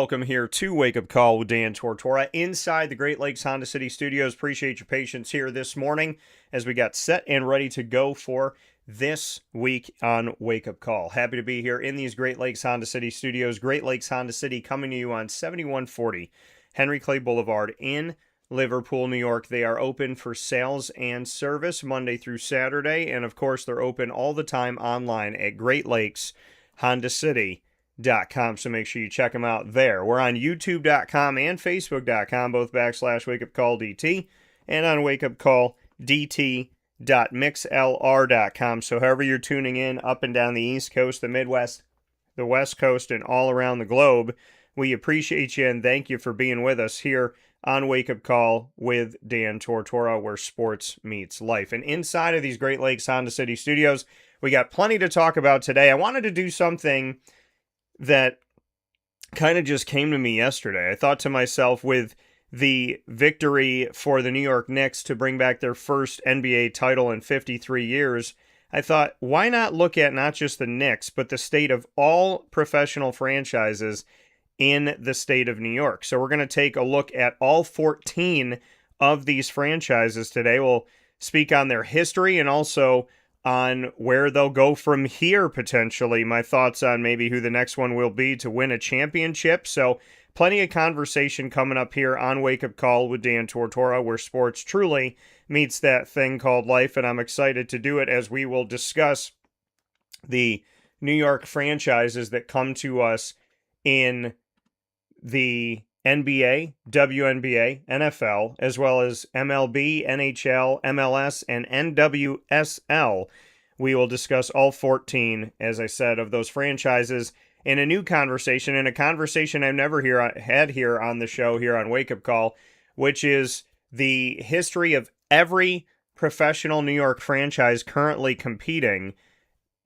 welcome here to Wake Up Call with Dan Tortora inside the Great Lakes Honda City Studios. Appreciate your patience here this morning as we got set and ready to go for this week on Wake Up Call. Happy to be here in these Great Lakes Honda City Studios. Great Lakes Honda City coming to you on 7140 Henry Clay Boulevard in Liverpool, New York. They are open for sales and service Monday through Saturday, and of course they're open all the time online at GreatLakesHondaCity.com, so make sure you check them out there. We're on YouTube.com and Facebook.com, both /WakeUpCallDT, and on WakeUpCallDT.mixlr.com. So however you're tuning in up and down the East Coast, the Midwest, the West Coast, and all around the globe, we appreciate you and thank you for being with us here on Wake Up Call with Dan Tortora, where sports meets life. And inside of these Great Lakes Honda City Studios, we got plenty to talk about today. I wanted to do something that kind of just came to me yesterday. I thought to myself, with the victory for the New York Knicks to bring back their first NBA title in 53 years, I thought, why not look at not just the Knicks, but the state of all professional franchises in the state of New York. So we're going to take a look at all 14 of these franchises today. We'll speak on their history and also on where they'll go from here, potentially. My thoughts on maybe who the next one will be to win a championship. So plenty of conversation coming up here on Wake Up Call with Dan Tortora, where sports truly meets that thing called life. And I'm excited to do it as we will discuss the New York franchises that come to us in the NBA, WNBA, NFL, as well as MLB, NHL, MLS, and NWSL. We will discuss all 14, as I said, of those franchises in a new conversation, and a conversation I've never had here on the show, here on Wake Up Call, which is the history of every professional New York franchise currently competing,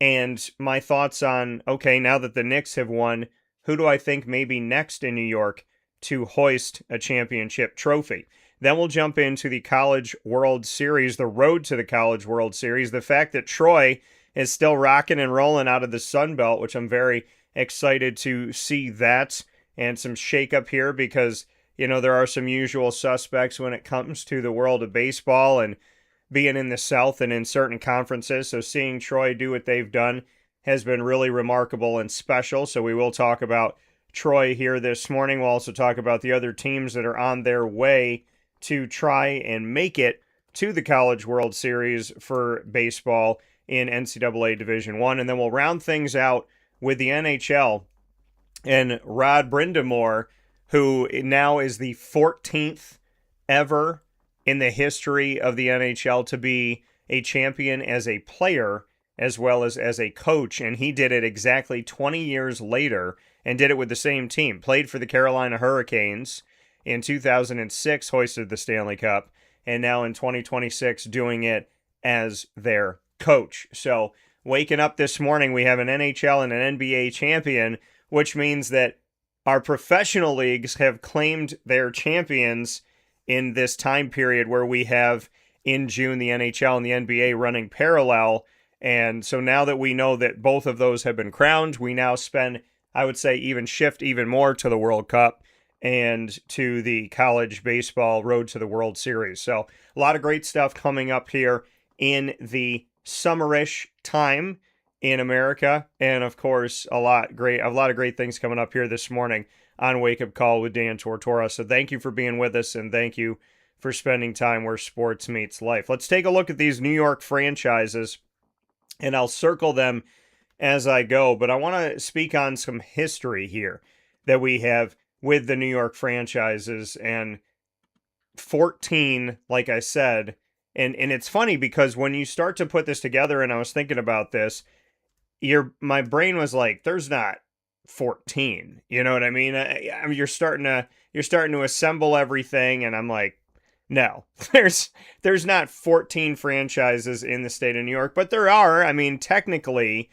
and my thoughts on, okay, now that the Knicks have won, who do I think may be next in New York to hoist a championship trophy? Then we'll jump into the College World Series, the road to the College World Series, the fact that Troy is still rocking and rolling out of the Sun Belt, which I'm very excited to see that, and some shakeup here because, you know, there are some usual suspects when it comes to the world of baseball and being in the South and in certain conferences. So seeing Troy do what they've done has been really remarkable and special. So we will talk about Troy here this morning. We'll also talk about the other teams that are on their way to try and make it to the College World Series for baseball in NCAA Division I. And then we'll round things out with the NHL and Rod Brindamore, who now is the 14th ever in the history of the NHL to be a champion as a player as well as a coach, and he did it exactly 20 years later and did it with the same team. Played for the Carolina Hurricanes in 2006, hoisted the Stanley Cup, and now in 2026 doing it as their coach. So waking up this morning, we have an NHL and an NBA champion, which means that our professional leagues have claimed their champions in this time period where we have in June the NHL and the NBA running parallel. And so now that we know that both of those have been crowned, we now spend, I would say, shift even more to the World Cup and to the college baseball road to the World Series. So a lot of great stuff coming up here in the summerish time in America. And of course, a lot of great things coming up here this morning on Wake Up Call with Dan Tortora. So thank you for being with us and thank you for spending time where sports meets life. Let's take a look at these New York franchises, and I'll circle them as I go, but I want to speak on some history here that we have with the New York franchises, and 14, like I said, and it's funny because when you start to put this together, and I was thinking about this, my brain was like, there's not 14, you know what I mean? You're starting to assemble everything, and I'm like, no, there's not 14 franchises in the state of New York, but there are. I mean, technically,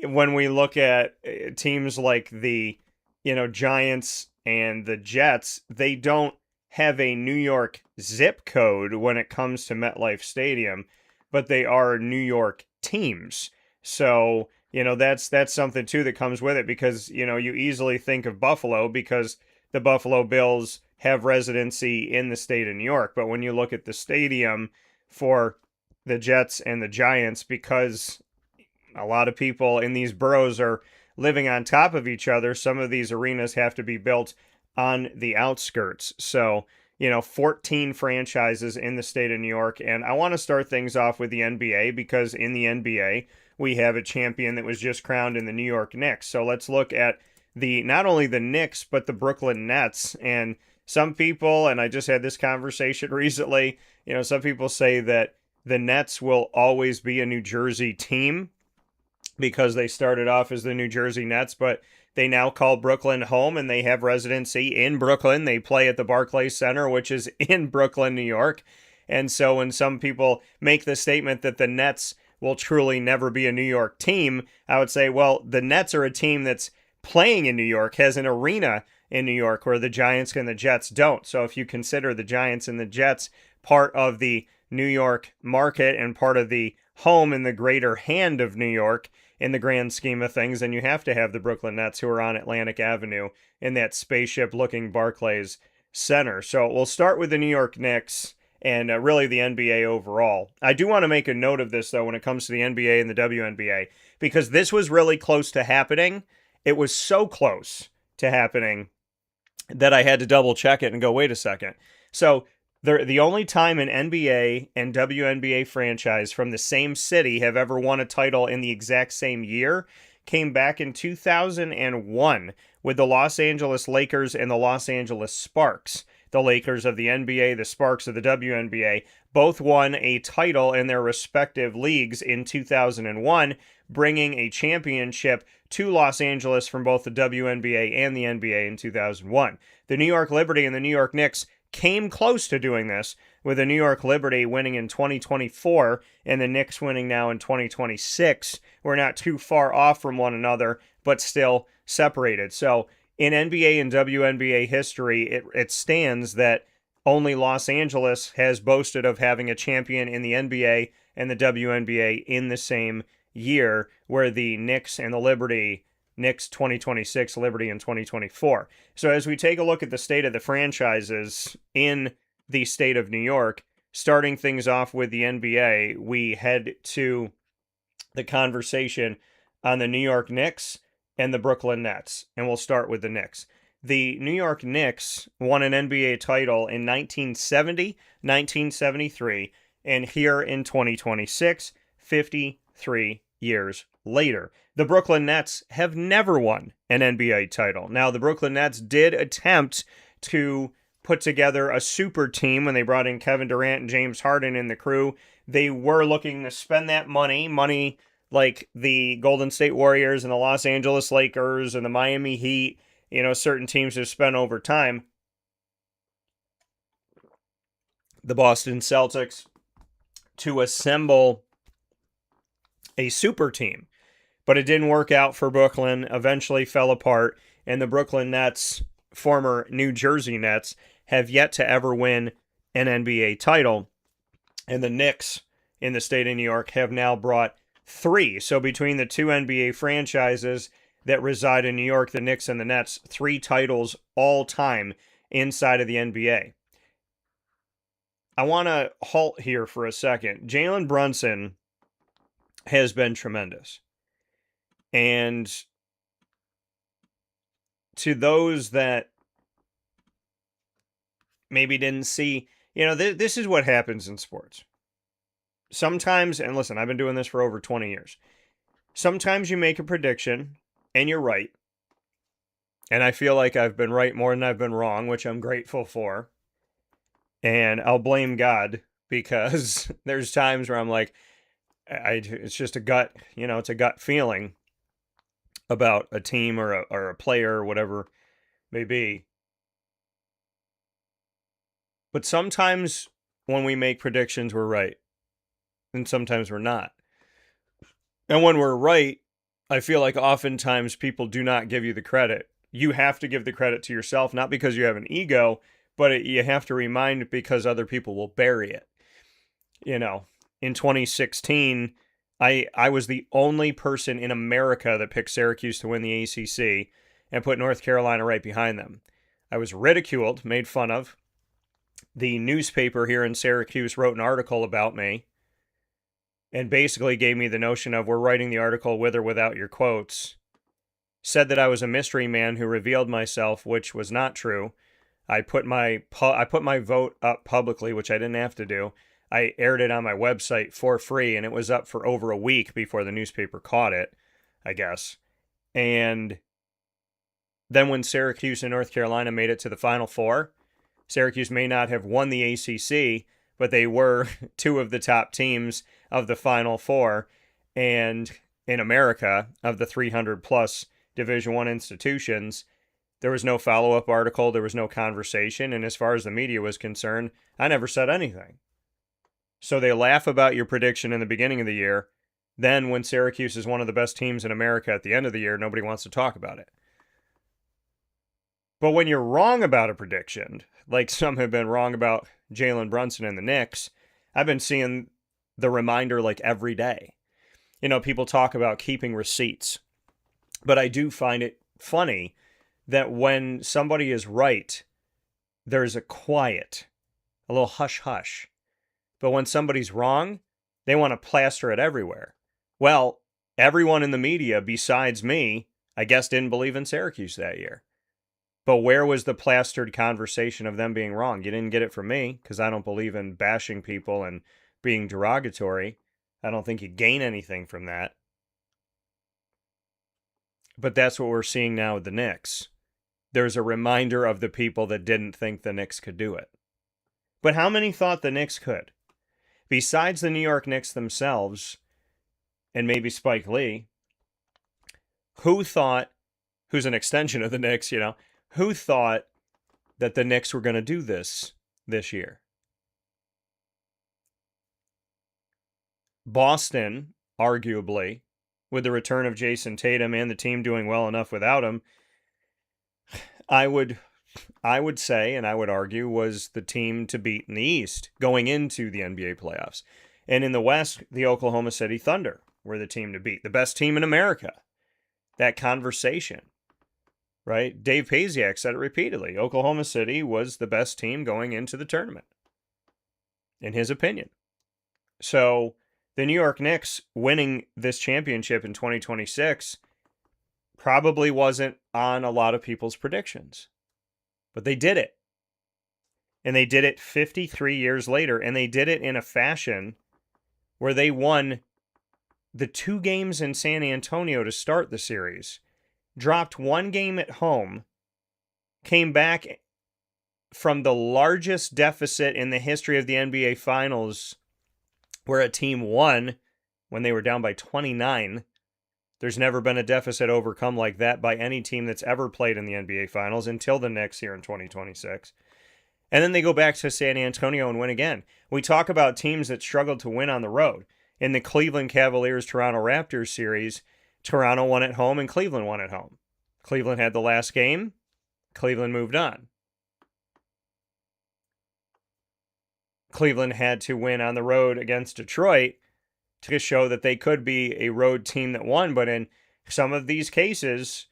when we look at teams like the, Giants and the Jets, they don't have a New York zip code when it comes to MetLife Stadium, but they are New York teams. So that's something too that comes with it, because, you easily think of Buffalo because the Buffalo Bills have residency in the state of New York. But when you look at the stadium for the Jets and the Giants, because a lot of people in these boroughs are living on top of each other, some of these arenas have to be built on the outskirts. So, 14 franchises in the state of New York. And I want to start things off with the NBA, because in the NBA, we have a champion that was just crowned in the New York Knicks. So let's look at not only the Knicks, but the Brooklyn Nets. And some people, and I just had this conversation recently, some people say that the Nets will always be a New Jersey team because they started off as the New Jersey Nets, but they now call Brooklyn home and they have residency in Brooklyn. They play at the Barclays Center, which is in Brooklyn, New York. And so when some people make the statement that the Nets will truly never be a New York team, I would say, well, the Nets are a team that's playing in New York, has an arena in New York, where the Giants and the Jets don't. So if you consider the Giants and the Jets part of the New York market and part of the home in the greater hand of New York, in the grand scheme of things, then you have to have the Brooklyn Nets, who are on Atlantic Avenue in that spaceship-looking Barclays Center. So we'll start with the New York Knicks and really the NBA overall. I do want to make a note of this, though, when it comes to the NBA and the WNBA, because this was really close to happening. It was so close to happening that I had to double check it and go, wait a second. So the only time an NBA and WNBA franchise from the same city have ever won a title in the exact same year came back in 2001 with the Los Angeles Lakers and the Los Angeles Sparks. The Lakers of the NBA, the Sparks of the WNBA, both won a title in their respective leagues in 2001, bringing a championship to Los Angeles from both the WNBA and the NBA in 2001. The New York Liberty and the New York Knicks came close to doing this, with the New York Liberty winning in 2024 and the Knicks winning now in 2026. We're not too far off from one another, but still separated. So in NBA and WNBA history, it stands that only Los Angeles has boasted of having a champion in the NBA and the WNBA in the same year, where the Knicks and the Liberty, Knicks 2026, Liberty in 2024. So as we take a look at the state of the franchises in the state of New York, starting things off with the NBA, we head to the conversation on the New York Knicks and the Brooklyn Nets. And we'll start with the Knicks. The New York Knicks won an NBA title in 1970, 1973, and here in 2026, 53 years later. The Brooklyn Nets have never won an NBA title. Now, the Brooklyn Nets did attempt to put together a super team when they brought in Kevin Durant and James Harden in the crew. They were looking to spend that money like the Golden State Warriors and the Los Angeles Lakers and the Miami Heat, certain teams have spent over time. The Boston Celtics, to assemble a super team. But it didn't work out for Brooklyn, eventually fell apart, and the Brooklyn Nets, former New Jersey Nets, have yet to ever win an NBA title. And the Knicks in the state of New York have now brought 3. So between the two NBA franchises that reside in New York, the Knicks and the Nets, 3 titles all time inside of the NBA. I want to halt here for a second. Jalen Brunson has been tremendous. And to those that maybe didn't see, this is what happens in sports. Sometimes, and listen, I've been doing this for over 20 years. Sometimes you make a prediction and you're right. And I feel like I've been right more than I've been wrong, which I'm grateful for. And I'll blame God, because there's times where I'm like, it's just a gut, it's a gut feeling about a team or a player or whatever it may be. But sometimes when we make predictions, we're right. And sometimes we're not. And when we're right, I feel like oftentimes people do not give you the credit. You have to give the credit to yourself, not because you have an ego, but you have to remind, because other people will bury it. In 2016, I was the only person in America that picked Syracuse to win the ACC and put North Carolina right behind them. I was ridiculed, made fun of. The newspaper here in Syracuse wrote an article about me and basically gave me the notion of, we're writing the article with or without your quotes. Said that I was a mystery man who revealed myself, which was not true. I put my vote up publicly, which I didn't have to do. I aired it on my website for free, and it was up for over a week before the newspaper caught it, I guess. And then when Syracuse and North Carolina made it to the Final Four, Syracuse may not have won the ACC, but they were two of the top teams of the Final Four, and in America, of the 300-plus Division I institutions. There was no follow-up article, there was no conversation, and as far as the media was concerned, I never said anything. So they laugh about your prediction in the beginning of the year. Then when Syracuse is one of the best teams in America at the end of the year, nobody wants to talk about it. But when you're wrong about a prediction, like some have been wrong about Jalen Brunson and the Knicks, I've been seeing the reminder like every day. You know, people talk about keeping receipts. But I do find it funny that when somebody is right, there's a quiet, a little hush-hush. But when somebody's wrong, they want to plaster it everywhere. Well, everyone in the media besides me, I guess, didn't believe in Syracuse that year. But where was the plastered conversation of them being wrong? You didn't get it from me, because I don't believe in bashing people and being derogatory. I don't think you gain anything from that. But that's what we're seeing now with the Knicks. There's a reminder of the people that didn't think the Knicks could do it. But how many thought the Knicks could? Besides the New York Knicks themselves, and maybe Spike Lee, who's an extension of the Knicks, who thought that the Knicks were going to do this year? Boston, arguably, with the return of Jason Tatum and the team doing well enough without him, I would say, and I would argue, was the team to beat in the East going into the NBA playoffs. And in the West, the Oklahoma City Thunder were the team to beat. The best team in America. That conversation, right? Dave Pasiak said it repeatedly. Oklahoma City was the best team going into the tournament, in his opinion. So the New York Knicks winning this championship in 2026 probably wasn't on a lot of people's predictions. But they did it. And they did it 53 years later. And they did it in a fashion where they won the 2 games in San Antonio to start the series, dropped 1 game at home, came back from the largest deficit in the history of the NBA Finals, where a team won when they were down by 29. There's never been a deficit overcome like that by any team that's ever played in the NBA Finals until the Knicks here in 2026. And then they go back to San Antonio and win again. We talk about teams that struggled to win on the road. In the Cleveland Cavaliers-Toronto Raptors series, Toronto won at home and Cleveland won at home. Cleveland had the last game. Cleveland moved on. Cleveland had to win on the road against Detroit to show that they could be a road team that won. But in some of these cases,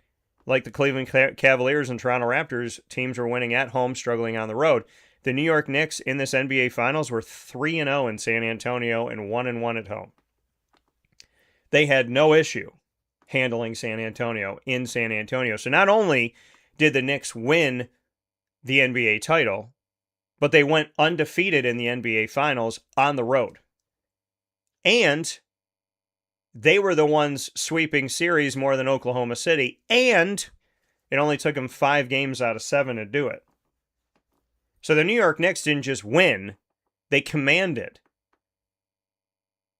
like the Cleveland Cavaliers and Toronto Raptors, teams were winning at home, struggling on the road. The New York Knicks in this NBA Finals were 3-0 in San Antonio and 1-1 at home. They had no issue handling San Antonio in San Antonio. So not only did the Knicks win the NBA title, but they went undefeated in the NBA Finals on the road. And they were the ones sweeping series more than Oklahoma City, and it only took them 5 games out of 7 to do it. So the New York Knicks didn't just win, they commanded.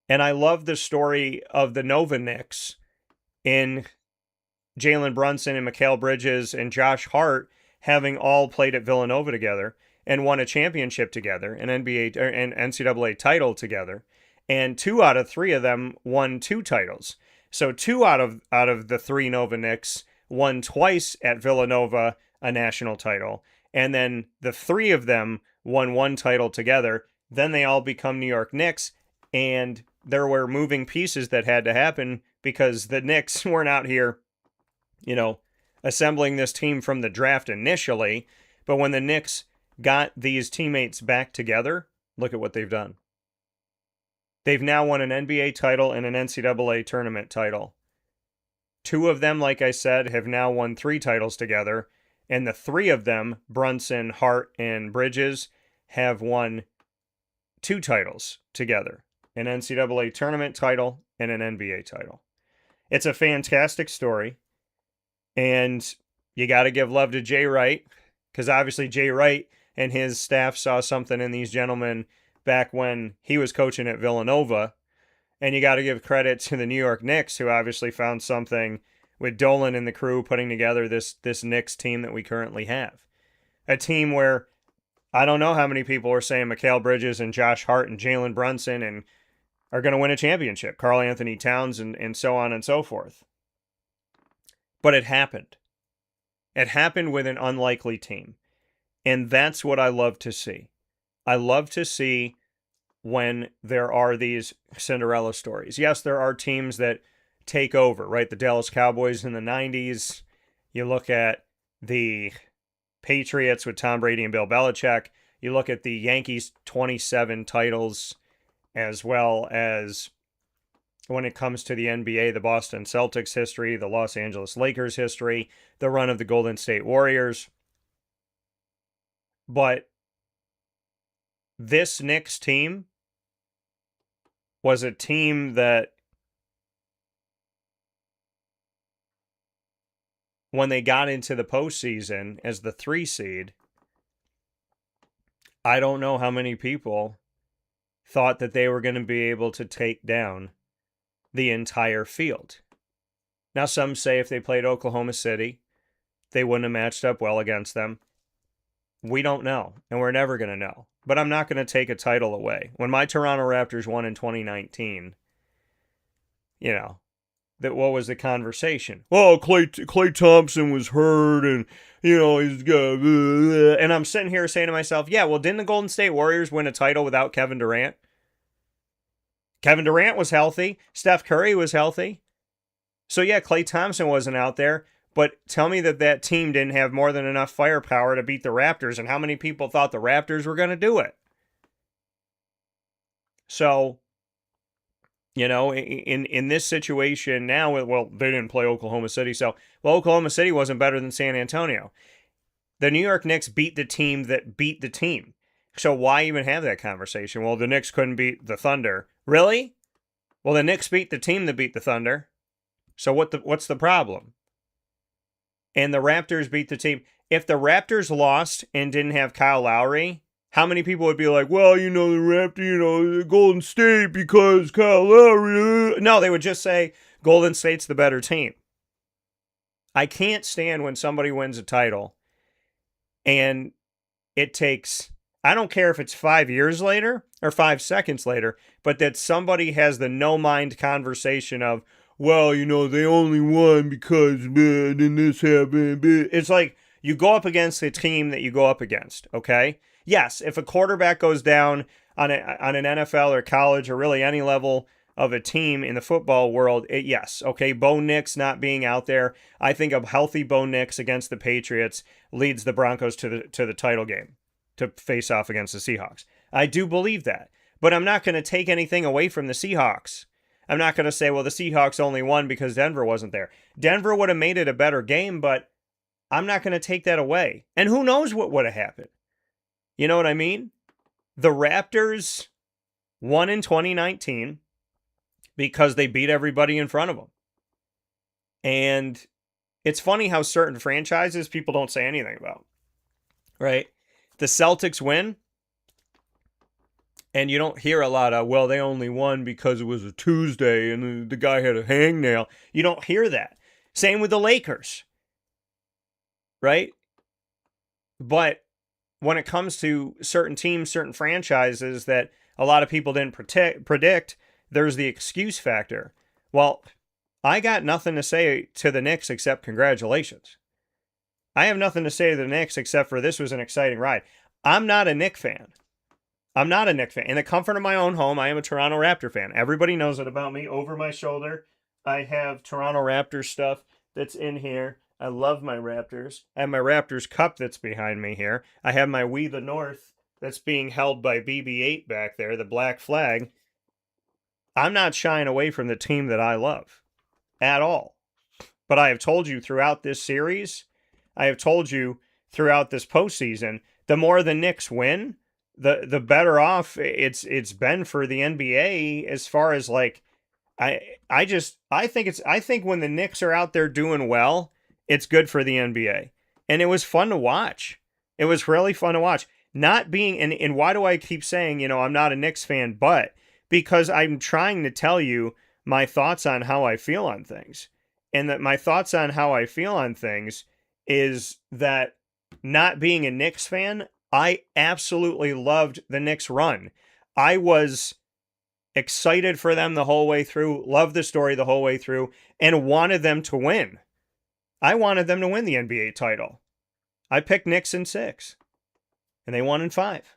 And I love the story of the Nova Knicks in Jalen Brunson and Mikal Bridges and Josh Hart having all played at Villanova together and won a championship together, an NBA and NCAA title together. And 2 out of 3 of them won 2 titles. So 2 out of the 3 Nova Knicks won twice at Villanova a national title. And then the 3 of them won 1 title together. Then they all become New York Knicks. And there were moving pieces that had to happen because the Knicks weren't out here, assembling this team from the draft initially. But when the Knicks got these teammates back together, look at what they've done. They've now won an NBA title and an NCAA tournament title. 2 of them, like I said, have now won 3 titles together. And the 3 of them, Brunson, Hart, and Bridges, have won 2 titles together. An NCAA tournament title and an NBA title. It's a fantastic story. And you got to give love to Jay Wright, because obviously Jay Wright and his staff saw something in these gentlemen back when he was coaching at Villanova. And you got to give credit to the New York Knicks, who obviously found something with Dolan and the crew putting together this Knicks team that we currently have. A team where I don't know how many people are saying Mikal Bridges and Josh Hart and Jalen Brunson and are going to win a championship, Karl Anthony Towns and so on and so forth. But it happened. It happened with an unlikely team. And that's what I love to see. I love to see when there are these Cinderella stories. Yes, there are teams that take over, right? The Dallas Cowboys in the 90s. You look at the Patriots with Tom Brady and Bill Belichick. You look at the Yankees' 27 titles, as well as when it comes to the NBA, the Boston Celtics history, the Los Angeles Lakers history, the run of the Golden State Warriors. But this Knicks team was a team that when they got into the postseason as the 3 seed, I don't know how many people thought that they were going to be able to take down the entire field. Now, some say if they played Oklahoma City, they wouldn't have matched up well against them. We don't know, and we're never going to know. But I'm not going to take a title away. When my Toronto Raptors won in 2019, what was the conversation? Well, Klay Thompson was hurt, and, he's got... And I'm sitting here saying to myself, yeah, well, didn't the Golden State Warriors win a title without Kevin Durant? Kevin Durant was healthy. Steph Curry was healthy. So, yeah, Klay Thompson wasn't out there. But tell me that team didn't have more than enough firepower to beat the Raptors, and how many people thought the Raptors were going to do it? So, in this situation now, well, they didn't play Oklahoma City, Oklahoma City wasn't better than San Antonio. The New York Knicks beat the team that beat the team. So why even have that conversation? Well, the Knicks couldn't beat the Thunder. Really? Well, the Knicks beat the team that beat the Thunder. So what's the problem? And the Raptors beat the team. If the Raptors lost and didn't have Kyle Lowry, how many people would be like, well, the Raptors, the Golden State because Kyle Lowry. No, they would just say Golden State's the better team. I can't stand when somebody wins a title and it takes, I don't care if it's 5 years later or 5 seconds later, but that somebody has the no-mind conversation of, well, they only won because then this happened. It's like you go up against the team that you go up against, okay? Yes, if a quarterback goes down on an NFL or college or really any level of a team in the football world, yes, okay, Bo Nix not being out there, I think a healthy Bo Nix against the Patriots leads the Broncos to the title game to face off against the Seahawks. I do believe that, but I'm not going to take anything away from the Seahawks. I'm not going to say, well, the Seahawks only won because Denver wasn't there. Denver would have made it a better game, but I'm not going to take that away. And who knows what would have happened? You know what I mean? The Raptors won in 2019 because they beat everybody in front of them. And it's funny how certain franchises people don't say anything about, right? The Celtics win. And you don't hear a lot of, well, they only won because it was a Tuesday and the guy had a hangnail. You don't hear that. Same with the Lakers. Right? But when it comes to certain teams, certain franchises that a lot of people didn't predict, there's the excuse factor. Well, I got nothing to say to the Knicks except congratulations. I have nothing to say to the Knicks except for this was an exciting ride. I'm not a Knicks fan. I'm not a Knicks fan. In the comfort of my own home, I am a Toronto Raptor fan. Everybody knows it about me. Over my shoulder, I have Toronto Raptors stuff that's in here. I love my Raptors. I have my Raptors cup that's behind me here. I have my We the North that's being held by BB-8 back there, the black flag. I'm not shying away from the team that I love at all. But I have told you throughout this series, I have told you throughout this postseason, the more the Knicks win, the better off it's been for the NBA as far as like I think when the Knicks are out there doing well, it's good for the NBA. And it was fun to watch. It was really fun to watch. Not being and why do I keep saying, I'm not a Knicks fan, but because I'm trying to tell you my thoughts on how I feel on things. And that my thoughts on how I feel on things is that not being a Knicks fan, I absolutely loved the Knicks run. I was excited for them the whole way through, loved the story the whole way through, and wanted them to win. I wanted them to win the NBA title. I picked Knicks in 6, and they won in 5.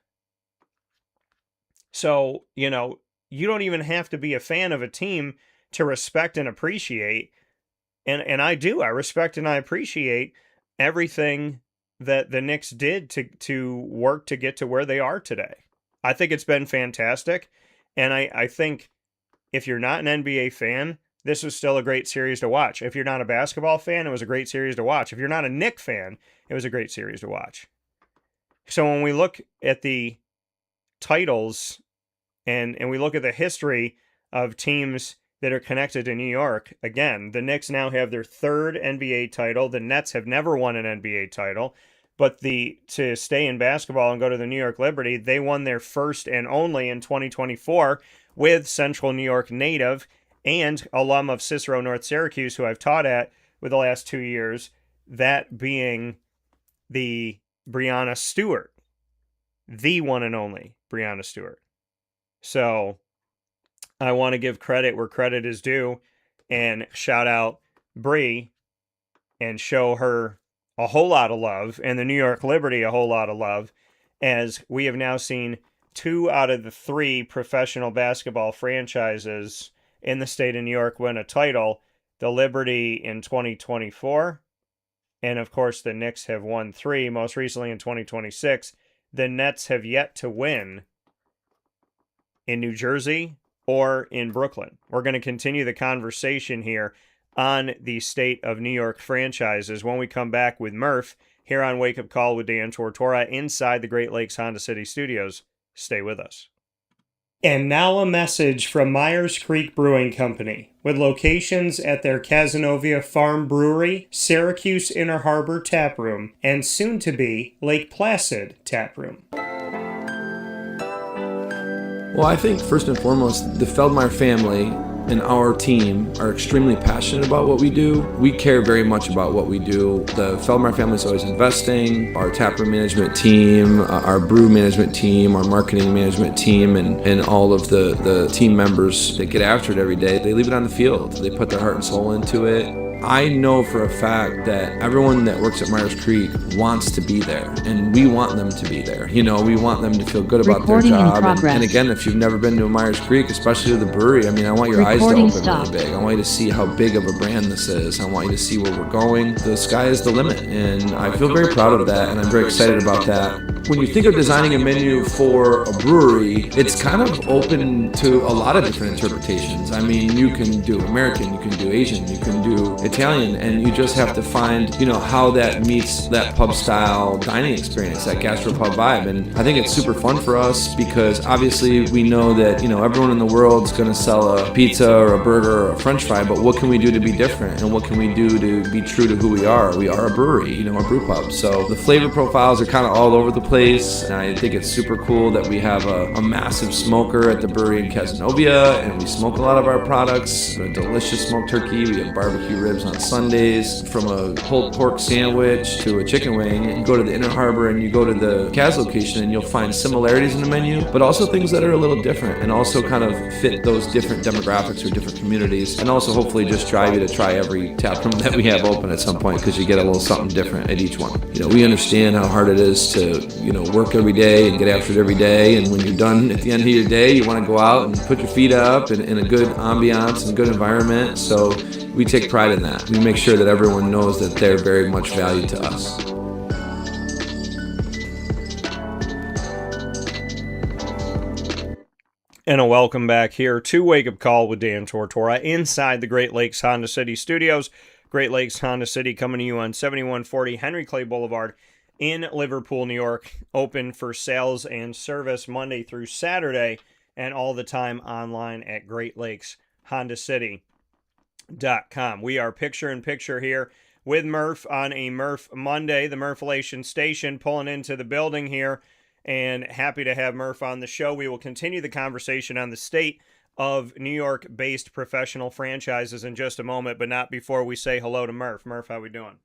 So, you don't even have to be a fan of a team to respect and appreciate. And I do. I respect and I appreciate everything that the Knicks did to work to get to where they are today. I think it's been fantastic. And I think if you're not an NBA fan, this was still a great series to watch. If you're not a basketball fan, it was a great series to watch. If you're not a Knicks fan, it was a great series to watch. So when we look at the titles and we look at the history of teams that are connected to New York, again, the Knicks now have their 3rd NBA title. The Nets have never won an NBA title. But to stay in basketball and go to the New York Liberty, they won their first and only in 2024 with Central New York native and alum of Cicero North Syracuse, who I've taught at with the last 2 years, that being the Breanna Stewart, the one and only Breanna Stewart. So I want to give credit where credit is due and shout out Bree and show her a whole lot of love and the New York Liberty a whole lot of love, as we have now seen 2 out of the 3 professional basketball franchises in the state of New York win a title. The Liberty in 2024, and of course the Knicks have won 3, most recently in 2026. The Nets have yet to win in New Jersey or in Brooklyn. We're going to continue the conversation here on the state of New York franchises when we come back with Murph here on Wake Up Call with Dan Tortora inside the Great Lakes Honda City Studios. Stay with us. And now a message from Myers Creek Brewing Company, with locations at their Cazenovia Farm Brewery, Syracuse Inner Harbor Tap Room, and soon-to-be Lake Placid Tap Room. Well, I think first and foremost, the Feldmeyer family and our team are extremely passionate about what we do. We care very much about what we do. The Feldmeyer family is always investing. Our taproom management team, our brew management team, our marketing management team, and all of the team members that get after it every day, they leave it on the field. They put their heart and soul into it. I know for a fact that everyone that works at Myers Creek wants to be there, and we want them to be there. We want them to feel good about their job. And again, if you've never been to a Myers Creek, especially to the brewery, I want your eyes to open really big. I want you to see how big of a brand this is. I want you to see where we're going. The sky is the limit, and I feel very proud of that, and I'm very excited about that. When you think of designing a menu for a brewery, it's kind of open to a lot of different interpretations. You can do American, you can do Asian, you can do Italian, and you just have to find, how that meets that pub style dining experience, that gastropub vibe. And I think it's super fun for us because obviously we know that, everyone in the world's going to sell a pizza or a burger or a french fry, but what can we do to be different? And what can we do to be true to who we are? We are a brewery, a brew pub. So the flavor profiles are kind of all over the place. And I think it's super cool that we have a massive smoker at the brewery in Cazenovia, and we smoke a lot of our products. A delicious smoked turkey. We have barbecue ribs on Sundays. From a pulled pork sandwich to a chicken wing, and you go to the Inner Harbor and you go to the Kaz location, and you'll find similarities in the menu, but also things that are a little different and also kind of fit those different demographics or different communities, and also hopefully just drive you to try every tap room that we have open at some point, because you get a little something different at each one. We understand how hard it is to work every day and get after it every day. And when you're done at the end of your day, you want to go out and put your feet up in a good ambiance and good environment. So we take pride in that. We make sure that everyone knows that they're very much valued to us. And a welcome back here to Wake Up Call with Dan Tortora inside the Great Lakes Honda City Studios. Great Lakes Honda City coming to you on 7140 Henry Clay Boulevard in Liverpool, New York. Open for sales and service Monday through Saturday and all the time online at GreatLakesHondaCity.com. We are picture-in-picture here with Murph on a Murph Monday, the Murphlation station pulling into the building here. And happy to have Murph on the show. We will continue the conversation on the state of New York-based professional franchises in just a moment, but not before we say hello to Murph. Murph, how we doing?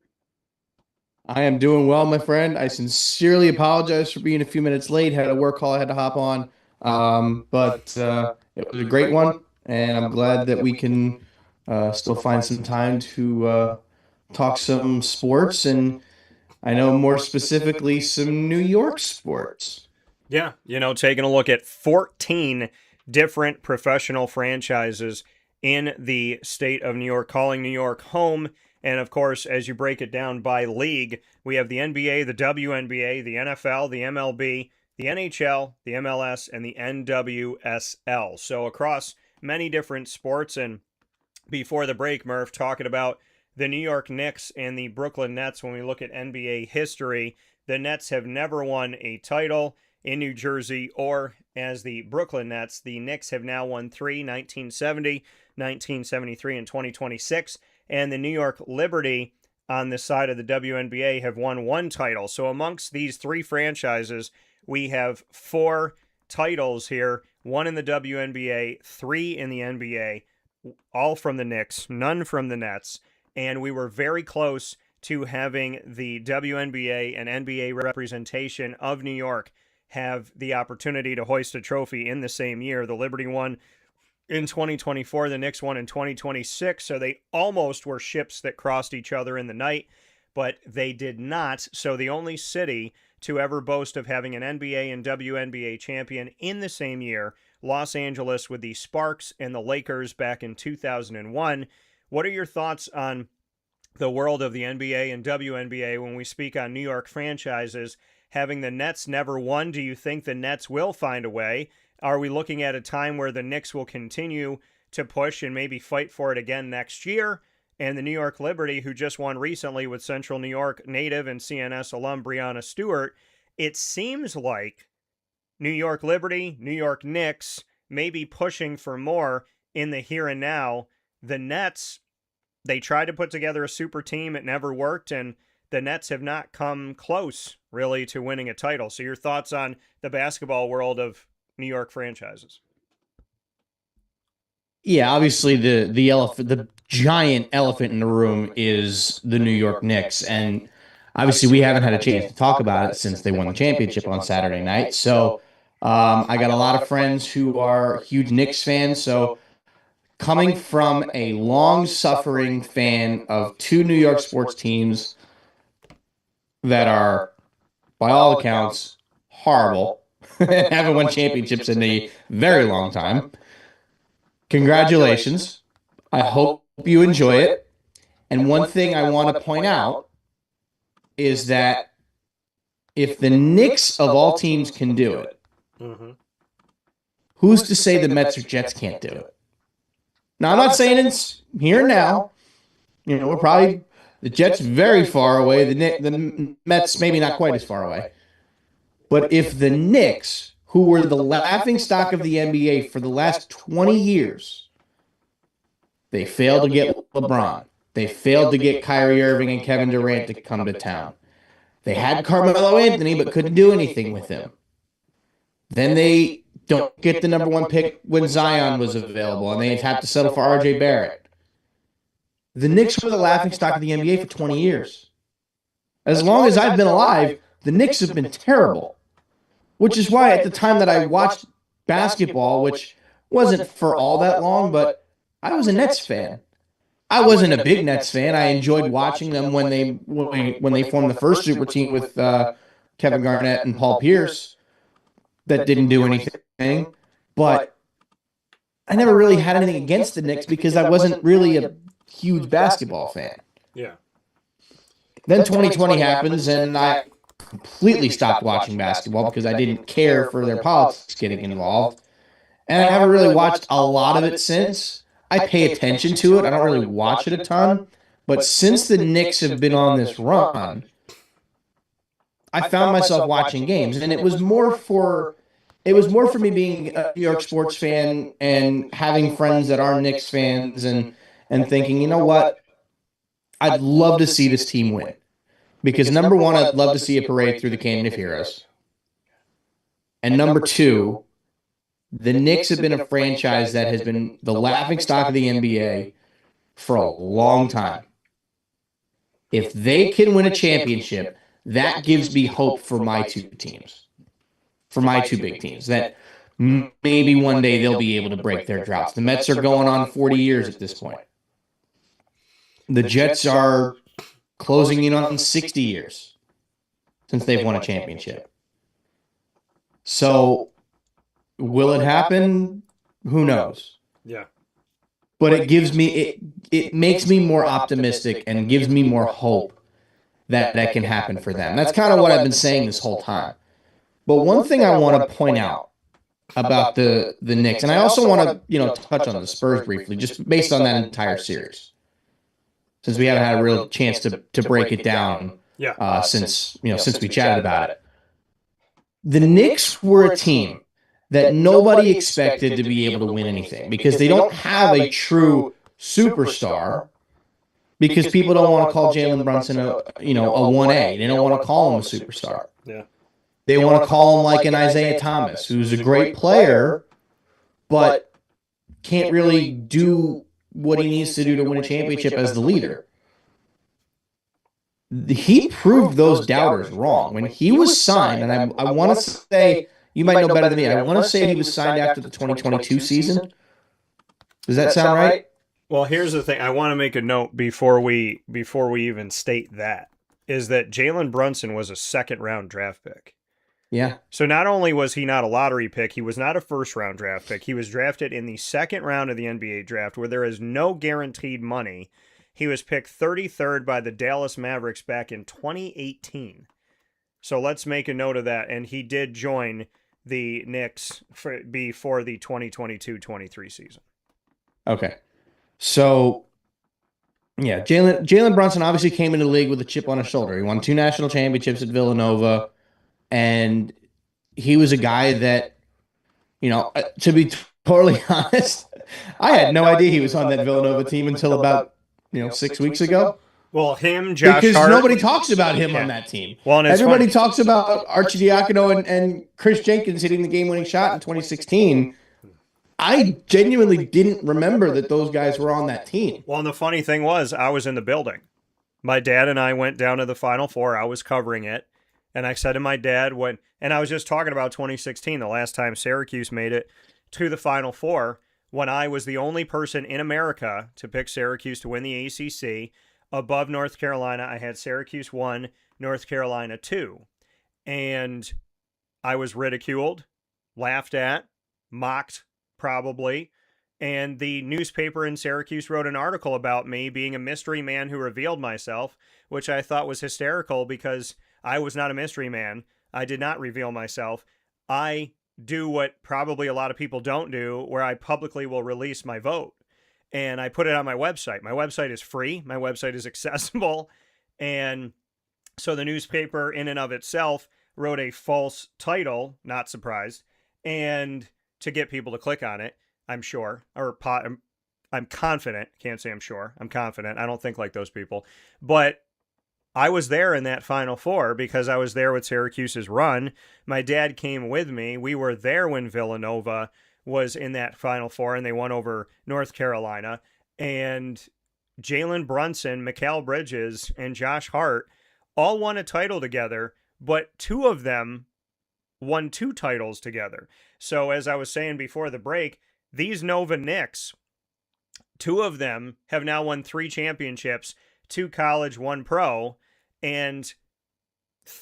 I am doing well, my friend. I sincerely apologize for being a few minutes late. Had a work call I had to hop on, but it was a great one, and I'm glad that we can still find some time to talk some sports, and I know more specifically some New York sports. Yeah, taking a look at 14 different professional franchises in the state of New York, calling New York home. And of course, as you break it down by league, we have the NBA, the WNBA, the NFL, the MLB, the NHL, the MLS, and the NWSL. So across many different sports. And before the break, Murph, talking about the New York Knicks and the Brooklyn Nets. When we look at NBA history, the Nets have never won a title in New Jersey, or as the Brooklyn Nets, the Knicks have now won 3, 1970, 1973, and 2026. And the New York Liberty on this side of the WNBA have won 1 title. So amongst these 3 franchises, we have 4 titles here, 1 in the WNBA, 3 in the NBA, all from the Knicks, none from the Nets. And we were very close to having the WNBA and NBA representation of New York have the opportunity to hoist a trophy in the same year. The Liberty won in 2024, the Knicks won in 2026, so they almost were ships that crossed each other in the night, but they did not. So the only city to ever boast of having an NBA and WNBA champion in the same year, Los Angeles, with the Sparks and the Lakers back in 2001. What are your thoughts on the world of the NBA and WNBA when we speak on New York franchises? Having the Nets never won, do you think the Nets will find a way? Are we looking at a time where the Knicks will continue to push and maybe fight for it again next year? And the New York Liberty, who just won recently with Central New York native and CNS alum Breanna Stewart, it seems like New York Liberty, New York Knicks may be pushing for more in the here and now. The Nets, they tried to put together a super team. It never worked, and the Nets have not come close, really, to winning a title. So your thoughts on the basketball world of New York franchises? Yeah, obviously the giant elephant in the room is the New York Knicks, and obviously we haven't had a chance to talk about it since they won the championship on Saturday night. So I got a lot of friends who are huge Knicks fans. So coming from a long-suffering fan of 2 New York sports teams that are, by all accounts, horrible, haven't won championships in a very long time, congratulations. I hope you enjoy it. And one thing I want to point out is that if the Knicks of all teams can do it, who's to say the Mets or Jets can't do it? Now, I'm not saying it's here and now. We're probably the Jets very far away. The Mets maybe not quite as far away. But if the Knicks, who were the laughingstock of the NBA for the last 20 years, they failed to get LeBron. They failed to get Kyrie Irving and Kevin Durant to come to town. They had Carmelo Anthony but couldn't do anything with him. Then they don't get the number 1 pick when Zion was available, and they had to settle for RJ Barrett. The Knicks were the laughingstock of the NBA for 20 years. As long as I've been alive, the Knicks have been terrible, which is why at the time that I watched basketball, which wasn't for all that long, but I was a Nets fan. I wasn't a big Nets fan. I enjoyed watching them when they formed the first super team with Kevin Garnett and Paul Pierce that didn't do anything. But I never really had anything against the Knicks because I wasn't really a huge basketball fan. Yeah. Then 2020 happens, and I completely stopped watching basketball because I didn't care for their politics getting involved. And I haven't really watched a lot of it since. I pay attention to it. I don't really watch it a ton. But since the Knicks have been on this run, I found myself watching games, and it was more for me being a New York sports fan and having friends that are Knicks fans and thinking, you know what? I'd love to see this team win. Because number one, I'd love to see a parade through the Canyon of Heroes. And number two, the Knicks have been a franchise that has been the laughingstock of the NBA for a long time. If they can win a championship, that gives me hope for my two teams, for my two big teams, that maybe one day they'll be able to break their droughts. The Mets are going on 40 years at this point. The Jets are closing in on 60 years since they've won a championship. So, will it happen? Who knows? Yeah. But it gives me it makes me more optimistic and gives me more hope that can happen for them. That's kind of what I've been saying this whole time. But one thing I want to point out about the Knicks, and I also want to touch on the Spurs briefly, just based on that entire series, since we haven't had a real chance to break it down since we chatted about it. The Knicks were a team that nobody expected to be able to win anything because they don't have a true superstar. Because people don't want to call Jalen Brunson a 1A. They don't want to call him a superstar. Yeah. They want to call him like an Isaiah Thomas, who's a great player, but can't really do what he needs to do to win a championship as the leader. He proved those doubters wrong. When he was signed, and I want to say, you might know better than me, I want to say he was signed after the 2022 season. Does that sound right? Well, here's the thing. I want to make a note before we even state that, is that Jalen Brunson was a second-round draft pick. Yeah. So not only was he not a lottery pick, he was not a first-round draft pick. He was drafted in the second round of the NBA draft, where there is no guaranteed money. He was picked 33rd by the Dallas Mavericks back in 2018. So let's make a note of that. And he did join the Knicks before the 2022-23 season. Okay. So, yeah, Jalen Brunson obviously came into the league with a chip on his shoulder. He won 2 national championships at Villanova, and he was a guy that, to be totally honest, I had no idea he was on that Villanova team until about 6 weeks ago. Well, him, Josh because Hart, nobody talks about him on that team. Well, and everybody talks about Arcidiacono and Chris Jenkins hitting the game-winning shot in 2016. I genuinely didn't remember that those guys were on that team. Well, and the funny thing was, I was in the building. My dad and I went down to the Final Four. I was covering it. And I said to my dad, and I was just talking about 2016, the last time Syracuse made it to the Final Four, when I was the only person in America to pick Syracuse to win the ACC. Above North Carolina, I had Syracuse 1, North Carolina 2. And I was ridiculed, laughed at, mocked, probably, and the newspaper in Syracuse wrote an article about me being a mystery man who revealed myself, which I thought was hysterical because I was not a mystery man. I did not reveal myself. I do what probably a lot of people don't do, where I publicly will release my vote, and I put it on my website. My website is free. My website is accessible, and so the newspaper in and of itself wrote a false title, not surprised, and to get people to click on it, I'm sure, I'm confident, can't say I'm sure, I'm confident, I don't think like those people, but I was there in that Final Four because I was there with Syracuse's run. My dad came with me. We were there when Villanova was in that Final Four and they won over North Carolina, and Jalen Brunson, Mikal Bridges, and Josh Hart all won a title together, but 2 of them won 2 titles together. So as I was saying before the break, these Nova Knicks, 2 of them have now won 3 championships, 2 college, 1 pro, and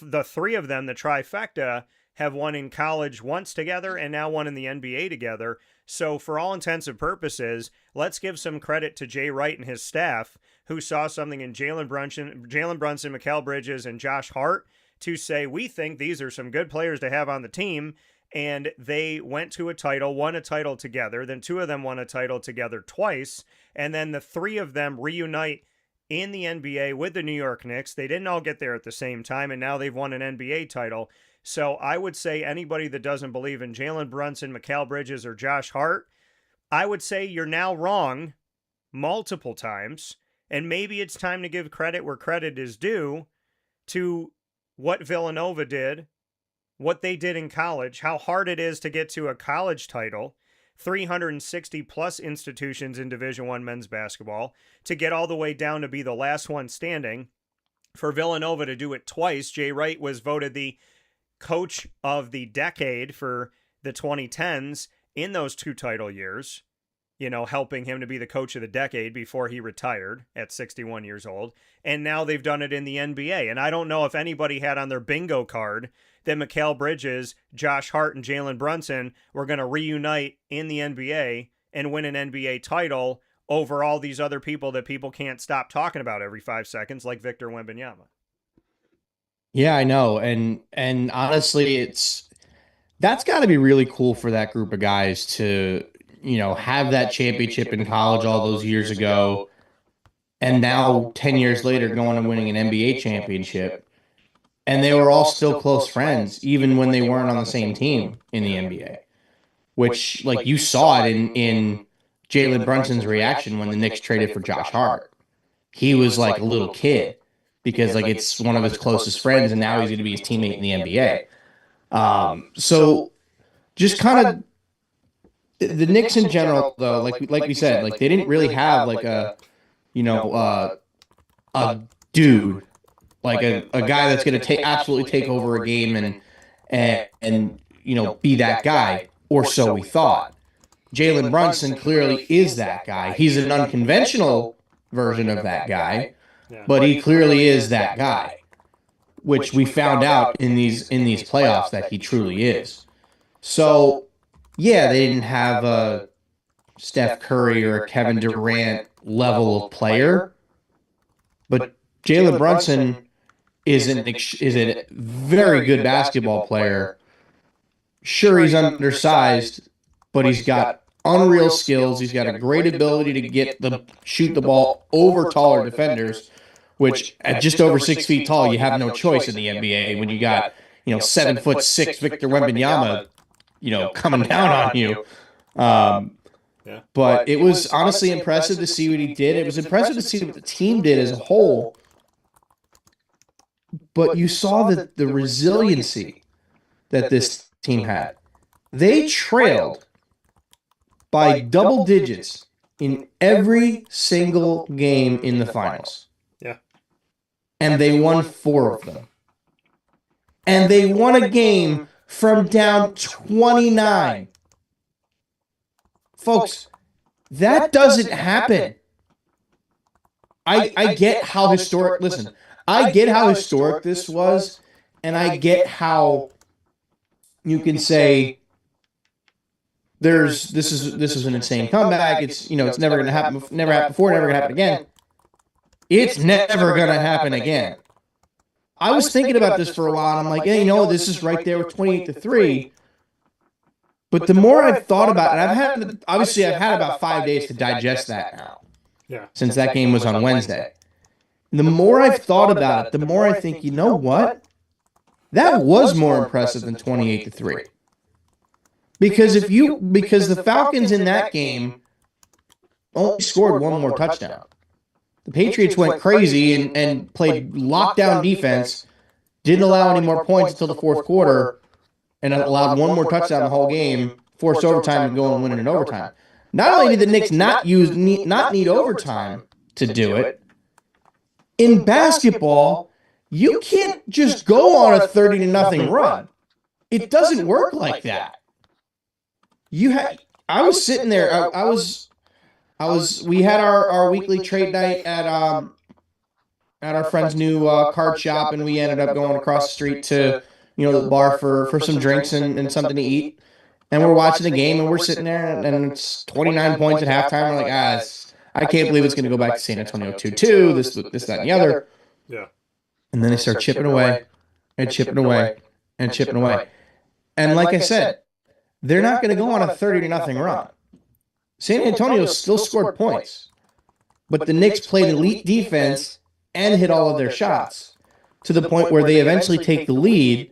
the three of them, the trifecta, have won in college once together and now won in the NBA together. So for all intents and purposes, let's give some credit to Jay Wright and his staff, who saw something in Jalen Brunson, Mikal Bridges, and Josh Hart to say, we think these are some good players to have on the team. And they went to a title, won a title together. Then two of them won a title together twice. And then the three of them reunite in the NBA with the New York Knicks. They didn't all get there at the same time, and now they've won an NBA title. So I would say anybody that doesn't believe in Jalen Brunson, Mikal Bridges, or Josh Hart, I would say you're now wrong multiple times. And maybe it's time to give credit where credit is due to what Villanova did, what they did in college, how hard it is to get to a college title, 360 plus institutions in Division I men's basketball, to get all the way down to be the last one standing. For Villanova to do it twice, Jay Wright was voted the coach of the decade for the 2010s in those two title years, helping him to be the coach of the decade before he retired at 61 years old. And now they've done it in the NBA. And I don't know if anybody had on their bingo card that Mikal Bridges, Josh Hart, and Jalen Brunson were going to reunite in the NBA and win an NBA title over all these other people that people can't stop talking about every 5 seconds, like Victor Wembanyama. Yeah, I know. And honestly, that's got to be really cool for that group of guys to, have that championship in college all those years ago. And now 10 years later, going and winning an NBA championship. And they were all still close friends, even when they weren't on the same team in the NBA. Which, like, you saw it in Jalen Brunson's reaction when the Knicks traded for Josh Hart. He was like a little kid because, like, it's one of his closest friends, and now he's going to be his teammate in the NBA. So just kind of the Knicks in general, though, like we said, like, they didn't really have like a dude, like a guy that's going to absolutely take over a game and be that guy, or so we thought. Jalen Brunson clearly is that guy. He's an unconventional version of that guy, but he clearly is that guy, which we found out in these playoffs that he truly is. So, yeah, they didn't have a Steph Curry or a Kevin Durant level of player, but Jalen Brunson is a very good basketball player. Sure, he's undersized, but he's got unreal skills. He's got a great ability to shoot the ball over taller defenders, which at just over 6 feet tall, you have no choice in the NBA when you got 7'6" Victor Wembanyama, coming down on you. But it was honestly impressive to see what he did. It was impressive to see what the team did as a whole. But you saw the resiliency that this team had. They trailed by double digits in every single game in the finals. Yeah. And they won 4 of them. And they won a game from down 29. Folks, that doesn't happen. I get how historic, listen, I get how historic this was, and I get how you can say this is an insane comeback. It's it's never going to happen. Never happened before. Never going to happen again. It's never going to happen again. I was thinking about this for a while, and I'm like, this is right there with 28-3. But the more I've thought about it, I've had about 5 days to digest that now. Yeah. Since that game was on Wednesday. The more I've thought about it, the more I think, you know what? That was more impressive than 28-3. Because the Falcons in that game only scored one more touchdown. The Patriots went crazy and played lockdown defense, didn't allow any more points until the fourth quarter, and allowed one more touchdown the whole game, forced overtime and go and win it in overtime. Not only did the Knicks not need overtime to do it, in basketball, you can't just go on a 30-0 run. It doesn't work like that. I was sitting there. We had our weekly trade night at at our friend's new card shop, and we ended up going across the street to, the bar for some drinks and something to eat. And we're watching the game, and we're sitting there, and it's 29 points at halftime. We're like, I can't believe it's going to go back to San Antonio 2-2, this, that, and the other. Yeah. And then they start chipping away and chipping away and chipping away. And like I said, they're not going to go on a 30-0 run. San Antonio still scored points, but the Knicks played elite defense and hit all of their shots to the point where they eventually take the lead,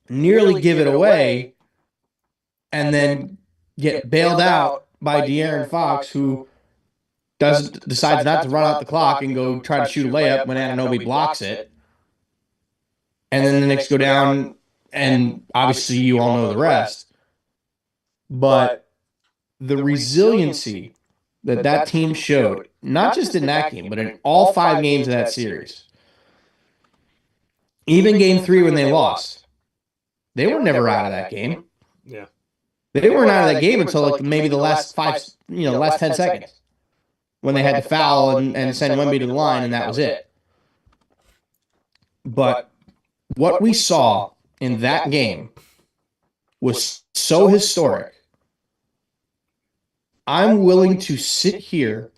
nearly give it away, and then get bailed out by De'Aaron Fox, who decides not to run out the clock and go try to shoot a layup when Anunoby blocks it. And then the Knicks go down, and obviously you all know the rest. But the resiliency that team showed, not just in that game, but in all 5 games of that series, even game 3 when they lost, they were never out of that game. Yeah. They weren't out of that game until like maybe the last 10 seconds when they had to foul and send Wemby to the line, and that was it. But what we saw in that game was so historic. I'm willing to sit here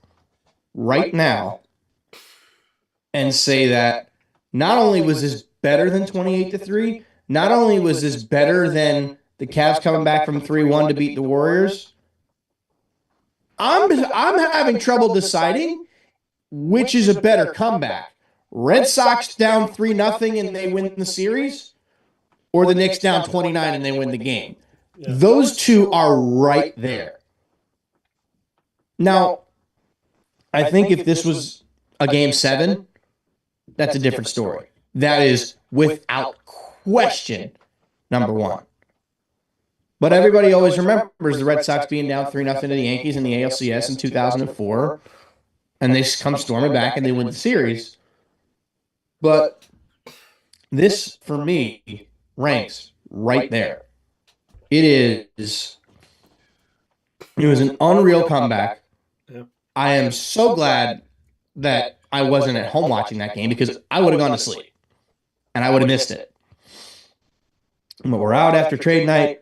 right now and say that not only was this better than 28-3, not only was this better than the Cavs coming back from 3-1 to beat the Warriors, I'm having trouble deciding which is a better comeback. Red Sox down 3-0 and they win the series, or the Knicks down 29 and they win the game. Yeah. Those two are right there. Now, I think if this was a game 7, that's a different story. That is, without question, number 1. But everybody always remembers the Red Sox being down 3-0 to the Yankees in the ALCS in 2004, and they come storming back and they win the series. But this, for me, ranks right there. It was an unreal comeback. I am so glad that I wasn't at home watching that game, because I would have gone to sleep and I would have missed it. But we're out after trade night,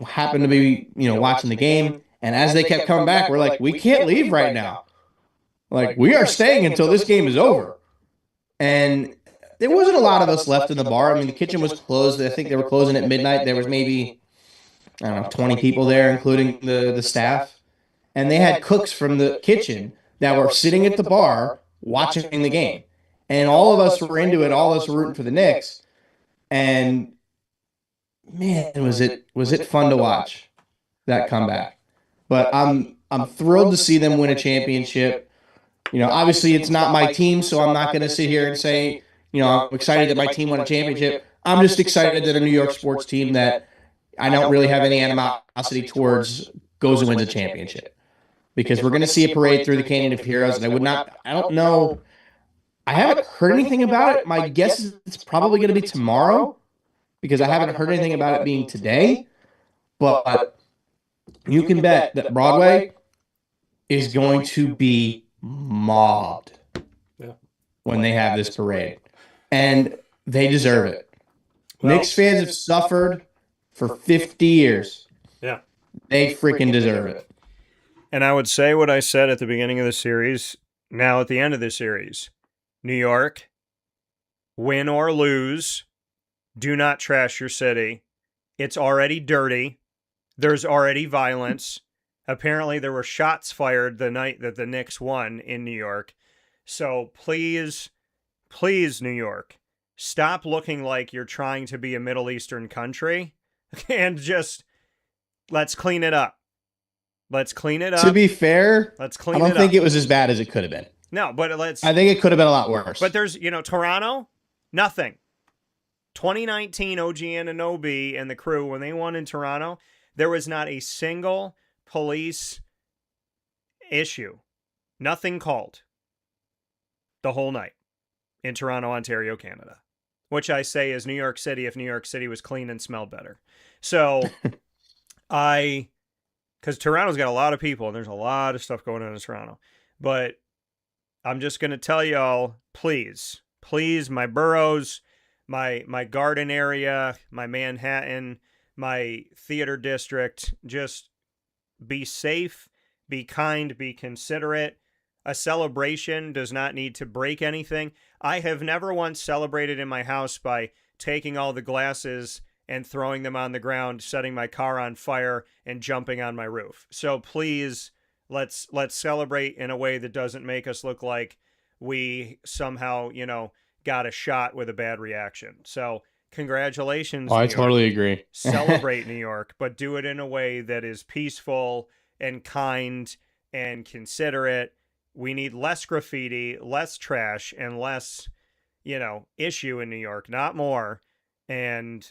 happened to be, watching the game, and as they kept coming back, we're like, we can't leave right now. Like, we are staying until this game is over. And there wasn't a lot of us left in the bar. I mean, the kitchen was closed. I think they were closing at midnight. There was maybe, 20 people there, including the staff. And they had cooks from the kitchen that were sitting at the bar watching the game. And all of us were into it. All of us were rooting for the Knicks. And man, was it fun to watch that comeback. But I'm thrilled to see them win a championship. Obviously it's not my team, so I'm not going to sit here and say, I'm excited that my team won a championship. I'm just excited that a New York sports team that I don't really have any animosity towards goes and wins a championship. Because we're going to see a parade through the Canyon of Heroes, and I don't know. I haven't heard anything about it. My guess is it's probably going to be tomorrow, because I haven't heard anything about it being today. But you can bet that Broadway is going to be mobbed when they have this parade. And they deserve it. Knicks fans have suffered for 50 years. Yeah. They freaking deserve it. And I would say what I said at the beginning of the series, now at the end of the series. New York, win or lose, do not trash your city. It's already dirty. There's already violence. Apparently there were shots fired the night that the Knicks won in New York. So please, New York, stop looking like you're trying to be a Middle Eastern country and just let's clean it up. Let's clean it up. To be fair, I don't think it was as bad as it could have been. No, but I think it could have been a lot worse. But there's, Toronto, nothing. 2019 OG Anunoby and the crew, when they won in Toronto, there was not a single police issue. Nothing called the whole night in Toronto, Ontario, Canada. Which I say is New York City if New York City was clean and smelled better. So because Toronto's got a lot of people and there's a lot of stuff going on in Toronto. But I'm just going to tell y'all, please, my boroughs, my garden area, my Manhattan, my theater district, just be safe, be kind, be considerate. A celebration does not need to break anything. I have never once celebrated in my house by taking all the glasses and throwing them on the ground, setting my car on fire, and jumping on my roof. So please, let's celebrate in a way that doesn't make us look like we somehow, got a shot with a bad reaction. So congratulations, Oh, New I York. totally agree. Celebrate New York, but do it in a way that is peaceful and kind and considerate. We need less graffiti, less trash, and less, issue in New York, not more. And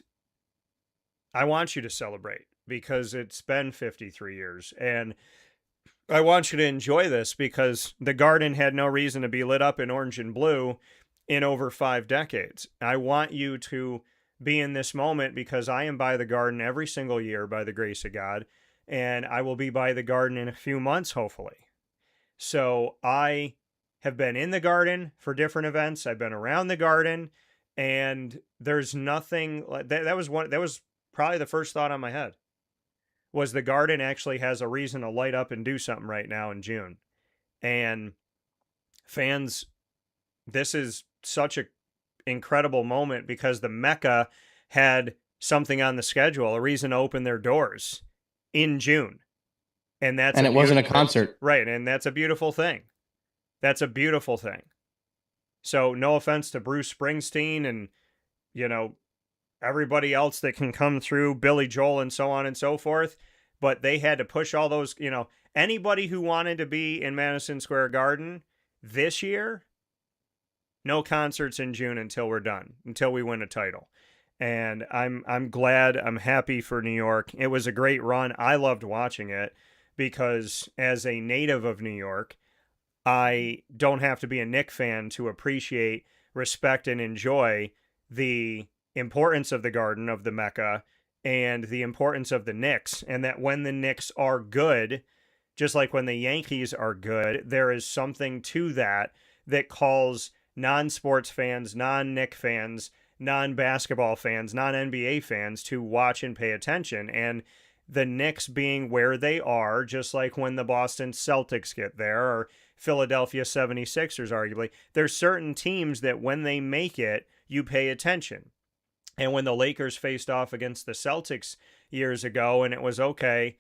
I want you to celebrate because it's been 53 years. And I want you to enjoy this because the garden had no reason to be lit up in orange and blue in over 5 decades. I want you to be in this moment because I am by the garden every single year by the grace of God, and I will be by the garden in a few months, hopefully. So I have been in the garden for different events. I've been around the garden, and there's nothing that was probably the first thought on my head was the garden actually has a reason to light up and do something right now in June. And fans, this is such an incredible moment because the Mecca had something on the schedule, a reason to open their doors in June. And it wasn't a concert. Right. And that's a beautiful thing. That's a beautiful thing. So no offense to Bruce Springsteen and, everybody else that can come through, Billy Joel and so on and so forth. But they had to push all those, anybody who wanted to be in Madison Square Garden this year, no concerts in June until we're done, until we win a title. And I'm glad, I'm happy for New York. It was a great run. I loved watching it because as a native of New York, I don't have to be a Knicks fan to appreciate, respect, and enjoy the importance of the Garden, of the Mecca, and the importance of the Knicks. And that when the Knicks are good, just like when the Yankees are good, there is something to that calls non-sports fans, non-Knicks fans, non-basketball fans, non-NBA fans to watch and pay attention. And the Knicks being where they are, just like when the Boston Celtics get there, or Philadelphia 76ers, arguably, there's certain teams that when they make it, you pay attention. And when the Lakers faced off against the Celtics years ago, and it was, okay,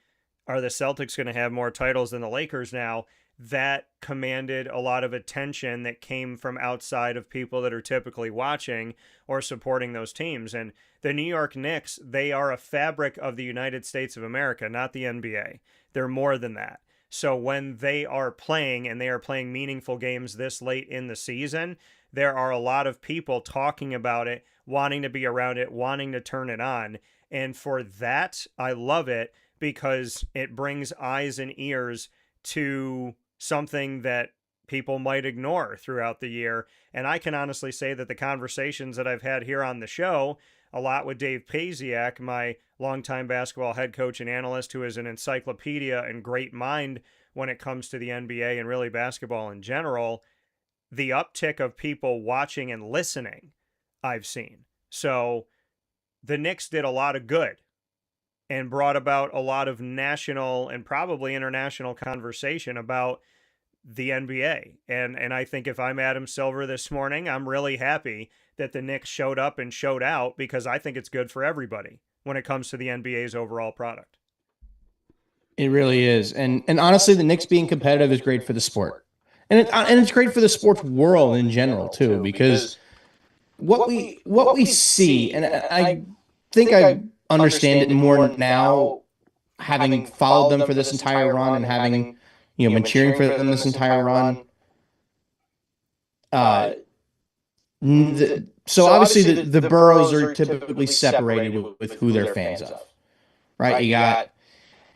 are the Celtics going to have more titles than the Lakers now? That commanded a lot of attention that came from outside of people that are typically watching or supporting those teams. And the New York Knicks, they are a fabric of the United States of America, not the NBA. They're more than that. So when they are playing, and they are playing meaningful games this late in the season, there are a lot of people talking about it, wanting to be around it, wanting to turn it on. And for that, I love it because it brings eyes and ears to something that people might ignore throughout the year. And I can honestly say that the conversations that I've had here on the show, a lot with Dave Paziak, my longtime basketball head coach and analyst, who is an encyclopedia and great mind when it comes to the NBA and really basketball in general, the uptick of people watching and listening I've seen. So the Knicks did a lot of good and brought about a lot of national and probably international conversation about the NBA. And I think if I'm Adam Silver this morning, I'm really happy that the Knicks showed up and showed out because I think it's good for everybody when it comes to the NBA's overall product. It really is. And honestly, the Knicks being competitive is great for the sport. And it's great for the sports world in general too, because what we see, and I think I understand it more now, having followed them for this entire run and having been cheering for them this entire run. So obviously the boroughs are typically separated with who they're fans of, right? You got,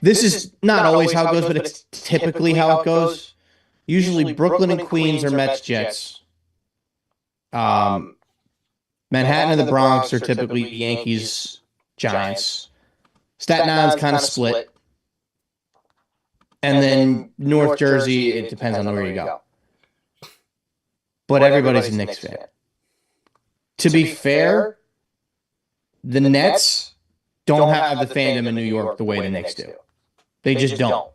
this is not always how it goes, but it's typically how it goes. Usually Brooklyn and Queens are Mets, Jets. Manhattan and the Bronx are typically Yankees, Giants. Staten Island's kind of split. And then North Jersey, it depends on where you go. but everybody's a Knicks fan. To be fair, the Nets don't have the fandom in New York the way the Knicks do. They just don't.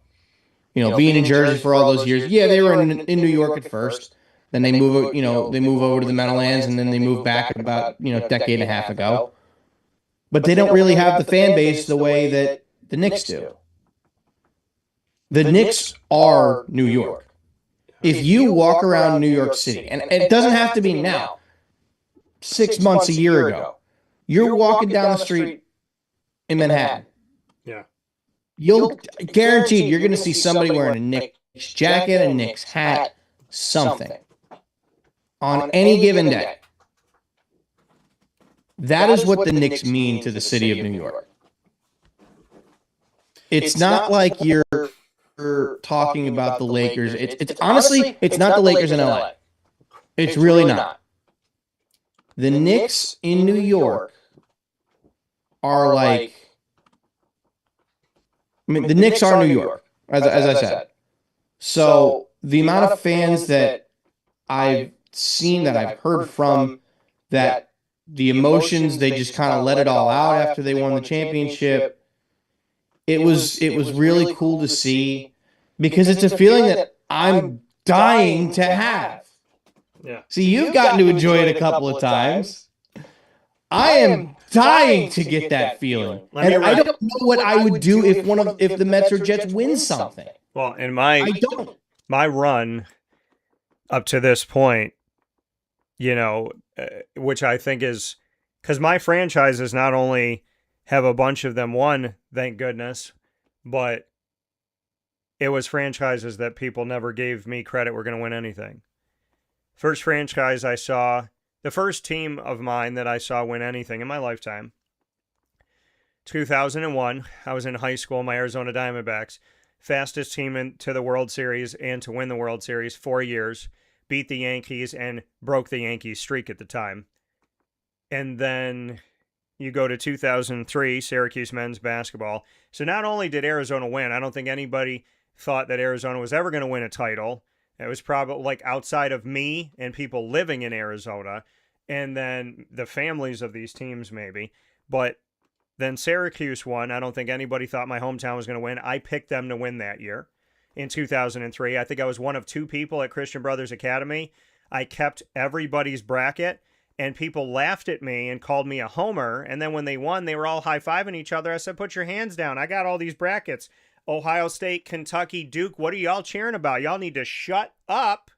Being in Jersey for all those years, yeah, they were in New York at first. Then they move over to the Meadowlands, and then they move back about, decade and a half ago. But they don't really have the fan base the way that the Knicks do. The Knicks are New York. If you walk around New York City, and it doesn't have to be now, 6 months, a year ago, you're walking down the street in Manhattan. Yeah. You'll guaranteed you're going to see somebody wearing a Knicks jacket, a Knicks hat, something on any given day. That is what the Knicks mean to the city of New York. It's not like you're talking about the Lakers. It's honestly, it's not the Lakers in LA. It's really not. The Knicks in New York are like, the Knicks are New York, as I said. So the amount of fans that I've seen, that I've heard from, that the emotions, they just kind of let it all out after they won the championship. It was really cool to see, because it's a feeling that I'm dying to have. Yeah. See, you've gotten to enjoy it a couple of times. I am dying to get that feeling. And I don't know what I would do if the Mets or Jets win something. Well, in I don't. my run up to this point, which I think is because my franchises not only have a bunch of them won, thank goodness, but it was franchises that people never gave me credit were going to win anything. First franchise I saw, the first team of mine that I saw win anything in my lifetime, 2001, I was in high school, my Arizona Diamondbacks, fastest team into the World Series and to win the World Series 4 years, beat the Yankees and broke the Yankees streak at the time. And then you go to 2003, Syracuse men's basketball. So not only did Arizona win, I don't think anybody thought that Arizona was ever going to win a title. It was probably like outside of me and people living in Arizona, and then the families of these teams maybe. But then Syracuse won. I don't think anybody thought my hometown was going to win. I picked them to win that year in 2003. I think I was one of 2 people at Christian Brothers Academy. I kept everybody's bracket, and people laughed at me and called me a homer. And then when they won, they were all high-fiving each other. I said, put your hands down. I got all these brackets. Ohio State, Kentucky, Duke, what are y'all cheering about? Y'all need to shut up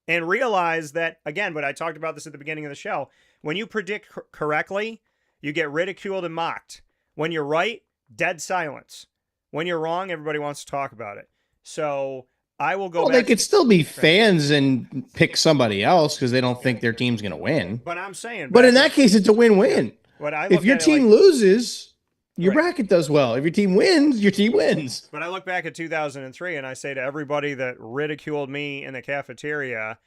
and realize that, again, but I talked about this at the beginning of the show, when you predict correctly, you get ridiculed and mocked. When you're right, dead silence. When you're wrong, everybody wants to talk about it. So I will go back. They could still be fans and pick somebody else because they don't think their team's going to win. But I'm saying. But in that case, it's a win-win. If your team loses, your bracket does well. If your team wins, your team wins. But I look back at 2003 and I say to everybody that ridiculed me in the cafeteria,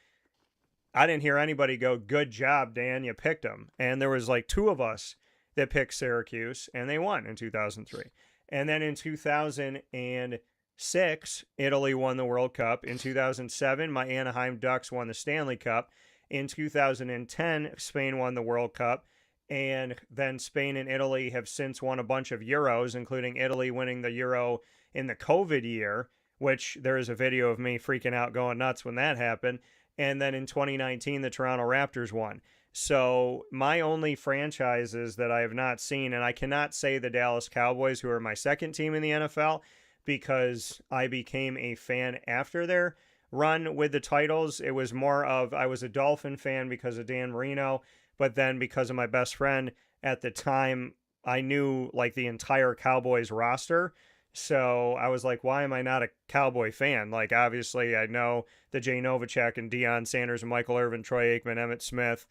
I didn't hear anybody go, good job, Dan, you picked them. And there was like 2 of us that picked Syracuse, and they won in 2003. And then in 2006, Italy won the World Cup. In 2007, my Anaheim Ducks won the Stanley Cup. In 2010, Spain won the World Cup. And then Spain and Italy have since won a bunch of Euros, including Italy winning the Euro in the COVID year, which there is a video of me freaking out going nuts when that happened. And then in 2019, the Toronto Raptors won. So my only franchises that I have not seen, and I cannot say the Dallas Cowboys, who are my second team in the NFL, because I became a fan after their run with the titles. It was more of, I was a Dolphin fan because of Dan Marino, but then because of my best friend at the time, I knew like the entire Cowboys roster. So I was like, why am I not a Cowboy fan? Like, obviously, I know the Jay Novacek and Deion Sanders and Michael Irvin, Troy Aikman, Emmitt Smith,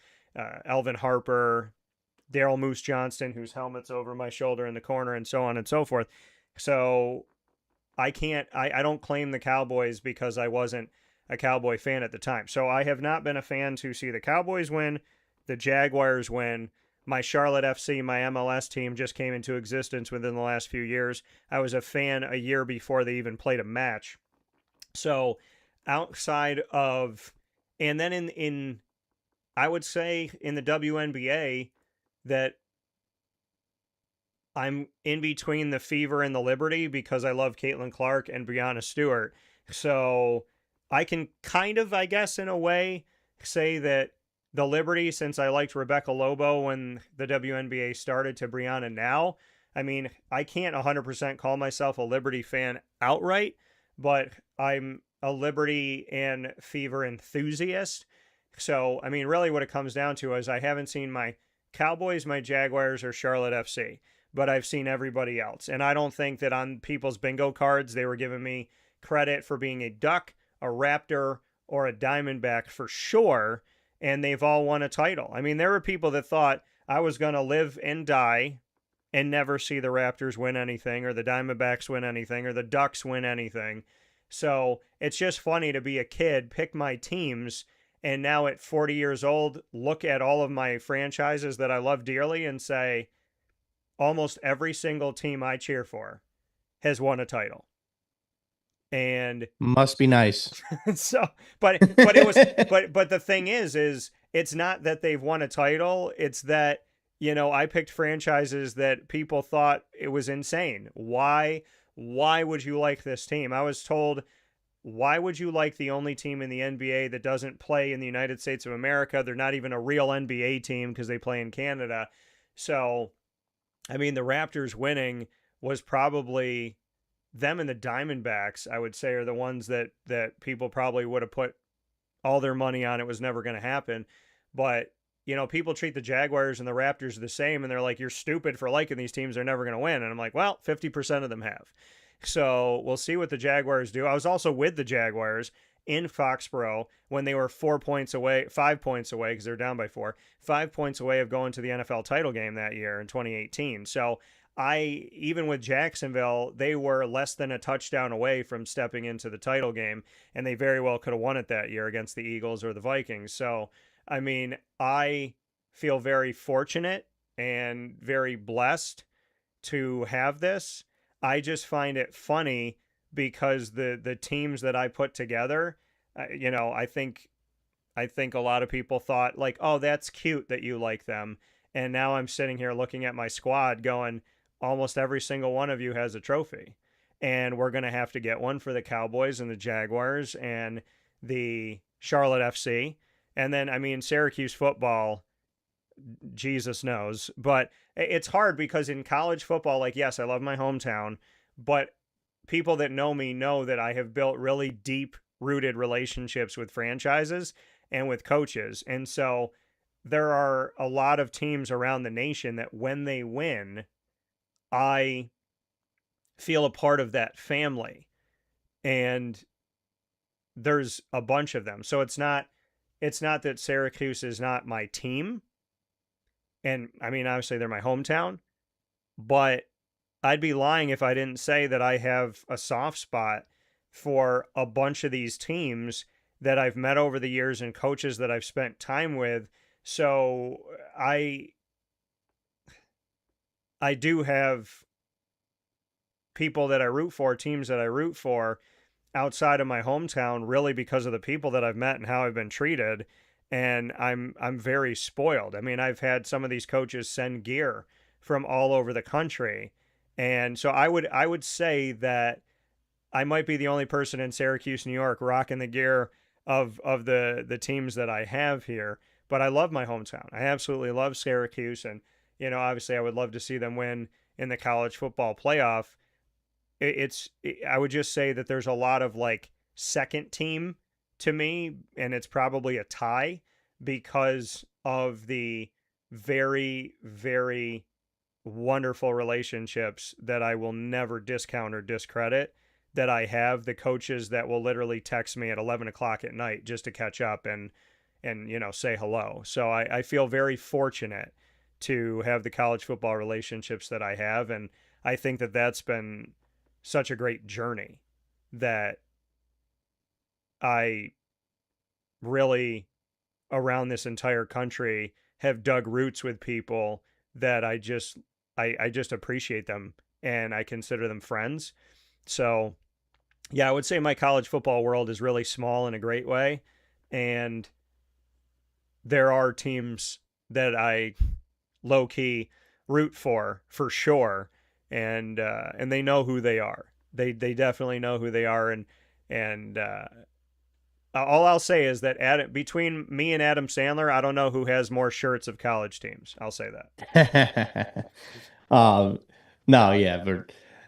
Elvin Harper, Daryl Moose Johnston, whose helmet's over my shoulder in the corner, and so on and so forth. So I don't claim the Cowboys because I wasn't a Cowboy fan at the time. So I have not been a fan to see the Cowboys win, the Jaguars win. My Charlotte FC, my MLS team, just came into existence within the last few years. I was a fan a year before they even played a match. So outside of, and then in I would say in the WNBA that I'm in between the Fever and the Liberty because I love Caitlin Clark and Breanna Stewart. So I can kind of, I guess, in a way, say that the Liberty, since I liked Rebecca Lobo when the WNBA started to Breanna now, I mean, I can't 100% call myself a Liberty fan outright, but I'm a Liberty and Fever enthusiast. So, I mean, really what it comes down to is I haven't seen my Cowboys, my Jaguars, or Charlotte FC, but I've seen everybody else. And I don't think that on people's bingo cards they were giving me credit for being a Duck, a Raptor, or a Diamondback for sure. And they've all won a title. I mean, there were people that thought I was going to live and die and never see the Raptors win anything, or the Diamondbacks win anything, or the Ducks win anything. So it's just funny to be a kid, pick my teams, and now at 40 years old, look at all of my franchises that I love dearly and say, almost every single team I cheer for has won a title. And must be nice. so, but it was, but the thing is it's not that they've won a title. It's that, I picked franchises that people thought it was insane. Why would you like this team? I was told, why would you like the only team in the NBA that doesn't play in the United States of America? They're not even a real NBA team because they play in Canada. So, I mean, the Raptors winning was probably them, and the Diamondbacks, I would say, are the ones that people probably would have put all their money on. It was never going to happen. But, people treat the Jaguars and the Raptors the same, and they're like, you're stupid for liking these teams. They're never going to win. And I'm like, well, 50% of them have. So we'll see what the Jaguars do. I was also with the Jaguars in Foxborough when they were 5 points away, because they're down by 4, 5 points away of going to the NFL title game that year in 2018. So even with Jacksonville, they were less than a touchdown away from stepping into the title game, and they very well could have won it that year against the Eagles or the Vikings. So, I mean, I feel very fortunate and very blessed to have this. I just find it funny because the teams that I put together, I think a lot of people thought like, oh, that's cute that you like them. And now I'm sitting here looking at my squad going, almost every single one of you has a trophy. And we're going to have to get one for the Cowboys and the Jaguars and the Charlotte FC. And then, I mean, Syracuse football, Jesus knows. But it's hard because in college football, like, yes, I love my hometown, but people that know me know that I have built really deep rooted relationships with franchises and with coaches. And so there are a lot of teams around the nation that when they win, I feel a part of that family. And there's a bunch of them. So it's not that Syracuse is not my team. And I mean, obviously they're my hometown, but I'd be lying if I didn't say that I have a soft spot for a bunch of these teams that I've met over the years and coaches that I've spent time with. So I do have people that I root for, teams that I root for outside of my hometown, really because of the people that I've met and how I've been treated. And I'm very spoiled. I mean, I've had some of these coaches send gear from all over the country. And so I would say that I might be the only person in Syracuse, New York, rocking the gear of the teams that I have here. But I love my hometown. I absolutely love Syracuse. And, obviously I would love to see them win in the college football playoff. I would just say that there's a lot of like second team to me, and it's probably a tie because of the very, very wonderful relationships that I will never discount or discredit that I have. The coaches that will literally text me at 11 o'clock at night just to catch up and say hello. So I feel very fortunate to have the college football relationships that I have. And I think that that's been such a great journey that I really, around this entire country, have dug roots with people that I just appreciate them and I consider them friends. So yeah, I would say my college football world is really small in a great way. And there are teams that I low key root for sure, and they know who they are. They definitely know who they are, and all I'll say is that between me and Adam Sandler, I don't know who has more shirts of college teams. I'll say that. um, no, yeah,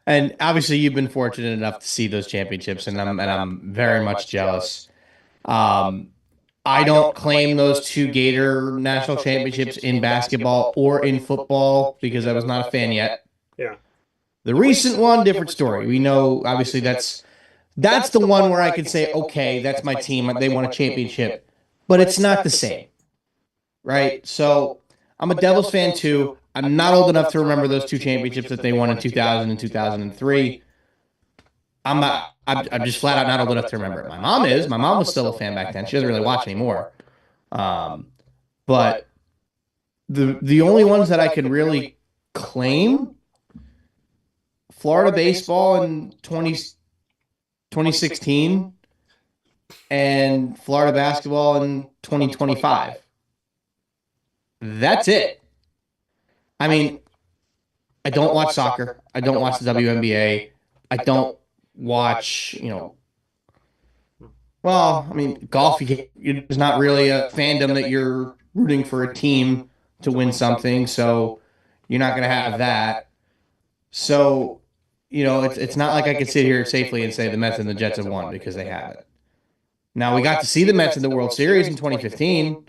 and obviously you've been fortunate enough to see those championships, and I'm very much jealous. Um, I don't claim those two Gator national championships in basketball or in football because I was not a fan yet. Yeah. The recent one, different story. We know, obviously, that's the one where I could say, okay, that's my team. They won a championship, but it's not the same, right? So I'm a Devils fan too. I'm not old enough to remember those two championships that they won in 2000 and 2003. I'm just flat out not old enough to remember it. My mom is. My mom was still a fan back then. She doesn't really watch anymore. But the only ones that I can really claim, Florida baseball in 2016 and Florida basketball in 2025. That's it. I mean, I don't watch soccer. I don't watch the WNBA. I don't watch, well, I mean, golf is not really a fandom that you're rooting for a team to win something, so you're not going to have that. So, it's not like I could sit here safely and say the Mets and the Jets have won because they haven't. Now, we got to see the Mets in the World Series in 2015,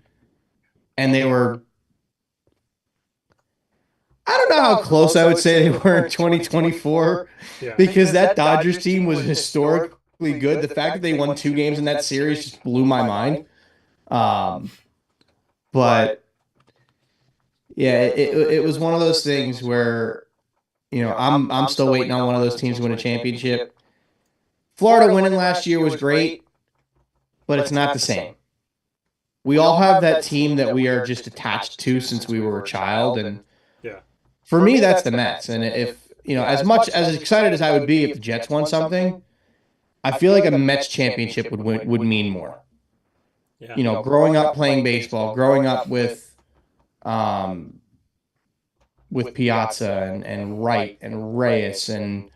and they were, I don't know how close I would say they were in 2024 because that Dodgers team was historically good. The fact that they won 2 games in that series just blew my mind. But yeah, it was one of those things where, I'm still waiting on one of those teams to win a championship. Florida winning last year was great, but it's not the same. We all have that team that we are just attached to since we were a child, and for me, that's the Mets. And if, as much as excited as I would be if the Jets won something, I feel like a Mets championship would mean more. Yeah. Growing up playing baseball, growing up with Piazza and Wright and Reyes, and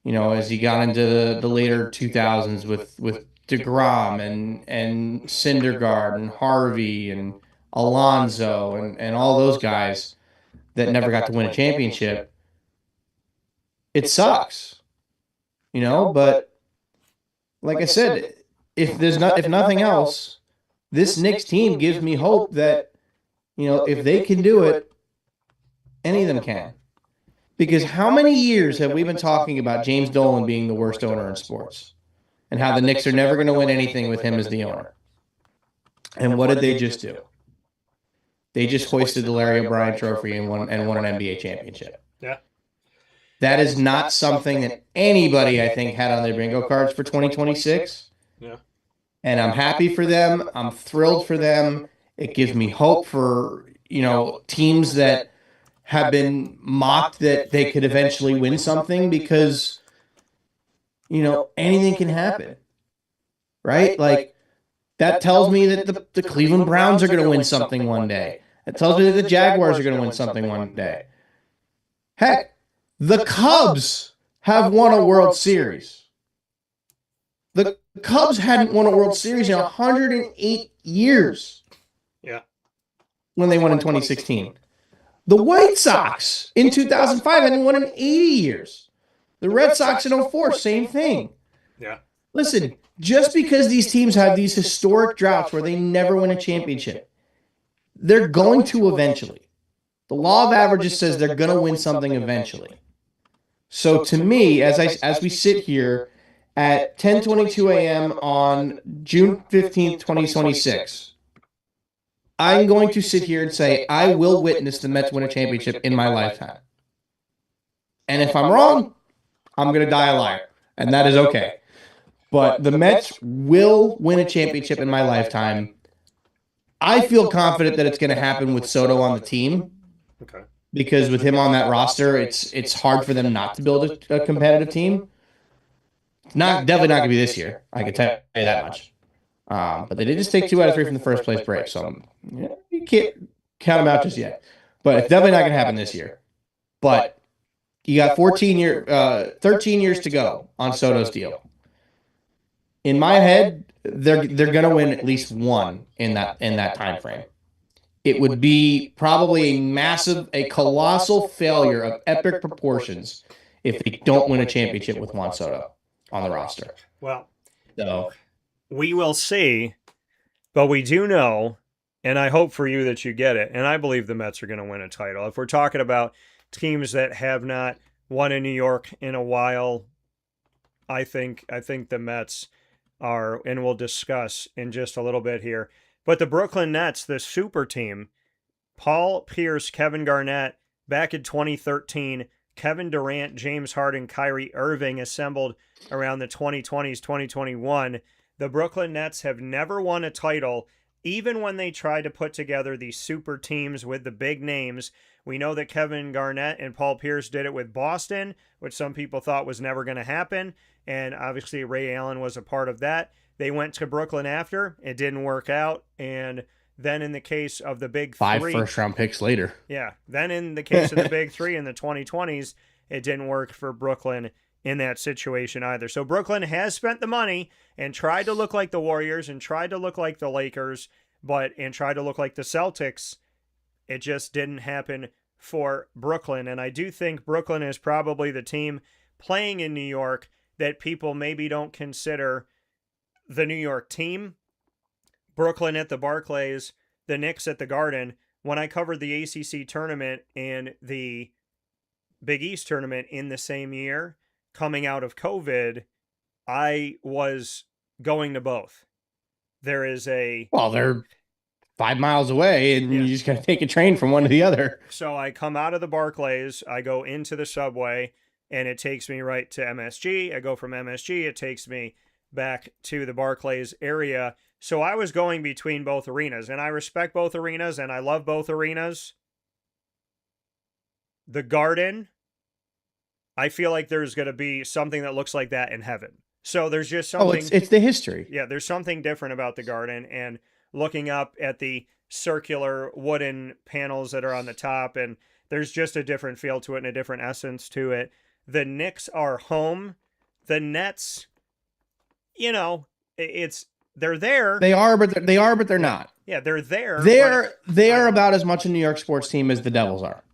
as you got into the later 2000s with DeGrom and Syndergaard and Harvey and Alonso and all those guys that never got to win a championship, it sucks, but like I said, if nothing else, this Knicks team gives me hope that, if they can do it, any of them can. Because how many years have we been talking about James Dolan being the worst owner in sports and how the Knicks are never going to win anything with him as the owner? And what did they just do? They just hoisted the Larry O'Brien Trophy and won an NBA championship. Yeah. That is not something that anybody, I think, had on their bingo cards for 2026. Yeah. And I'm happy for them. I'm thrilled for them. It gives me hope for, teams that have been mocked that they could eventually win something because, anything can happen. Right? Like, that tells me that the Cleveland Browns are going to win something one day. It tells me that the Jaguars are going to win something one day. Heck, the Cubs have won a World Series. The Cubs hadn't won a World Series in 108 years. Yeah. When they won in 2016. The White Sox in 2005 hadn't won in 80 years. The Red Sox in 04, same thing. Yeah. Listen, just because these teams have these historic droughts where they never win a championship, they're going to eventually. The law of averages says they're going to win something eventually. So to me, as we sit here at 10:22 a.m. on June 15th, 2026, I'm going to sit here and say I will witness the Mets win a championship in my lifetime. And if I'm wrong, I'm going to die a liar, and that is okay. But the Mets will win a championship in my lifetime. I feel confident that it's going to happen with Soto on the team. Okay. Because with him on that roster, it's hard for them not to build a competitive team. Definitely not going to be this year. I can tell you that much. But they did just take 2 out of 3 from the first place Braves, so you can't count them out just yet. But it's definitely not going to happen this year. But you got 13 years to go on Soto's deal. In my head, they're going to win at least one in that time frame. It would be probably a colossal failure of epic proportions if they don't win a championship with Juan Soto on the roster. Well, So we will see, but we do know, and I hope for you that you get it, and I believe the Mets are going to win a title. If we're talking about teams that have not won in New York in a while, I think the Mets are, and we'll discuss in just a little bit here. But the Brooklyn Nets, the super team, Paul Pierce, Kevin Garnett, back in 2013, Kevin Durant, James Harden, Kyrie Irving assembled around the 2020s, 2021. The Brooklyn Nets have never won a title, even when they try to put together these super teams with the big names. We know that Kevin Garnett and Paul Pierce did it with Boston, which some people thought was never going to happen. And obviously Ray Allen was a part of that. They went to Brooklyn after. It didn't work out. And then in the case of the big three, 5 first-round picks later. Yeah. Then in the case of the big three in the 2020s, it didn't work for Brooklyn in that situation either. So Brooklyn has spent the money and tried to look like the Warriors and tried to look like the Lakers, and tried to look like the Celtics. It just didn't happen for Brooklyn. And I do think Brooklyn is probably the team playing in New York that people maybe don't consider the New York team. Brooklyn at the Barclays, the Knicks at the Garden. When I covered the ACC tournament and the Big East tournament in the same year, coming out of COVID, I was going to both. There is Well, they're 5 miles away, and you just got to take a train from one to the other. So I come out of the Barclays, I go into the subway, and it takes me right to MSG. I go from MSG, it takes me back to the Barclays area. So I was going between both arenas, and I respect both arenas, and I love both arenas. The Garden, I feel like there's going to be something that looks like that in heaven. So there's just something. It's the history. Yeah, there's something different about the Garden, and looking up at the circular wooden panels that are on the top, and there's just a different feel to it and a different essence to it. The Knicks are home. The Nets, they're there. They are, but they're not. Yeah, they're there. They are about as much a New York sports team as the Devils are.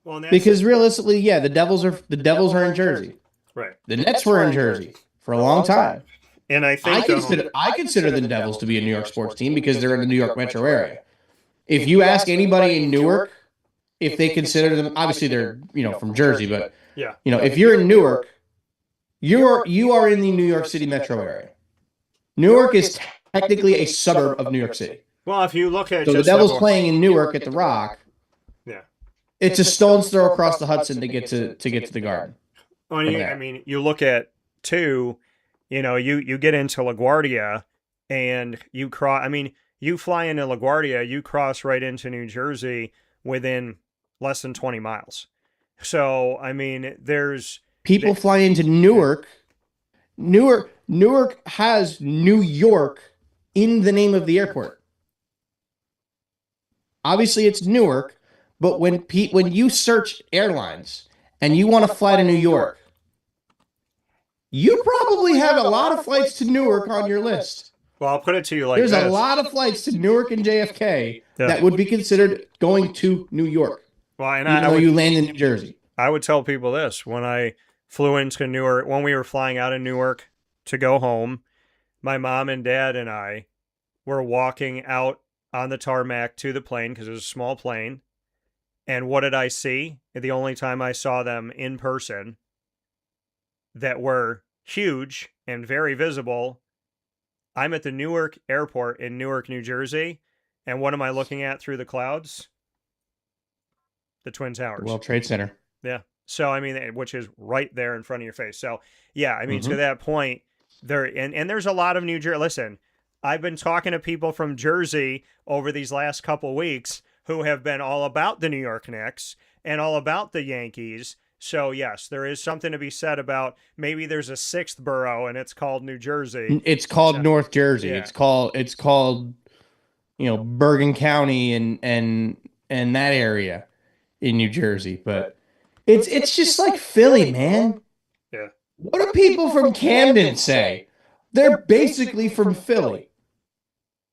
Well, because realistically, the Devils are in Jersey. Right. The Nets were in Jersey for a long time. And I think I consider the Devils to be a New York sports team because they're in the New York metro area. If you ask anybody in Newark if they consider them, obviously they're from Jersey, but if you're in Newark, you are in the New York City metro area. Newark is technically a suburb of New York City. Well, if you look at the Devils playing in Newark at the Rock, it's a stone's throw across the Hudson to get to the Garden. Well, you look at too. You get into LaGuardia and you cross. You fly into LaGuardia, you cross right into New Jersey within less than 20 miles. So, there's people fly into Newark. Newark has New York in the name of the airport. Obviously, it's Newark, but when you search airlines and you want to fly to New York, you probably have a lot of flights to Newark on your list. Well, I'll put it to you like this. There's a lot of flights to Newark and JFK that would be considered going to New York. Well, and even though you land in New Jersey. I would tell people this. When I flew into Newark, when we were flying out of Newark to go home, my mom and dad and I were walking out on the tarmac to the plane because it was a small plane. And what did I see? The only time I saw them in person that were huge and very visible. I'm at the Newark airport in Newark, New Jersey. And what am I looking at through the clouds? The Twin Towers. World Trade Center. Yeah. So, which is right there in front of your face. So, yeah, to that point, and there's a lot of New Jersey. Listen, I've been talking to people from Jersey over these last couple weeks who have been all about the New York Knicks and all about the Yankees. So yes, there is something to be said about maybe there's a sixth borough and it's called New Jersey. It's called North Jersey. Yeah. It's called Bergen County and that area in New Jersey. But it's just like Philly, man. Yeah. What do people from Camden say? They're basically from Philly.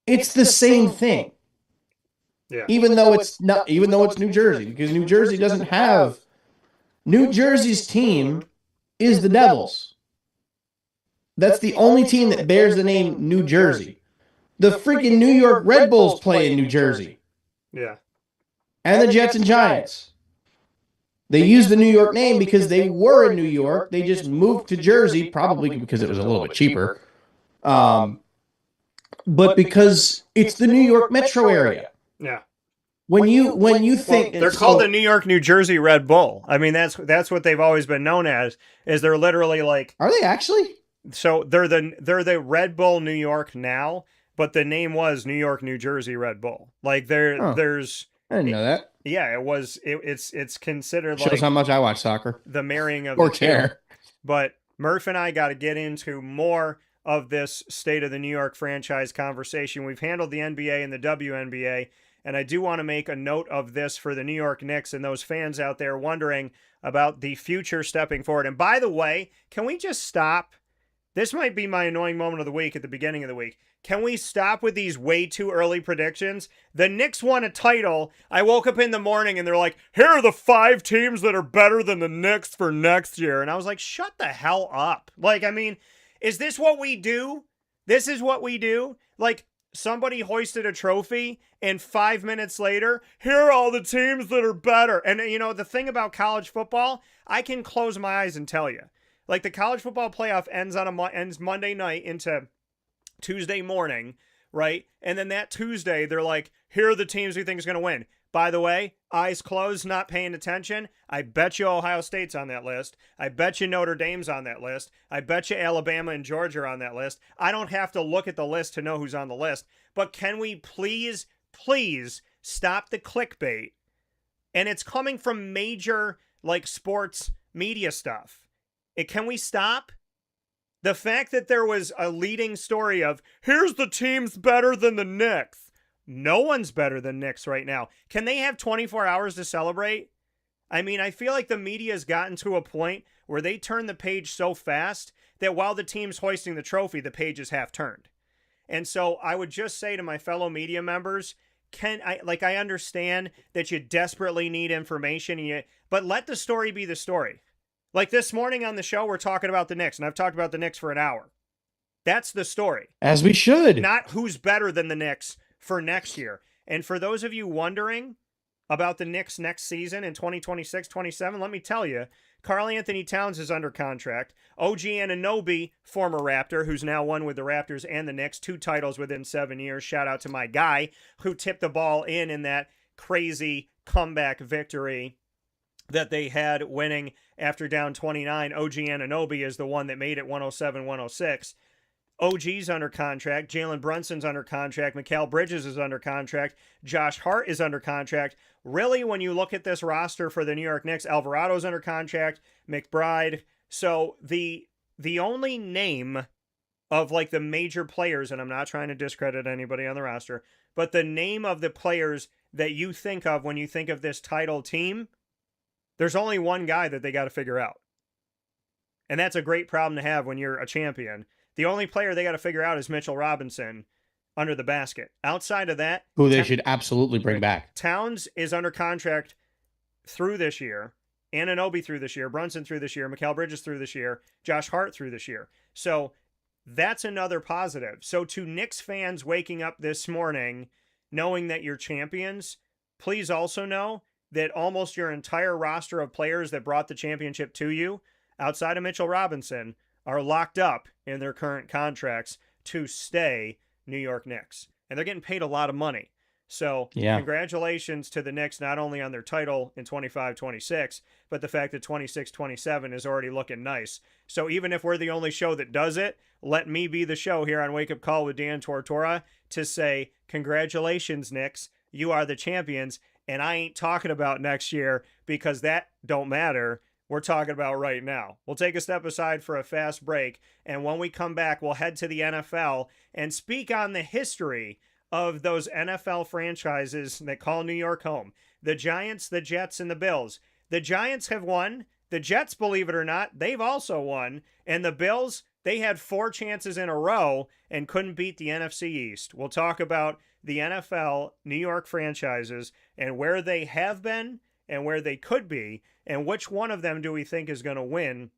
It's the same thing. Yeah. Even though it's New Jersey, because New Jersey doesn't have New Jersey's team is the Devils. That's the only team that bears the name New Jersey. The freaking New York Red Bulls play in New Jersey. Yeah. And the Jets and Giants. They used the New York name because they were in New York. They just moved to Jersey, probably because it was a little bit cheaper. But because it's the New York metro area. Yeah. When you think they're called the New York, New Jersey Red Bull. I mean, that's what they've always been known as. Is they're literally like. Are they actually? So they're the Red Bull New York now, but the name was New York, New Jersey Red Bull. Like there's. I didn't know that. Yeah, it was. It's considered shows like how much I watch soccer. The marrying of or the care. two. But Murph and I got to get into more of this state of the New York franchise conversation. We've handled the NBA and the WNBA. And I do want to make a note of this for the New York Knicks and those fans out there wondering about the future stepping forward. And by the way, can we just stop? This might be my annoying moment of the week at the beginning of the week. Can we stop with these way too early predictions? The Knicks won a title. I woke up in the morning and they're like, here are the 5 teams that are better than the Knicks for next year. And I was like, shut the hell up. Like, I mean, is this what we do? This is what we do? Like, somebody hoisted a trophy and 5 minutes later, here are all the teams that are better. And the thing about college football, I can close my eyes and tell you. Like, the college football playoff ends Monday night into Tuesday morning, right? And then that Tuesday, they're like, here are the teams we think is going to win. By the way, eyes closed, not paying attention. I bet you Ohio State's on that list. I bet you Notre Dame's on that list. I bet you Alabama and Georgia are on that list. I don't have to look at the list to know who's on the list. But can we please stop the clickbait? And it's coming from major, like, sports media stuff. Can we stop? The fact that there was a leading story of, here's the team's better than the Knicks. No one's better than Knicks right now. Can they have 24 hours to celebrate? I mean, I feel like the media has gotten to a point where they turn the page so fast that while the team's hoisting the trophy, the page is half turned. And so I would just say to my fellow media members, I understand that you desperately need information, but let the story be the story. Like this morning on the show, we're talking about the Knicks, and I've talked about the Knicks for an hour. That's the story. As we should. Not who's better than the Knicks for next year. And for those of you wondering about the Knicks next season in 2026-27, let me tell you, Karl Anthony Towns is under contract. OG Anunoby, former Raptor, who's now won with the Raptors and the Knicks, 2 titles within 7 years. Shout out to my guy who tipped the ball in that crazy comeback victory that they had winning after down 29. OG Anunoby is the one that made it 107-106. OG's under contract. Jalen Brunson's under contract. Mikal Bridges is under contract. Josh Hart is under contract. Really, when you look at this roster for the New York Knicks, Alvarado's under contract. McBride. So the only name of like the major players, and I'm not trying to discredit anybody on the roster, but the name of the players that you think of when you think of this title team, there's only one guy that they got to figure out. And that's a great problem to have when you're a champion. The only player they got to figure out is Mitchell Robinson under the basket. Outside of that, who they should absolutely bring back. Towns is under contract through this year. Anunoby through this year. Brunson through this year. Mikal Bridges through this year. Josh Hart through this year. So that's another positive. So to Knicks fans waking up this morning knowing that you're champions, please also know that almost your entire roster of players that brought the championship to you, outside of Mitchell Robinson, are locked up in their current contracts to stay New York Knicks. And they're getting paid a lot of money. So Congratulations to the Knicks, not only on their title in 25-26, but the fact that 26-27 is already looking nice. So even if we're the only show that does it, let me be the show here on Wake Up Call with Dan Tortora to say, congratulations, Knicks. You are the champions. And I ain't talking about next year because that don't matter. we're talking about right now. We'll take a step aside for a fast break, and when we come back, we'll head to the NFL and speak on the history of those NFL franchises that call New York home. The Giants, the Jets, and the Bills. The Giants have won. The Jets, believe it or not, they've also won. And the Bills, they had 4 chances in a row and couldn't beat the NFC East. We'll talk about the NFL New York franchises and where they have been and where they could be, and which one of them do we think is going to win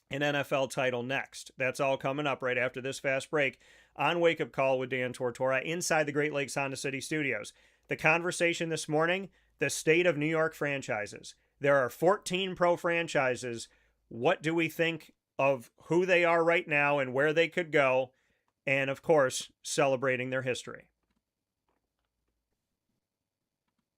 an NFL title next. That's all coming up right after this fast break on Wake Up Call with Dan Tortora inside the Great Lakes Honda City Studios. The conversation this morning, the state of New York franchises. There are 14 pro franchises. What do we think of who they are right now and where they could go? And, of course, celebrating their history.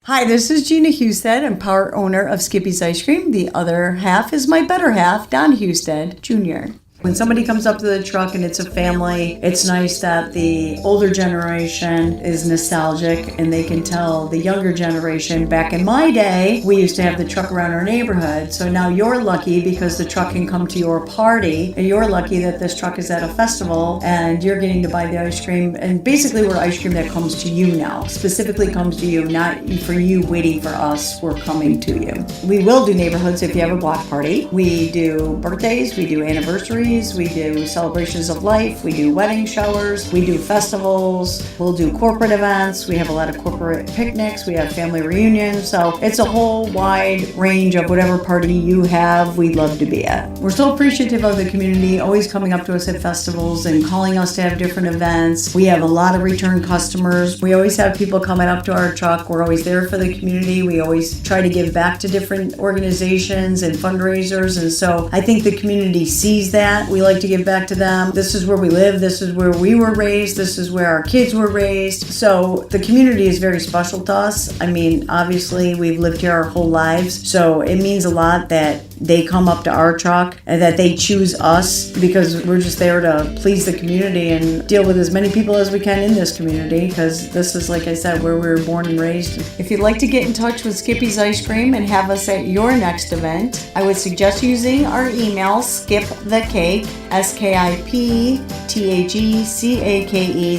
Hi, this is Gina Husted. I'm part owner of Skippy's Ice Cream. The other half is my better half, Don Husted Jr. When somebody comes up to the truck and it's a family, it's nice that the older generation is nostalgic and they can tell the younger generation, back in my day, we used to have the truck around our neighborhood. So now you're lucky because the truck can come to your party, and you're lucky that this truck is at a festival and you're getting to buy the ice cream. And basically we're ice cream that comes to you now, specifically comes to you, not for you waiting for us, we're coming to you. We will do neighborhoods if you have a block party. We do birthdays, we do anniversaries, we do celebrations of life, we do wedding showers, we do festivals, we'll do corporate events, we have a lot of corporate picnics, we have family reunions, so it's a whole wide range of whatever party you have, we'd love to be at. We're so appreciative of the community, always coming up to us at festivals and calling us to have different events. We have a lot of return customers. We always have people coming up to our truck. We're always there for the community. We always try to give back to different organizations and fundraisers, and so I think the community sees that. We like to give back to them. This is where we live. This is where we were raised. This is where our kids were raised. So the community is very special to us. I mean, obviously, we've lived here our whole lives. So it means a lot that they come up to our truck and that they choose us, because we're just there to please the community and deal with as many people as we can in this community, because this is, like I said, where we were born and raised. If you'd like to get in touch with Skippy's Ice Cream and have us at your next event, I would suggest using our email, skipthecake, skipthecake,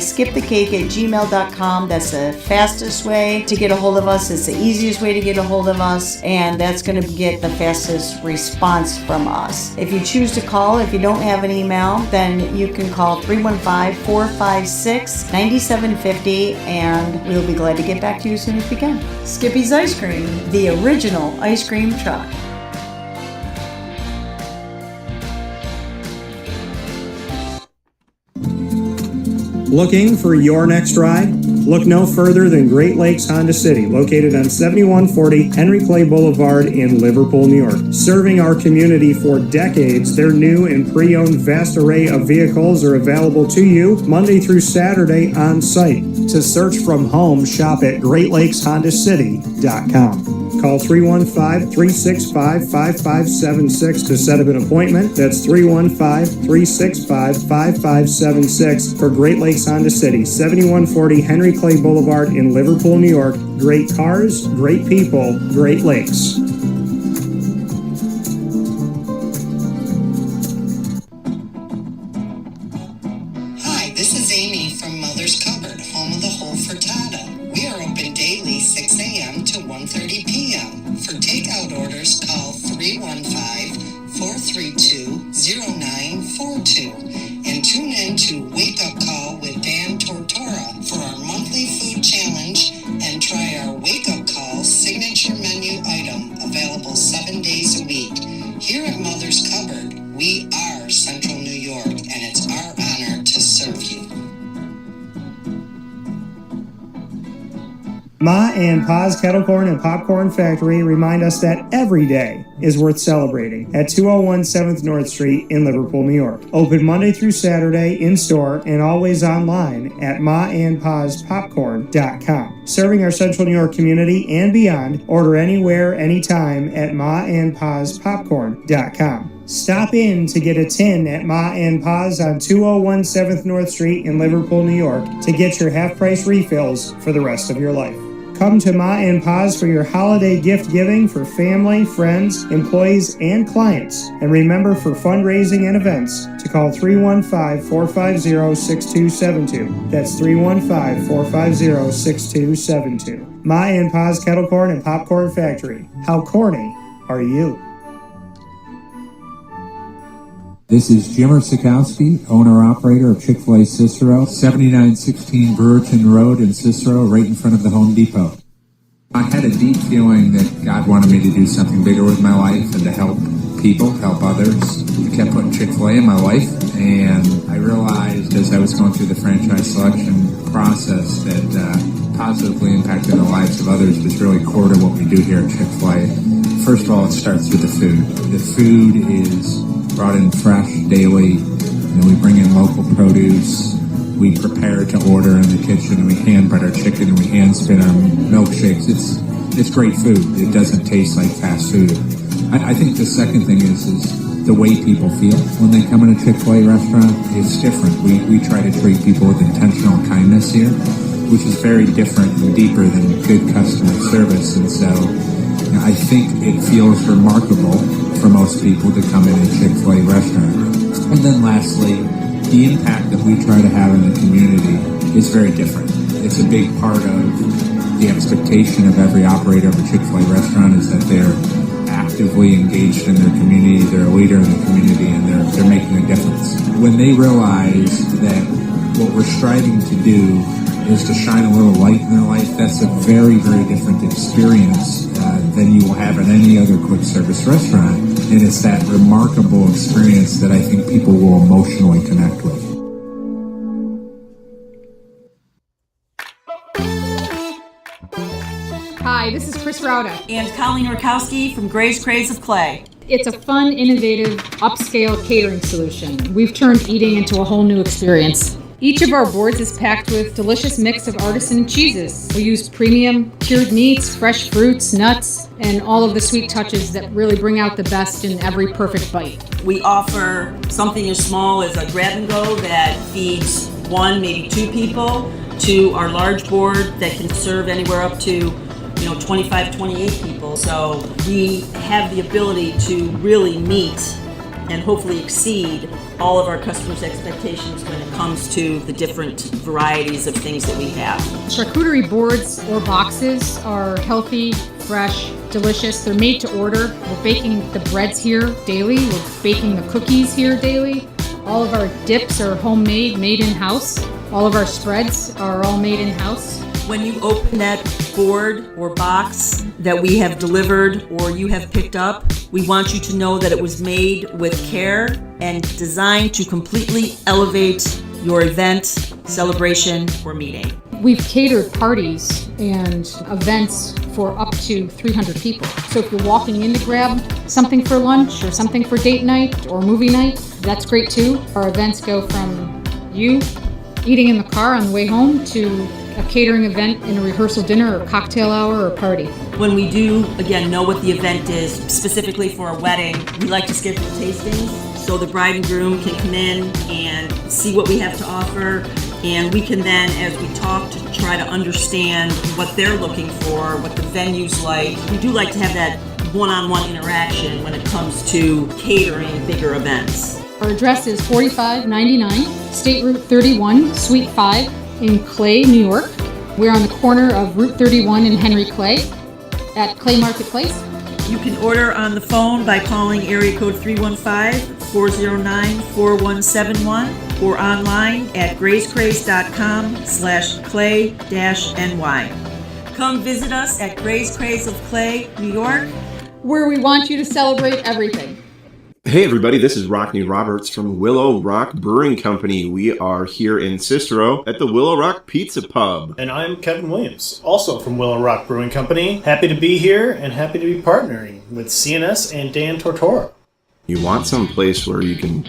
skipthecake@gmail.com. That's the fastest way to get a hold of us. It's the easiest way to get a hold of us, and that's going to get the fastest response from us. If you choose to call, if you don't have an email, then you can call 315-456-9750, and we'll be glad to get back to you as soon as we can. Skippy's Ice Cream, the original ice cream truck. Looking for your next ride? Look no further than Great Lakes Honda City, located on 7140 Henry Clay Boulevard in Liverpool, New York. Serving our community for decades, their new and pre-owned vast array of vehicles are available to you Monday through Saturday on site. To search from home, shop at GreatLakesHondaCity.com. Call 315-365-5576 to set up an appointment. That's 315-365-5576 for Great Lakes Honda City, 7140 Henry Clay Boulevard in Liverpool, New York. Great cars, great people, Great Lakes. Hi, this is Amy from Mother's Cupboard, home of the whole frittata. We are open daily 6 a.m. to 1:30 p.m. For takeout orders, call 315-432-0942 and tune in to Wake Up Call with Dan Tortora for our monthly food challenge, and try our Wake Up Call signature menu item, available 7 days a week. Here at Mother's Cupboard, we are Central New York, and it's our honor to serve you. Ma and Pa's Kettle Corn and Popcorn Factory remind us that every day is worth celebrating at 201 7th North Street in Liverpool, New York. Open Monday through Saturday in-store and always online at maandpaspopcorn.com. Serving our Central New York community and beyond, order anywhere, anytime at maandpaspopcorn.com. Stop in to get a tin at Ma and Pa's on 201 7th North Street in Liverpool, New York to get your half-price refills for the rest of your life. Come to Ma and Pa's for your holiday gift giving for family, friends, employees, and clients. And remember, for fundraising and events, to call 315-450-6272. That's 315-450-6272. Ma and Pa's Kettle Corn and Popcorn Factory. How corny are you? This is Jimmer Sikowski, owner-operator of Chick-fil-A Cicero, 7916 Brewerton Road in Cicero, right in front of the Home Depot. I had a deep feeling that God wanted me to do something bigger with my life and to help people, help others. I kept putting Chick-fil-A in my life, and I realized as I was going through the franchise selection process that positively impacting the lives of others was really core to what we do here at Chick-fil-A. First of all, it starts with the food. The food is brought in fresh daily. We bring in local produce. We prepare to order in the kitchen. We hand bread our chicken and we hand spin our milkshakes. It's great food. It doesn't taste like fast food. I think the second thing is the way people feel when they come in a Chick-fil-A restaurant. It's different. We try to treat people with intentional kindness here, which is very different and deeper than good customer service. And so I think it feels remarkable for most people to come in a Chick-fil-A restaurant. And then lastly, the impact that we try to have in the community is very different. It's a big part of the expectation of every operator of a Chick-fil-A restaurant is that they're actively engaged in their community, they're a leader in the community, and they're making a difference. When they realize that what we're striving to do is to shine a little light in their life, that's a very, very different experience than you will have at any other quick service restaurant. And it's that remarkable experience that I think people will emotionally connect with. Hi, this is Chris Rauda. And Colleen Rakowski from Gray's Craze of Clay. It's a fun, innovative, upscale catering solution. We've turned eating into a whole new experience. Each of our boards is packed with delicious mix of artisan cheeses. We use premium cured meats, fresh fruits, nuts, and all of the sweet touches that really bring out the best in every perfect bite. We offer something as small as a grab and go that feeds one, maybe two people, to our large board that can serve anywhere up to 25, 28 people. So we have the ability to really meet and hopefully exceed all of our customers' expectations when it comes to the different varieties of things that we have. Charcuterie boards or boxes are healthy, fresh, delicious. They're made to order. We're baking the breads here daily. We're baking the cookies here daily. All of our dips are homemade, made in-house. All of our spreads are all made in-house. When you open that board or box that we have delivered or you have picked up, we want you to know that it was made with care and designed to completely elevate your event, celebration, or meeting. We've catered parties and events for up to 300 people. So if you're walking in to grab something for lunch or something for date night or movie night, that's great too. Our events go from you eating in the car on the way home to a catering event in a rehearsal dinner or cocktail hour or party. When we do, again, know what the event is specifically for a wedding, we like to schedule tastings so the bride and groom can come in and see what we have to offer, and we can then, as we talk, to try to understand what they're looking for, what the venue's like. We do like to have that one-on-one interaction when it comes to catering bigger events. Our address is 4599 State Route 31, Suite 5 in Clay, New York. We're on the corner of Route 31 and Henry Clay at Clay Marketplace. You can order on the phone by calling area code 315-409-4171 or online at grayscraze.com/clay-ny. Come visit us at Gray's Craze of Clay, New York, where we want you to celebrate everything. Hey everybody, this is Rockney Roberts from Willow Rock Brewing Company. We are here in Cicero at the Willow Rock Pizza Pub. And I'm Kevin Williams, also from Willow Rock Brewing Company. Happy to be here and happy to be partnering with CNS and Dan Tortora. You want some place where you can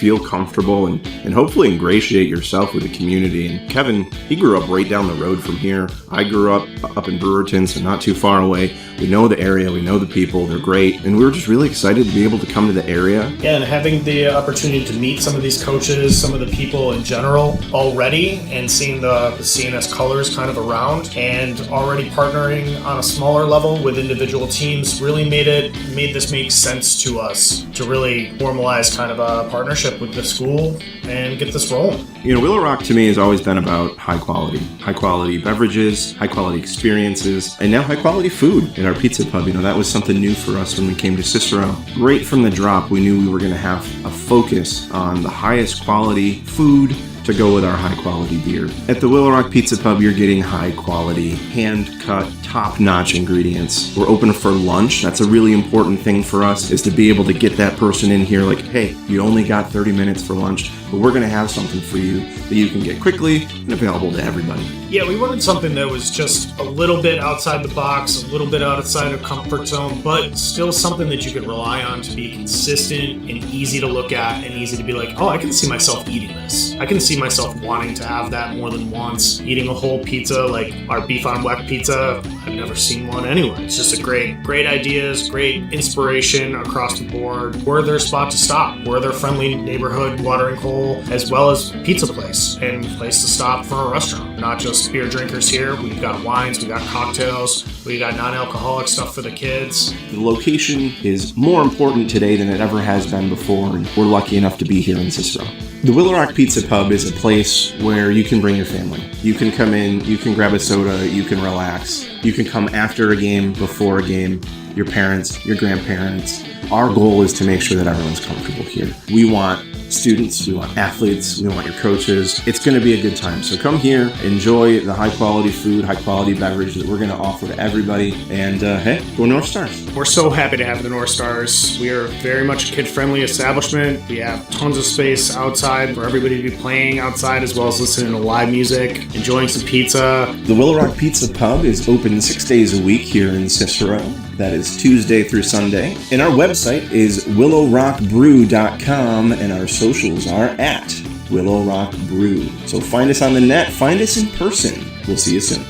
feel comfortable and hopefully ingratiate yourself with the community. And Kevin, he grew up right down the road from here. I grew up in Brewerton, so not too far away. We know the area, we know the people, they're great, and we were just really excited to be able to come to the area. Yeah, and having the opportunity to meet some of these coaches, some of the people in general already, and seeing the CNS colors kind of around, and already partnering on a smaller level with individual teams really made this make sense to us to really formalize kind of a partnership with the school and get this rolling. You know, Willow Rock to me has always been about high quality beverages, high quality experiences, and now high quality food in our pizza pub. You know, that was something new for us when we came to Cicero. Right from the drop, we knew we were going to have a focus on the highest quality food to go with our high quality beer. At the Willow Rock Pizza Pub, you're getting high quality, hand cut, top notch ingredients. We're open for lunch. That's a really important thing for us, is to be able to get that person in here like, hey, you only got 30 minutes for lunch, but we're gonna have something for you that you can get quickly and available to everybody. Yeah, we wanted something that was just a little bit outside the box, a little bit outside of comfort zone, but still something that you could rely on to be consistent and easy to look at and easy to be like, oh, I can see myself eating this. I can see myself wanting to have that more than once. Eating a whole pizza like our beef on weck pizza, I've never seen one anywhere. It's just a great ideas, great inspiration across the board. We're their spot to stop. We're their friendly neighborhood watering hole, as well as pizza place and place to stop for a restaurant. Not just beer drinkers here. We've got wines, we got cocktails, we got non-alcoholic stuff for the kids. The location is more important today than it ever has been before, and we're lucky enough to be here in Cicero. The Willow Rock Pizza Pub is a place where you can bring your family. You can come in, you can grab a soda, you can relax. You can come after a game, before a game, your parents, your grandparents. Our goal is to make sure that everyone's comfortable here. We want students, we want athletes, we want your coaches. It's going to be a good time. So come here, enjoy the high quality food, high quality beverage that we're going to offer to everybody. And hey, go North Stars. We're so happy to have the North Stars. We are very much a kid-friendly establishment. We have tons of space outside for everybody to be playing outside, as well as listening to live music, enjoying some pizza. The Willow Rock Pizza Pub is open 6 days a week here in Cicero. That is Tuesday through Sunday. And our website is willowrockbrew.com, and our socials are at Willow Rock Brew. So find us on the net, find us in person. We'll see you soon.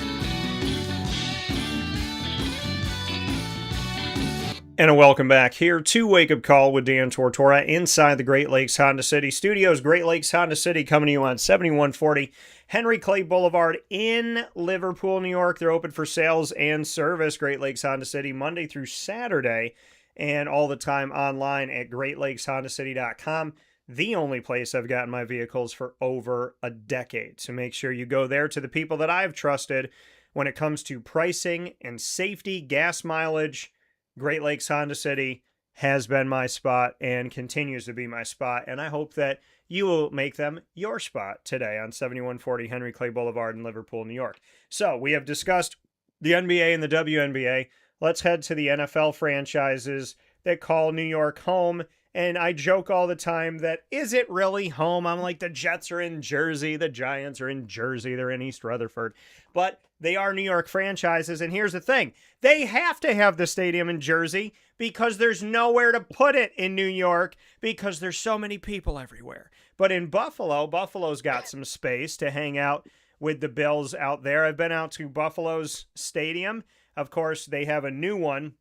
And a welcome back here to Wake Up Call with Dan Tortora inside the Great Lakes Honda City Studios. Great Lakes Honda City coming to you on 7140 Henry Clay Boulevard in Liverpool, New York. They're open for sales and service. Great Lakes Honda City Monday through Saturday, and all the time online at greatlakeshondacity.com. The only place I've gotten my vehicles for over a decade. So make sure you go there to the people that I've trusted when it comes to pricing and safety, gas mileage. Great Lakes Honda City has been my spot and continues to be my spot, and I hope that you will make them your spot today on 7140 Henry Clay Boulevard in Liverpool, New York. So we have discussed the NBA and the WNBA. Let's head to the NFL franchises that call New York home. And I joke all the time that, is it really home? I'm like, the Jets are in Jersey, the Giants are in Jersey, they're in East Rutherford. But they are New York franchises, and here's the thing. They have to have the stadium in Jersey because there's nowhere to put it in New York because there's so many people everywhere. But in Buffalo, Buffalo's got some space to hang out with the Bills out there. I've been out to Buffalo's stadium. Of course, they have a new one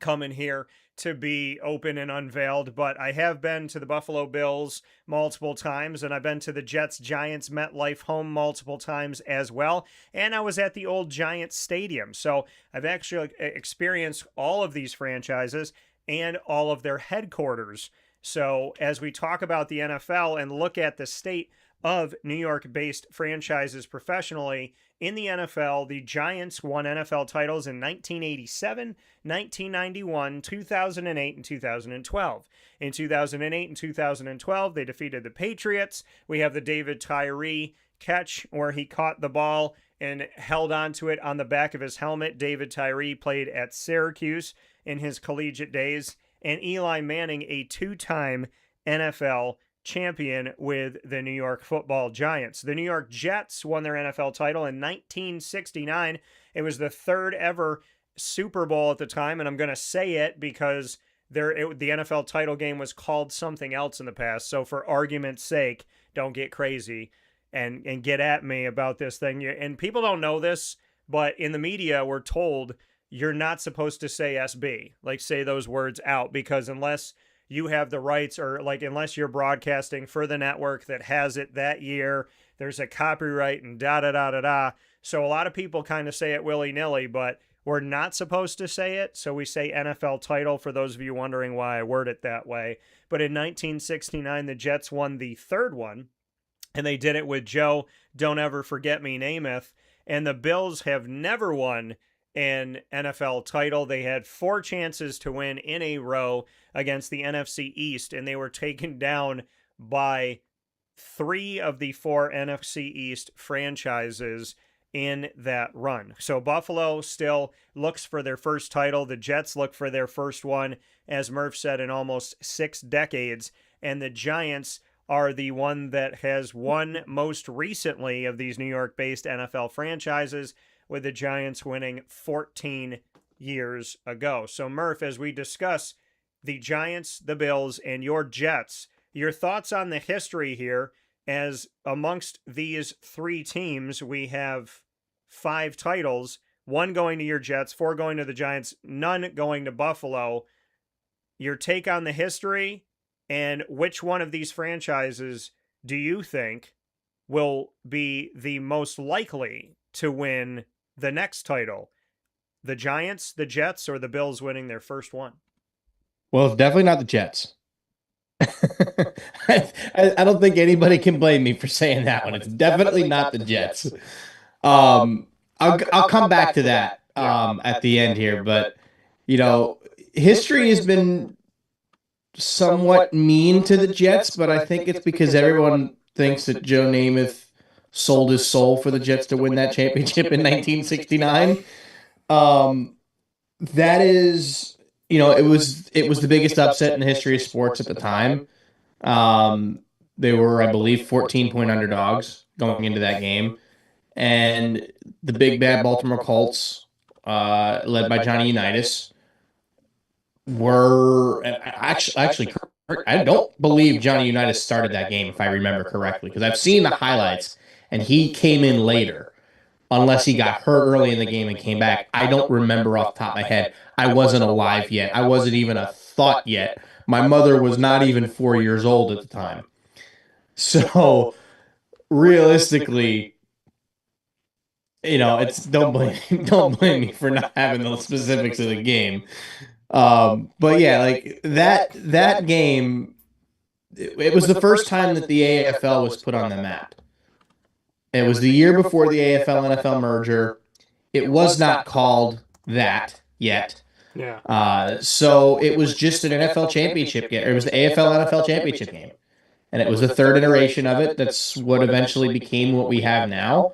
coming here to be open and unveiled, but I have been to the Buffalo Bills multiple times, and I've been to the Jets Giants MetLife home multiple times as well, and I was at the old Giants Stadium. So I've actually experienced all of these franchises and all of their headquarters. So as we talk about the NFL and look at the state of New York-based franchises professionally, in the NFL, the Giants won NFL titles in 1987, 1991, 2008, and 2012. In 2008 and 2012, they defeated the Patriots. We have the David Tyree catch where he caught the ball and held onto it on the back of his helmet. David Tyree played at Syracuse in his collegiate days. And Eli Manning, a two-time NFL champion with the New York Football Giants. The New York Jets won their NFL title in 1969. It was the third ever Super Bowl at the time, and I'm going to say it because the NFL title game was called something else in the past. So for argument's sake, don't get crazy and get at me about this thing. And people don't know this, but in the media, we're told you're not supposed to say SB, like say those words out, because unless you have the rights, or like unless you're broadcasting for the network that has it that year, there's a copyright and da da da da da. So a lot of people kind of say it willy-nilly, but we're not supposed to say it. So we say NFL title, for those of you wondering why I word it that way. But in 1969, the Jets won the third one, and they did it with Joe Don't Ever Forget Me Namath. And the Bills have never won an NFL title. They had 4 chances to win in a row against the NFC East, and they were taken down by 3 of the 4 NFC East franchises in that run. So Buffalo still looks for their first title. The Jets look for their first one, as Murph said, in almost 6 decades. And the Giants are the one that has won most recently of these New York-based NFL franchises, with the Giants winning 14 years ago. So Murph, as we discuss the Giants, the Bills, and your Jets, your thoughts on the history here, as amongst these 3 teams, we have 5 titles, 1 going to your Jets, 4 going to the Giants, none going to Buffalo. Your take on the history, and which one of these franchises do you think will be the most likely to win the next title? The Giants, the Jets, or the Bills winning their first one? Well, it's definitely not the Jets. I don't think anybody can blame me for saying that one. It's definitely not the Jets. I'll come back to that at the end here, but you know, history has been somewhat mean to the Jets, but I think it's because everyone thinks that Joe Namath sold his soul for the Jets to win that championship in 1969. That is, you know, it was the biggest upset in the history of sports at the time. They were, I believe, 14-point underdogs going into that game. And the big bad Baltimore Colts, led by Johnny Unitas, were actually I don't believe Johnny Unitas started that game, if I remember correctly, because I've seen the highlights and he came in later, unless he got hurt early in the game and came back. I don't remember off the top of my head. I wasn't alive yet. I wasn't even a thought yet. My mother was not even 4 years old at the time. So realistically, you know, it's don't blame me for not having the specifics of the game. But yeah, like that game, it was the first time that the AFL was put on the map. It was the year before the AFL-NFL merger. It was not called that yet. Yeah. So it was just an NFL championship game. It was the AFL-NFL championship game. And it was the third iteration of it. That's what eventually became what we have now.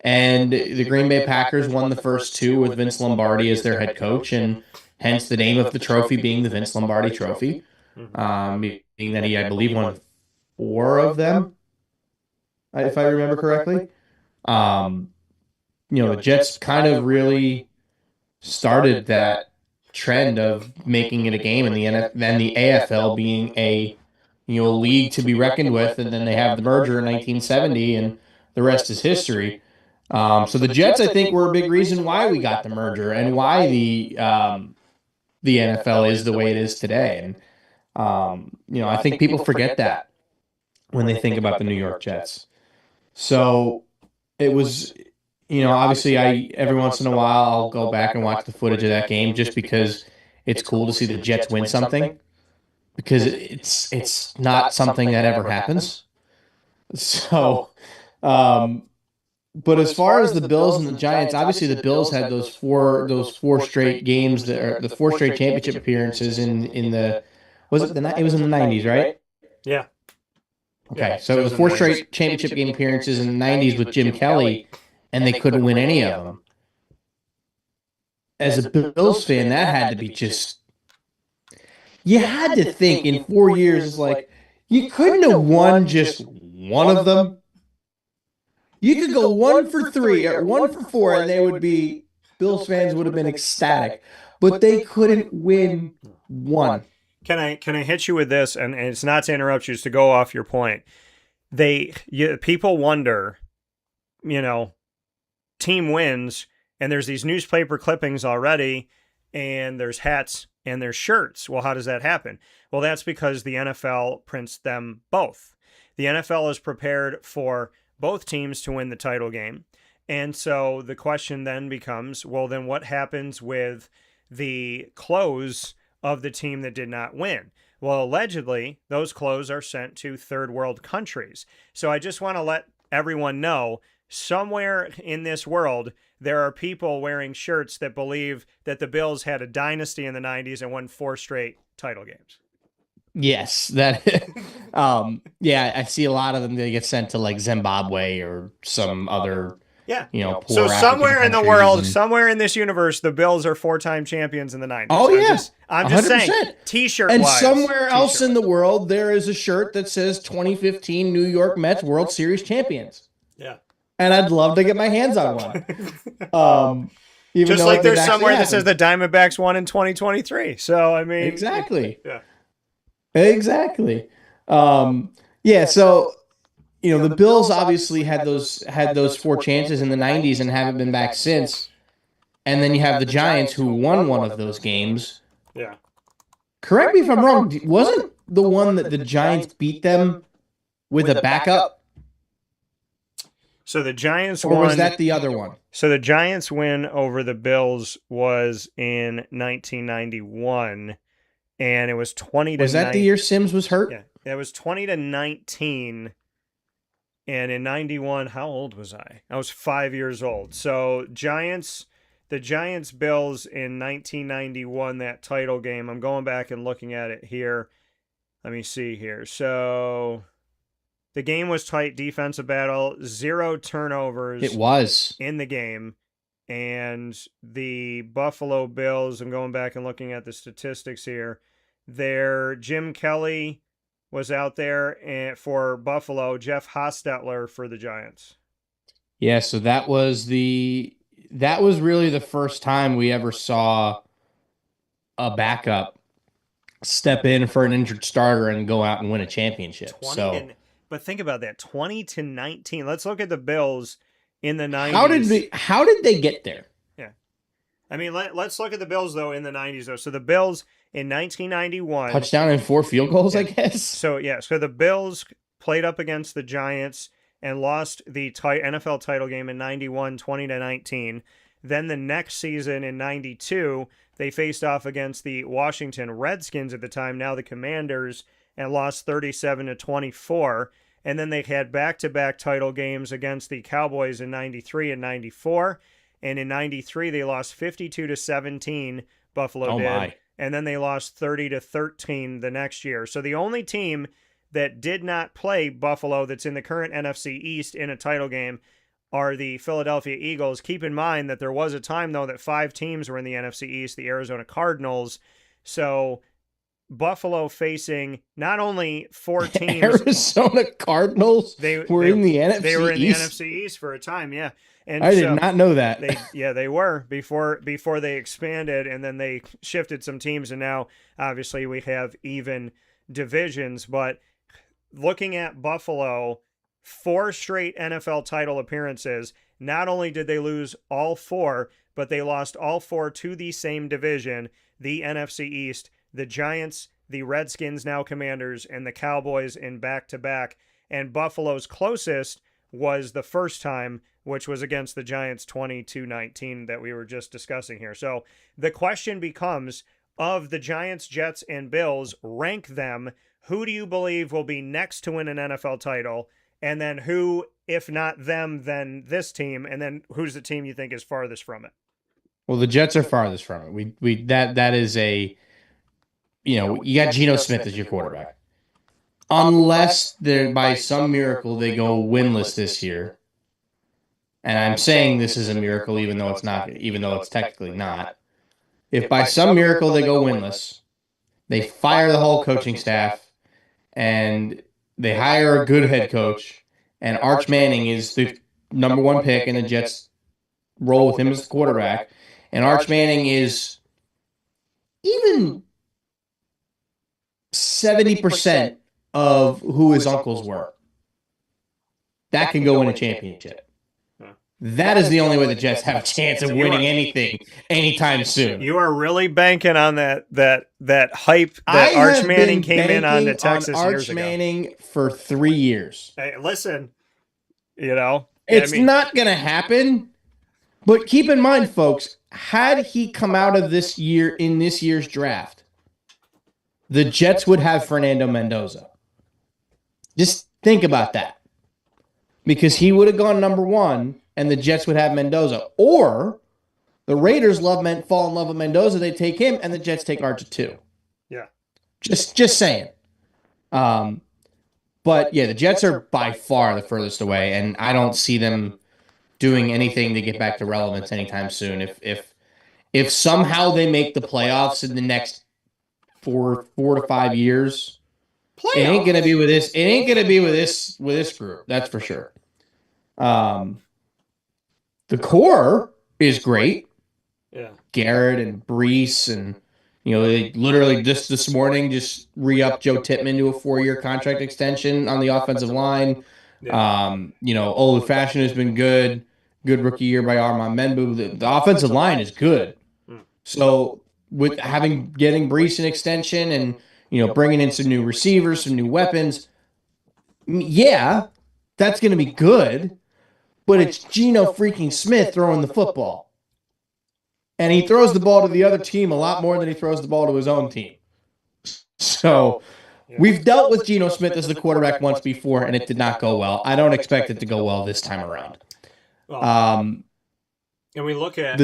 And the Green Bay Packers won the first 2 with Vince Lombardi as their head coach, and hence the name of the trophy being the Vince Lombardi Trophy. Being that he, I believe, won 4 of them, if I remember correctly. You know, the Jets kind of really started that trend of making it a game, and then the AFL being a league to be reckoned with, and then they have the merger in 1970, and the rest is history. So the Jets, I think, were a big reason why we got the merger and why the NFL is the way it is today. And you know, I think people forget that when they think about the New York Jets. So it was, you know, obviously every once in a while I'll go back and watch the footage of that game just because it's cool to see the Jets win something, because it's not something that ever happens. So, but as far as the Bills and the Giants, obviously the Bills had those four straight games, the 4 straight championship appearances in the it was in the 90s, right? Yeah. Okay, so it was 4 straight championship game appearances in the 90s with Jim Kelly, and they couldn't win any of them. As a Bills fan, that had to be just, you had to think in 4 years, it's like, you couldn't have won just one of them. You could go 1 for 3 or 1 for 4, and they would be, Bills fans would have been ecstatic. But they couldn't win One. Can I hit you with this? And it's not to interrupt you, it's to go off your point. People wonder, team wins, and there's these newspaper clippings already, and there's hats and there's shirts. Well, how does that happen? Well, that's because the NFL prints them both. The NFL is prepared for both teams to win the title game. And so the question then becomes, well, then what happens with the clothes of the team that did not win? Well, allegedly, those clothes are sent to third world countries. So I just want to let everyone know, somewhere in this world, there are people wearing shirts that believe that the Bills had a dynasty in the 90s and won 4 straight title games. Yes, that. Yeah, I see a lot of them. They get sent to like Zimbabwe or some other. Yeah. Poor so African somewhere in the countries world, and- somewhere in this universe, the Bills are 4-time champions in the 90s. Oh, yeah. I'm just saying, 100%. T-shirt And wise, somewhere else in the world, there is a shirt that says 2015 New York Mets World Series champions. Yeah. And I'd love to get my hands on one. Even Just though like it there's didn't somewhere actually that says the Diamondbacks won in 2023. So, I mean. Exactly. Yeah. Exactly. Yeah, so the Bills obviously had those 4 chances in the 90s and haven't been back since. And then you have the Giants who won one of those games. Yeah. Correct me if I'm wrong. Wasn't the one that the Giants beat them with a backup? So the Giants Or won. was that the other one? So the Giants win over the Bills was in 1991, and it was 20 to. Was that the year Sims was hurt? Yeah, it was 20-19. And in 91, how old was I? I was 5 years old. So the Giants Bills in 1991, that title game. I'm going back and looking at it here. Let me see here. So the game was tight, defensive battle, 0 turnovers. It was. In the game. And the Buffalo Bills, I'm going back and looking at the statistics here. Their Jim Kelly was out there for Buffalo, Jeff Hostetler for the Giants. Yeah, so that was really the first time we ever saw a backup step in for an injured starter and go out and win a championship. But think about that, 20-19. Let's look at the Bills in the 90s. How did they get there? Yeah. I mean, let's look at the Bills, though, in the 90s, though. So the Bills in 1991. Touchdown and 4 field goals, yeah. I guess. So the Bills played up against the Giants and lost the NFL title game in 91, 20-19. Then the next season in 92, they faced off against the Washington Redskins at the time, now the Commanders, and lost 37-24. And then they had back-to-back title games against the Cowboys in 93 and 94. And in 93, they lost 52-17, Buffalo did. My. And then they lost 30-13 the next year. So the only team that did not play Buffalo that's in the current NFC East in a title game are the Philadelphia Eagles. Keep in mind that there was a time, though, that 5 teams were in the NFC East, the Arizona Cardinals. So Buffalo facing not only 4 teams. Arizona Cardinals were in the NFC East? They were in the NFC East for a time, yeah. And I did not know that. They were before they expanded, and then they shifted some teams, and now obviously we have even divisions. But looking at Buffalo, 4 straight NFL title appearances. Not only did they lose all 4, but they lost all 4 to the same division, the NFC East. The Giants, the Redskins, now Commanders, and the Cowboys in back-to-back. And Buffalo's closest was the first time, which was against the Giants 22-19 that we were just discussing here. So the question becomes, of the Giants, Jets, and Bills, rank them. Who do you believe will be next to win an NFL title? And then who, if not them, then this team? And then who's the team you think is farthest from it? Well, the Jets are farthest from it. That is a... you got Geno Smith as your quarterback. Unless by some miracle they go winless this year. And I'm saying this is a miracle even though it's technically not. If by some miracle they go winless, they fire the whole coaching staff and they hire a good head coach, and Arch Manning is the number 1 pick and the Jets roll with him as the quarterback, and Arch Manning is even 70% of who his uncles were. That can go win a championship. That is the only way the Jets have a chance of winning anything anytime soon. You are really banking on that hype that Arch Manning came in on to Texas years ago. Arch Manning for 3 years. Hey, listen, you know, it's not going to happen. But keep in mind, folks, had he come out of this year in this year's draft, the Jets would have Fernando Mendoza. Just think about that. Because he would have gone number 1, and the Jets would have Mendoza. Or the Raiders fall in love with Mendoza, they take him, and the Jets take Arch at 2. Yeah. Just saying. But yeah, the Jets are by far the furthest away, and I don't see them doing anything to get back to relevance anytime soon. If somehow they make the playoffs in the next 4 to 5 years, it ain't gonna be with this. It ain't gonna be with this group. That's for sure. The core is great. Yeah, Garrett and Brees, and they literally just this morning just re-upped Joe Tippmann to a 4-year contract extension on the offensive line. Old Fashioned has been good. Good rookie year by Armand Menbu. The offensive line is good. So with getting Brees an extension and bringing in some new receivers, some new weapons, yeah, that's going to be good. But it's Geno freaking Smith throwing the football, and he throws the ball to the other team a lot more than he throws the ball to his own team. So we've dealt with Geno Smith as the quarterback once before, and it did not go well. I don't expect it to go well this time around. And we look at,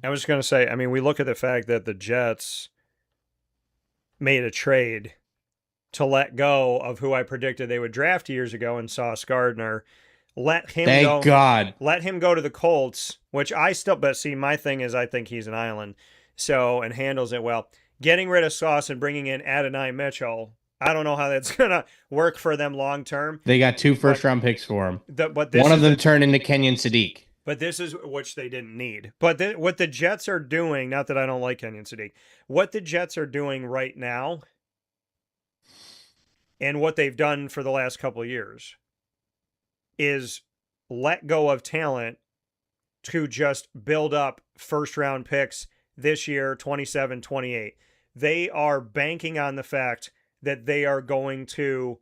I was going to say, we look at the fact that the Jets made a trade to let go of who I predicted they would draft years ago in Sauce Gardner. Let him Thank God. Let him go to the Colts, which but see, my thing is I think he's an island, and handles it well. Getting rid of Sauce and bringing in Adonai Mitchell, I don't know how that's going to work for them long term. They got 2 first-round picks for him. But one of them turned into Kenyon Sadiq. But this is which they didn't need. But what the Jets are doing, not that I don't like Kenyon Sadiq, what the Jets are doing right now and what they've done for the last couple of years is let go of talent to just build up first-round picks this year, 27, 28. They are banking on the fact that they are going to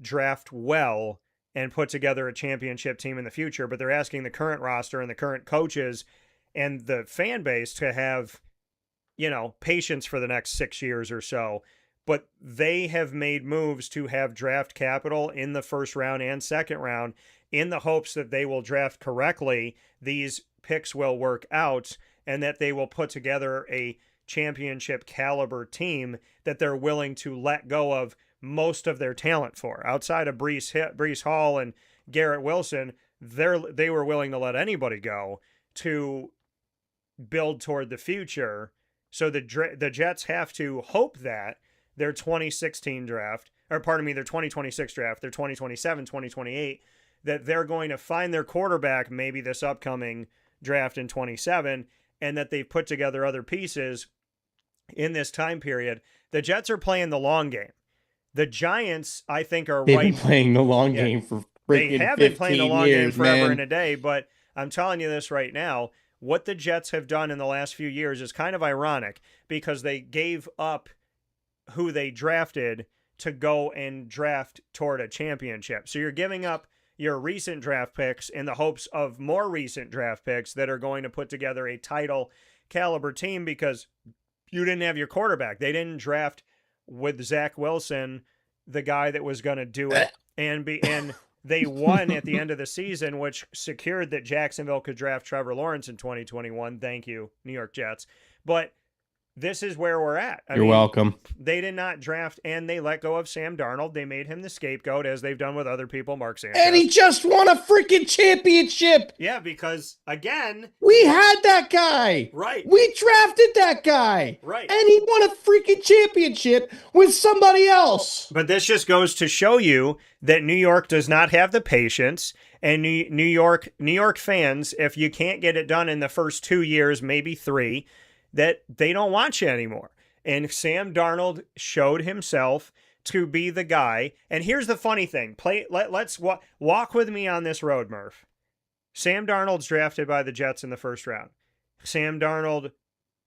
draft well and put together a championship team in the future, but they're asking the current roster and the current coaches and the fan base to have, patience for the next 6 years or so. But they have made moves to have draft capital in the first round and second round in the hopes that they will draft correctly, these picks will work out, and that they will put together a championship caliber team that they're willing to let go of most of their talent for. Outside of Breece Hall and Garrett Wilson, they were willing to let anybody go to build toward the future. So the Jets have to hope that their 2016 draft, their 2026 draft, their 2027, 2028, that they're going to find their quarterback maybe this upcoming draft in 27, and that they've put together other pieces in this time period. The Jets are playing the long game. The Giants, I think, are They've been playing the long game for freaking 15 years, They have been playing the long game forever man. and a day, but I'm telling you this right now, what the Jets have done in the last few years is kind of ironic because they gave up who they drafted to go and draft toward a championship. So you're giving up your recent draft picks in the hopes of more recent draft picks that are going to put together a title caliber team because you didn't have your quarterback. They didn't draft with Zach Wilson, the guy that was going to do it, and they won at the end of the season, which secured that Jacksonville could draft Trevor Lawrence in 2021. Thank you, New York Jets. But this is where we're at. You're welcome. They did not draft, and they let go of Sam Darnold. They made him the scapegoat, as they've done with other people, Mark Sanchez. And he just won a freaking championship. Yeah, because, again... we had that guy. Right. We drafted that guy. Right. And he won a freaking championship with somebody else. But this just goes to show you that New York does not have the patience, and New York fans, if you can't get it done in the first 2 years, maybe 3, that they don't want you anymore. And Sam Darnold showed himself to be the guy. And here's the funny thing. Let's walk with me on this road, Murph. Sam Darnold's drafted by the Jets in the first round. Sam Darnold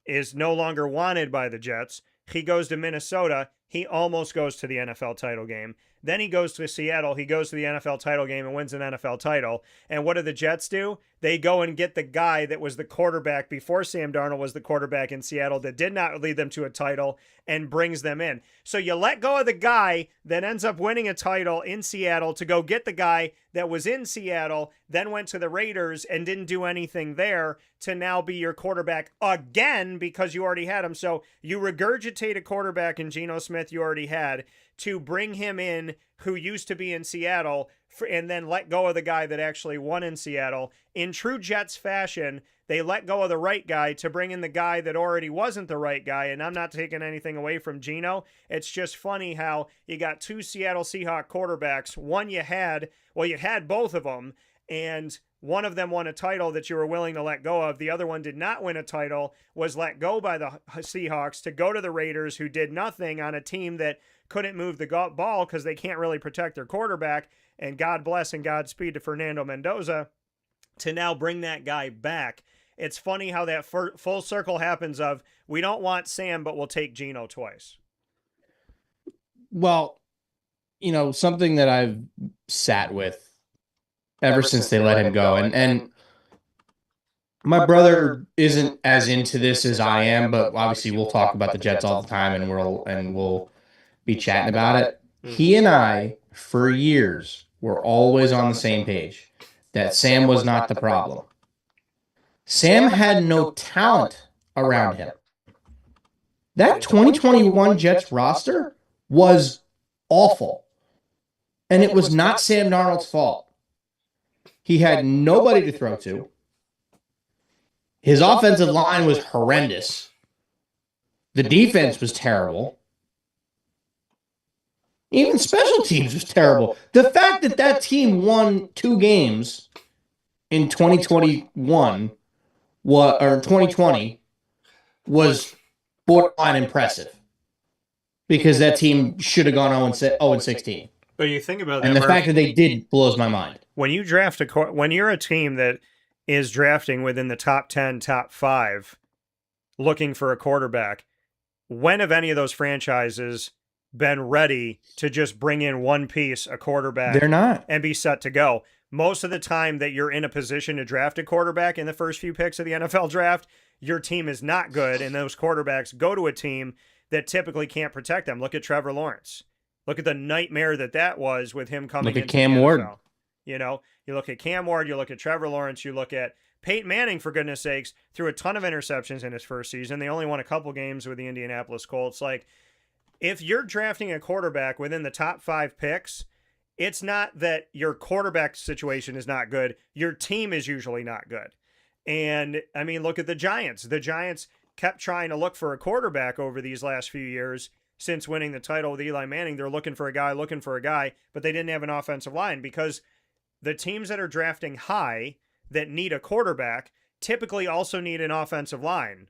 is no longer wanted by the Jets. He goes to Minnesota. He almost goes to the NFL title game. Then he goes to Seattle. He goes to the NFL title game and wins an NFL title. And what do the Jets do? They go and get the guy that was the quarterback before Sam Darnold was the quarterback in Seattle that did not lead them to a title and brings them in. So you let go of the guy that ends up winning a title in Seattle to go get the guy that was in Seattle, then went to the Raiders and didn't do anything there to now be your quarterback again because you already had him. So you regurgitate a quarterback in Geno Smith you already had to bring him in who used to be in Seattle and then let go of the guy that actually won in Seattle. In true Jets fashion, they let go of the right guy to bring in the guy that already wasn't the right guy, and I'm not taking anything away from Geno. It's just funny how you got two Seattle Seahawks quarterbacks. One you had both of them, and one of them won a title that you were willing to let go of. The other one did not win a title, was let go by the Seahawks to go to the Raiders, who did nothing on a team that couldn't move the ball because they can't really protect their quarterback. And God bless and Godspeed to Fernando Mendoza to now bring that guy back. It's funny how that full circle happens of, we don't want Sam, but we'll take Geno twice. Well, something that I've sat with ever since they let him go. And my brother isn't as into this as I am, but obviously we'll talk about the Jets all the time and we'll be chatting about it. He and I, for years, were always on the same page that Sam was not the problem. Sam had no talent around him. That 2021 Jets roster was awful. And it was not Sam Darnold's fault. He had nobody to throw to. His offensive line was horrendous. The defense was terrible. Even special teams was terrible. The fact that that team won 2 games in 2021 or 2020 was borderline impressive because that team should have gone 0-16. But you think about that, and the fact that they did blows my mind. When you draft when you're a team that is drafting within the top 10, top 5, looking for a quarterback, when have any of those franchises been ready to just bring in one piece, a quarterback? They're not. And be set to go. Most of the time that you're in a position to draft a quarterback in the first few picks of the NFL draft, your team is not good, and those quarterbacks go to a team that typically can't protect them. Look at Trevor Lawrence. Look at the nightmare that was with him coming into the NFL. Cam Ward. You look at Cam Ward, you look at Trevor Lawrence, you look at Peyton Manning, for goodness sakes, threw a ton of interceptions in his first season. They only won a couple games with the Indianapolis Colts. Like, if you're drafting a quarterback within the top 5 picks, it's not that your quarterback situation is not good. Your team is usually not good. And, I mean, look at the Giants. The Giants kept trying to look for a quarterback over these last few years. Since winning the title with Eli Manning, they're looking for a guy, but they didn't have an offensive line because the teams that are drafting high that need a quarterback typically also need an offensive line,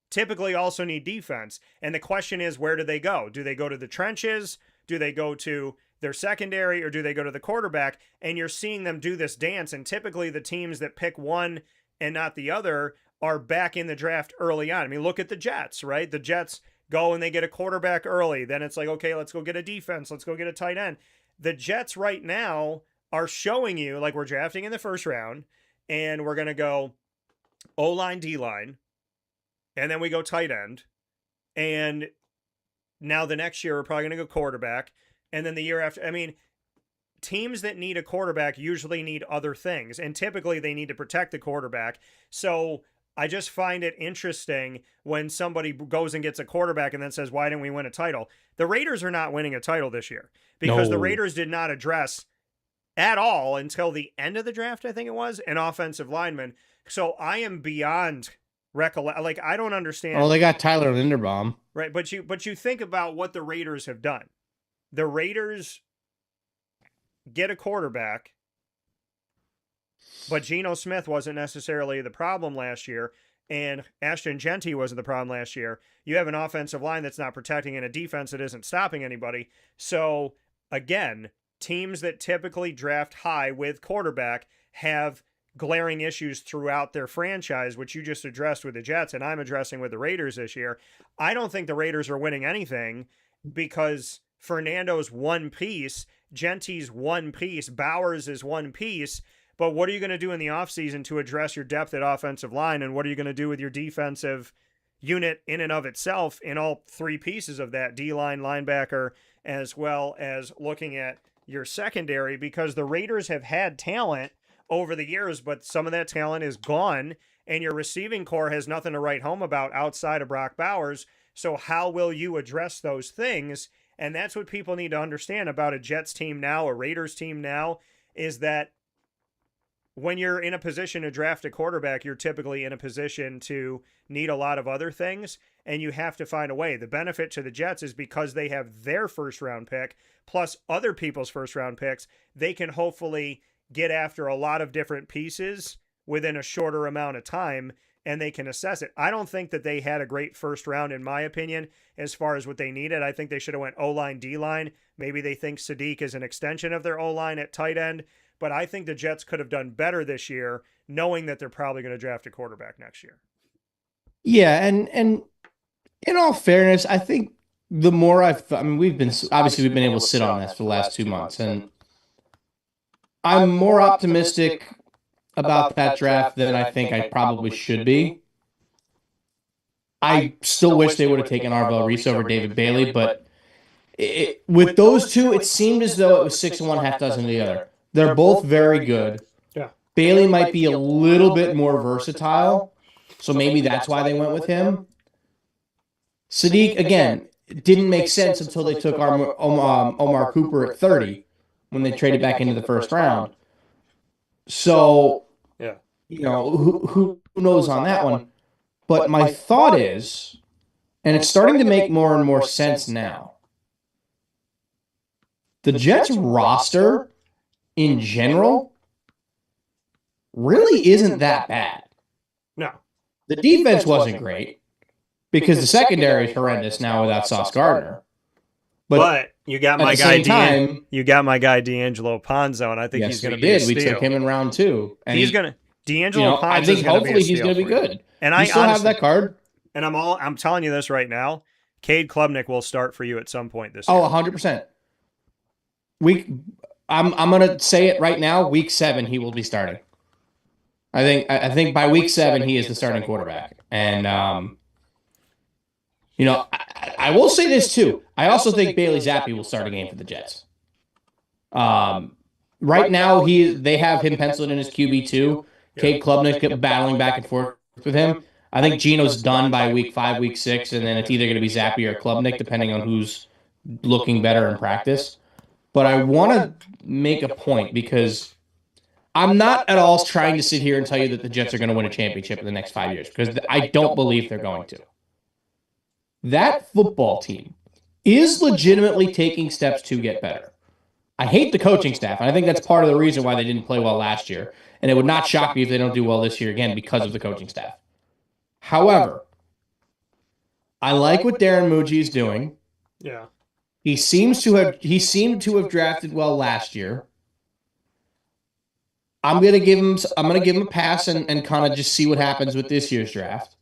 typically also need defense. And the question is, where do they go? Do they go to the trenches? Do they go to their secondary, or do they go to the quarterback? And you're seeing them do this dance. And typically the teams that pick one and not the other are back in the draft early on. I mean, look at the Jets, right? The Jets go and they get a quarterback early. Then it's like, okay, let's go get a defense. Let's go get a tight end. The Jets right now are showing you, like, we're drafting in the first round and we're going to go O-line, D-line, and then we go tight end. And now the next year we're probably going to go quarterback. And then the year after, I mean, teams that need a quarterback usually need other things. And typically they need to protect the quarterback. So I just find it interesting when somebody goes and gets a quarterback and then says, why didn't we win a title? The Raiders are not winning a title this year because the Raiders did not address at all until the end of the draft, I think it was, an offensive lineman. So I am beyond like, I don't understand. Oh, they got Tyler Linderbaum. Right, but you think about what the Raiders have done. The Raiders get a quarterback, but Geno Smith wasn't necessarily the problem last year. and Ashton Genty wasn't the problem last year. You have an offensive line that's not protecting and a defense that isn't stopping anybody. So, again, teams that typically draft high with quarterback have glaring issues throughout their franchise, which you just addressed with the Jets, and I'm addressing with the Raiders this year. I don't think the Raiders are winning anything because Fernando's one piece, Genty's one piece, Bowers is one piece. But what are you going to do in the offseason to address your depth at offensive line? And what are you going to do with your defensive unit in and of itself in all three pieces of that, D-line, linebacker, as well as looking at your secondary? Because the Raiders have had talent over the years, but some of that talent is gone, and your receiving core has nothing to write home about outside of Brock Bowers. So how will you address those things? And that's what people need to understand about a Jets team now, a Raiders team now, is that when you're in a position to draft a quarterback, you're typically in a position to need a lot of other things, and you have to find a way. The benefit to the Jets is because they have their first-round pick, plus other people's first-round picks, they can hopefully get after a lot of different pieces within a shorter amount of time, and they can assess it. I don't think that they had a great first round, in my opinion, as far as what they needed. I think they should have went O-line, D-line. Maybe they think Sadiq is an extension of their O-line at tight end. But I think the Jets could have done better this year, knowing that they're probably going to draft a quarterback next year. Yeah, and in all fairness, I think the more we've been able to sit on this for the last 2 months, and I'm more optimistic about that draft than I think I probably should be. I still wish they would have taken Arvell Reese over David Bailey, but with those two, it seemed as though it was 6 and 1, half dozen of the other. They're both very good. Yeah. Bailey might be a little bit more versatile, so maybe that's why they went with him. Sadiq, again, didn't make sense until they took Omar Cooper at 30 when they traded back into the first round. So, yeah, who knows on that one? But my thought is, and it's starting to make more and more sense now, the Jets roster in general really isn't that bad. No. The defense wasn't great because the secondary is horrendous now without Sauce Gardner. But you got my guy you got my guy D'Angelo Ponzo, and I think he's going to be a steal. We took him in round 2. And he's going to D'Angelo Ponzo. I think hopefully he's going to be good. And I still have that card. And I'm telling you this right now, Cade Klubnik will start for you at some point this year. Oh, 100%. I'm going to say it right now. Week 7, he will be starting. I think by week 7, he is the starting quarterback. And, I will say this too. I also think Bailey Zappi will start a game for the Jets. Right now, they have him penciled in as QB2. Cade Klubnik battling back and forth with him. I think Geno's done by week 5, week 6, and then it's either going to be Zappi or Klubnik, depending on who's looking better in practice. But I want to make a point because I'm not at all trying to sit here and tell you that the Jets are going to win a championship in the next 5 years, because I don't believe they're going to. That football team is legitimately taking steps to get better. I hate the coaching staff, and I think that's part of the reason why they didn't play well last year. And it would not shock me if they don't do well this year again because of the coaching staff. However, I like what Darren Muji is doing. Yeah. He seemed to have drafted well last year. I'm gonna give him a pass and kind of just see what happens with this year's draft.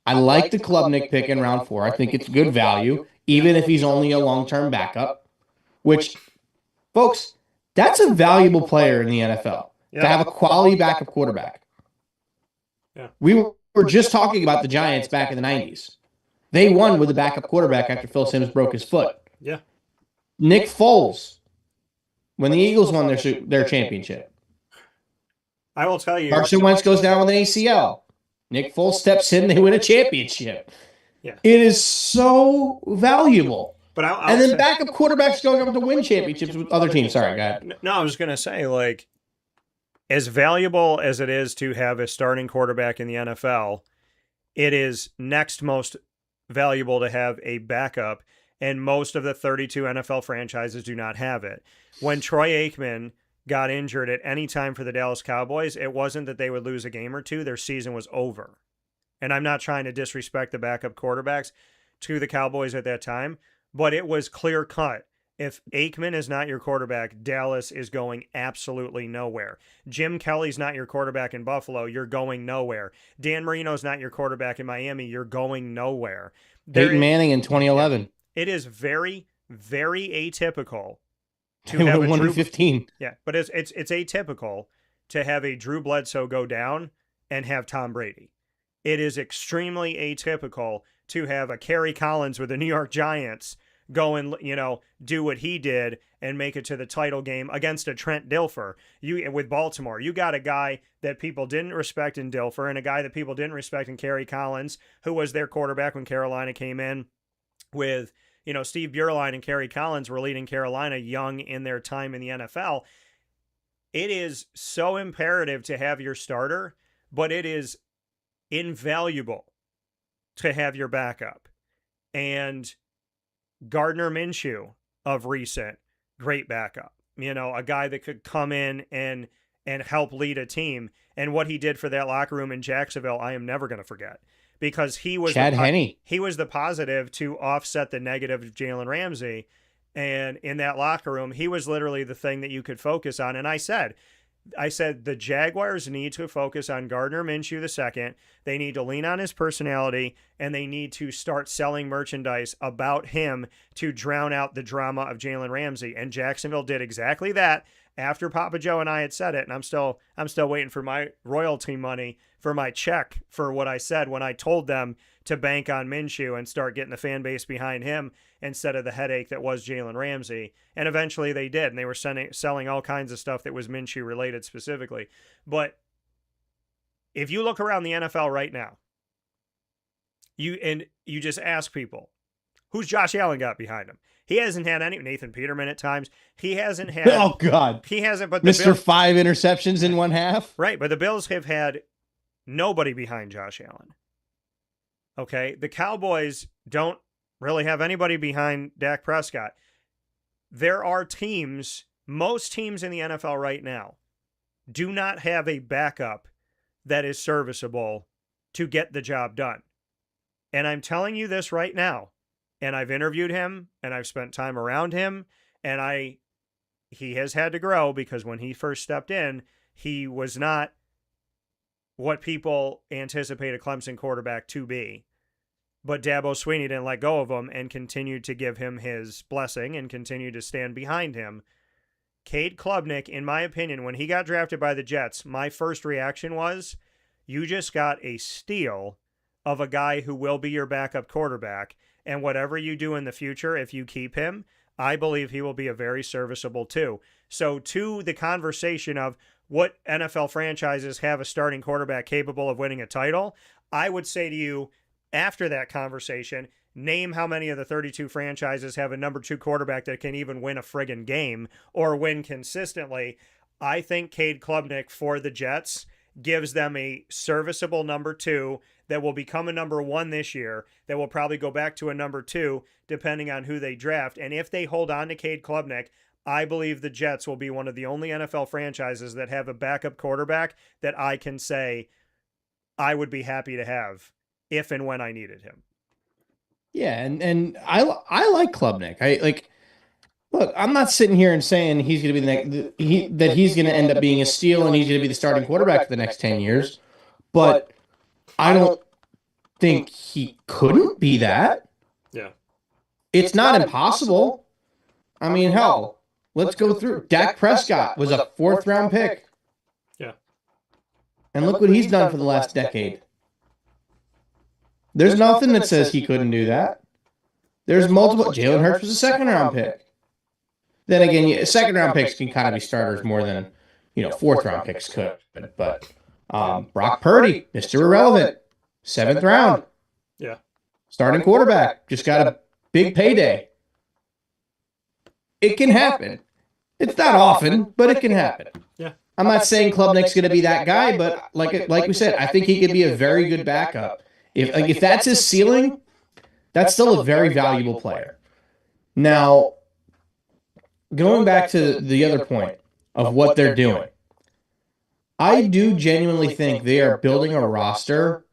I like the Klubnik pick in round 4. I think it's good value, even if he's only a long-term backup. Which, folks, that's a valuable player in the NFL to have a quality backup quarterback. Yeah. We were just talking about the Giants back in the 90s. They won with a backup quarterback after Phil Simms broke his foot. Yeah. Nick Foles, when the Eagles won their championship. I will tell you. Carson Wentz goes down with an ACL. Nick Foles steps in, they win a championship. Yeah. It is so valuable. But and then backup quarterbacks going up to win championships with other teams. Sorry, go ahead. No, I was going to say, like, as valuable as it is to have a starting quarterback in the NFL, it is next most valuable to have a backup, and most of the 32 NFL franchises do not have it. When Troy Aikman got injured at any time for the Dallas Cowboys, it wasn't that they would lose a game or two. Their season was over. And I'm not trying to disrespect the backup quarterbacks to the Cowboys at that time, but it was clear cut. If Aikman is not your quarterback, Dallas is going absolutely nowhere. Jim Kelly's not your quarterback in Buffalo, you're going nowhere. Dan Marino's not your quarterback in Miami, you're going nowhere. Peyton Manning in 2011. It is very, very atypical to They have won a Drew 15. Yeah, but it's atypical to have a Drew Bledsoe go down and have Tom Brady. It is extremely atypical to have a Kerry Collins with the New York Giants go and, do what he did and make it to the title game against a Trent Dilfer. With Baltimore, you got a guy that people didn't respect in Dilfer and a guy that people didn't respect in Kerry Collins, who was their quarterback when Carolina came in with, Steve Beuerlein and Kerry Collins were leading Carolina young in their time in the NFL. It is so imperative to have your starter, but it is invaluable to have your backup. And Gardner Minshew of recent, great backup. A guy that could come in and help lead a team. And what he did for that locker room in Jacksonville, I am never going to forget. Because he was Chad Henne. He was the positive to offset the negative of Jalen Ramsey. And in that locker room, he was literally the thing that you could focus on. And I said the Jaguars need to focus on Gardner Minshew II. They need to lean on his personality, and they need to start selling merchandise about him to drown out the drama of Jalen Ramsey. And Jacksonville did exactly that after Papa Joe and I had said it. And I'm still waiting for my royalty money for my check for what I said when I told them to bank on Minshew and start getting the fan base behind him instead of the headache that was Jalen Ramsey. And eventually they did, and they were selling all kinds of stuff that was Minshew related specifically. But if you look around the NFL right now, you just ask people, who's Josh Allen got behind him? He hasn't had any. Nathan Peterman at times. He hasn't had. Oh, God. He hasn't. But Mr. 5 interceptions in one half. Right, but the Bills have had nobody behind Josh Allen. Okay, the Cowboys don't really have anybody behind Dak Prescott. There are teams, most teams in the NFL right now, do not have a backup that is serviceable to get the job done. And I'm telling you this right now, and I've interviewed him, and I've spent time around him, and he has had to grow because when he first stepped in, he was not what people anticipate a Clemson quarterback to be. But Dabo Swinney didn't let go of him and continued to give him his blessing and continued to stand behind him. Cade Klubnik, in my opinion, when he got drafted by the Jets, my first reaction was, you just got a steal of a guy who will be your backup quarterback. And whatever you do in the future, if you keep him, I believe he will be a very serviceable too. So to the conversation of what NFL franchises have a starting quarterback capable of winning a title, I would say to you, after that conversation, name how many of the 32 franchises have a number 2 quarterback that can even win a friggin' game or win consistently. I think Cade Klubnik for the Jets gives them a serviceable number 2 that will become a number 1 this year, that will probably go back to a number 2 depending on who they draft. And if they hold on to Cade Klubnik, I believe the Jets will be one of the only NFL franchises that have a backup quarterback that I can say I would be happy to have if and when I needed him. Yeah, and I like Klubnik. Look, I'm not sitting here and saying he's going to be that he's going to end up being a steal and he's going to be the starting quarterback for the next 10 years. But I don't think he couldn't be that. Yeah. It's not impossible. I mean, hell, let's go through. Dak Prescott was a 4th-round pick. Yeah. And look what he's done for the last decade. There's nothing that says he couldn't do that. There's multiple. Jalen Hurts was a 2nd-round pick. Then again, 2nd-round picks can kind of be starters more than 4th-round picks could. But Brock Purdy, Mr. Irrelevant, 7th round. Yeah. Starting quarterback, just got a big payday. It can happen. It's not often, but it can happen. Yeah. I'm not saying Klubnik's going to be that guy, but like we said, I think he could be a very good backup. If that's his ceiling, that's still a very valuable player. Now, going back to the other point of what they're doing, I do genuinely think they are building a roster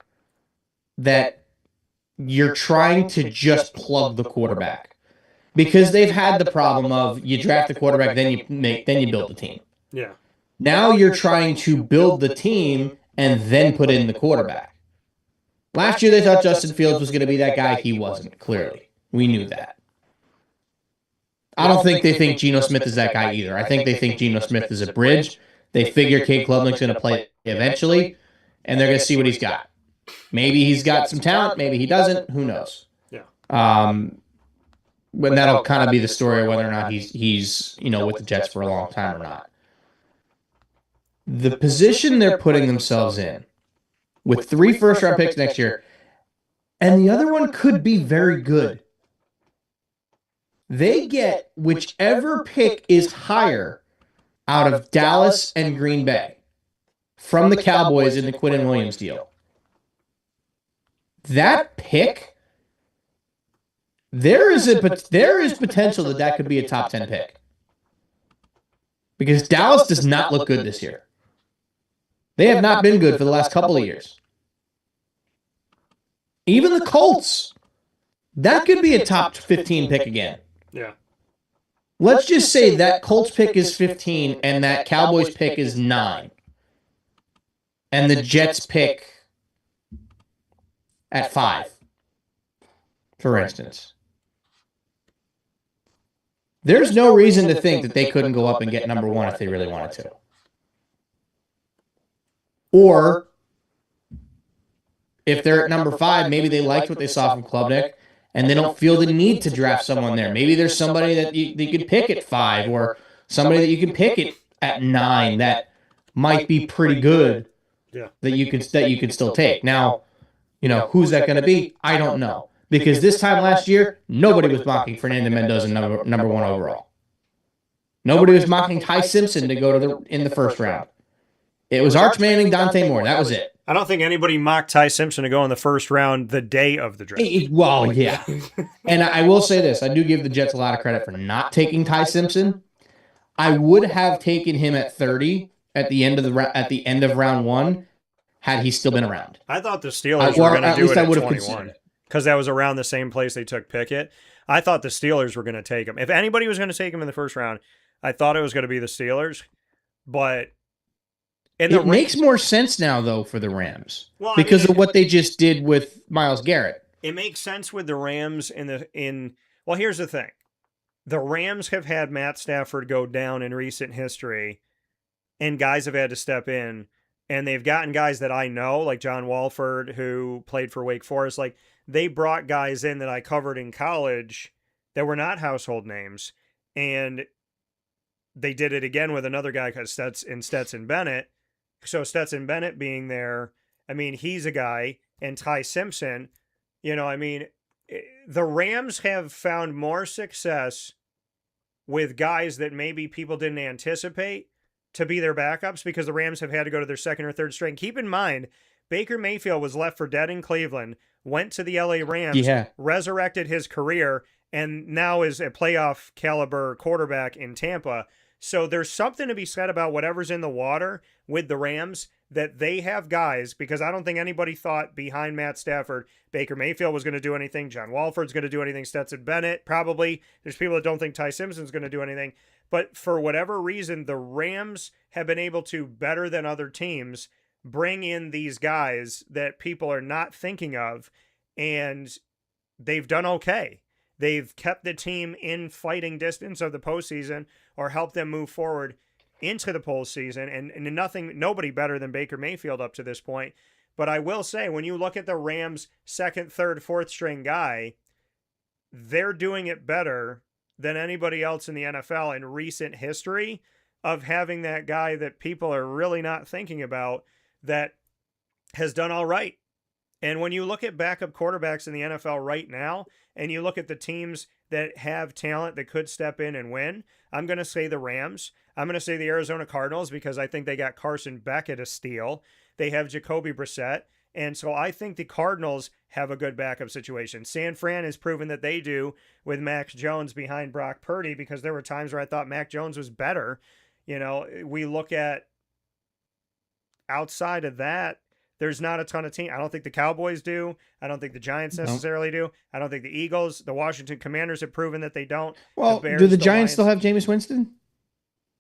that you're trying to just plug the quarterback, because they've had the problem of you draft a quarterback, then you build the team. Yeah. Now you're trying to build the team and then put in the quarterback. Last year they thought Justin Fields was going to be that guy. He wasn't, clearly. We knew that. I don't think they think Geno Smith is that guy either. I think they think Geno Smith is a bridge. They figure Cade Klubnik's going to play eventually, and they're going to see what he's got. Maybe he's got some talent. Maybe he doesn't. Who knows? Yeah. But that'll kind of be the story of whether or not he's with the Jets for a long time or not. The position they're putting themselves in, with 3 first-round picks next year, and the other one could be very good. They get whichever pick is higher out of Dallas and Green Bay from the Cowboys in the Quinnen Williams deal. That pick, there is potential that could be a top 10 pick. Because Dallas does not look good this year. They have not been good for the last couple of years. Even the Colts, that could be a top 15 pick again. Yeah. Let's just say that Colts pick is 15 and that Cowboys pick is 9. And the Jets pick at 5, for instance. There's no reason to think that they couldn't go up and get number 1 if they really wanted to. Or, if they're at number 5, maybe they liked what they saw from Klubnik, and they don't feel the need to draft someone there. Maybe there's somebody that you could pick at 5, or somebody that you can pick at 9 that might be pretty good. Yeah. That you can still take. Now, who's that going to be? I don't know. Because this time last year, nobody was mocking Fernando Mendoza number 1 overall. Nobody was mocking Ty Simpson to go in the first round. It was Arch Manning, Dante Moore. That was it. I don't think anybody mocked Ty Simpson to go in the first round the day of the draft. Well, yeah. And I will say this. I do give the Jets a lot of credit for not taking Ty Simpson. I would have taken him at 30 at the end of round 1 had he still been around. I thought the Steelers were going to do it at 21 because that was around the same place they took Pickett. I thought the Steelers were going to take him. If anybody was going to take him in the first round, I thought it was going to be the Steelers. But it makes more sense now, though, for the Rams because of what they just did with Myles Garrett. It makes sense with the Rams well, here's the thing. The Rams have had Matt Stafford go down in recent history, and guys have had to step in, and they've gotten guys that I know, like John Walford, who played for Wake Forest. Like, they brought guys in that I covered in college that were not household names, and they did it again with another guy Stetson Bennett. So Stetson Bennett being there, I mean, he's a guy, and Ty Simpson, the Rams have found more success with guys that maybe people didn't anticipate to be their backups because the Rams have had to go to their second or third string. Keep in mind, Baker Mayfield was left for dead in Cleveland, went to the LA Rams, resurrected his career, and now is a playoff caliber quarterback in Tampa. So there's something to be said about whatever's in the water with the Rams, that they have guys, because I don't think anybody thought behind Matt Stafford, Baker Mayfield was going to do anything, John Walford's going to do anything, Stetson Bennett, probably. There's people that don't think Ty Simpson's going to do anything. But for whatever reason, the Rams have been able to, better than other teams, bring in these guys that people are not thinking of, and they've done okay. They've kept the team in fighting distance of the postseason or helped them move forward into the postseason, and nobody better than Baker Mayfield up to this point. But I will say, when you look at the Rams' second, third, fourth string guy, they're doing it better than anybody else in the NFL in recent history of having that guy that people are really not thinking about that has done all right. And when you look at backup quarterbacks in the NFL right now, and you look at the teams that have talent that could step in and win, I'm going to say the Rams. I'm going to say the Arizona Cardinals because I think they got Carson Beck at a steal. They have Jacoby Brissett. And so I think the Cardinals have a good backup situation. San Fran has proven that they do with Mac Jones behind Brock Purdy, because there were times where I thought Mac Jones was better. We look at outside of that, there's not a ton of teams. I don't think the Cowboys do. I don't think the Giants necessarily do. I don't think the Eagles, the Washington Commanders have proven that they don't. Well, the Bears, do the Giants still Lions, have Jameis Winston?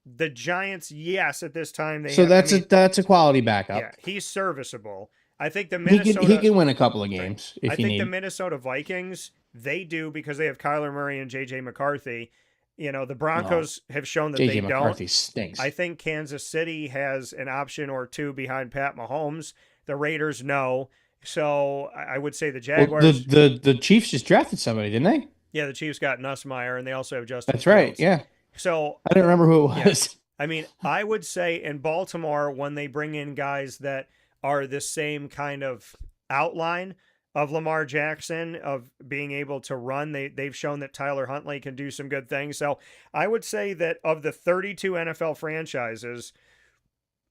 The Giants, yes, at this time So that's a quality backup. Yeah, he's serviceable. I think the He Minnesota can win a couple of games if I he think need. the Minnesota Vikings, they do because they have Kyler Murray and J.J. McCarthy. The Broncos have shown that J.J. they McCarthy don't. stinks. I think Kansas City has an option or two behind Pat Mahomes. The Raiders, no. So I would say the Jaguars. Well, the Chiefs just drafted somebody, didn't they? Yeah, the Chiefs got Nussmeier, and they also have Justin That's right. Fields. Yeah. So I don't remember who it was. Yeah. I mean, I would say in Baltimore, when they bring in guys that are the same kind of outline of Lamar Jackson, of being able to run, they've shown that Tyler Huntley can do some good things. So I would say that of the 32 NFL franchises,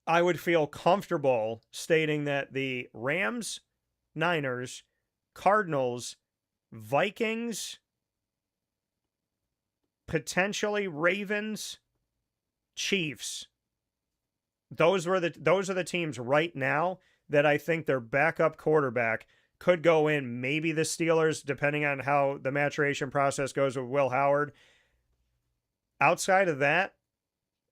I would feel comfortable stating that the Rams, Niners, Cardinals, Vikings, potentially Ravens, Chiefs. Those are the teams right now that I think their backup quarterback could go in. Maybe the Steelers, depending on how the maturation process goes with Will Howard. Outside of that,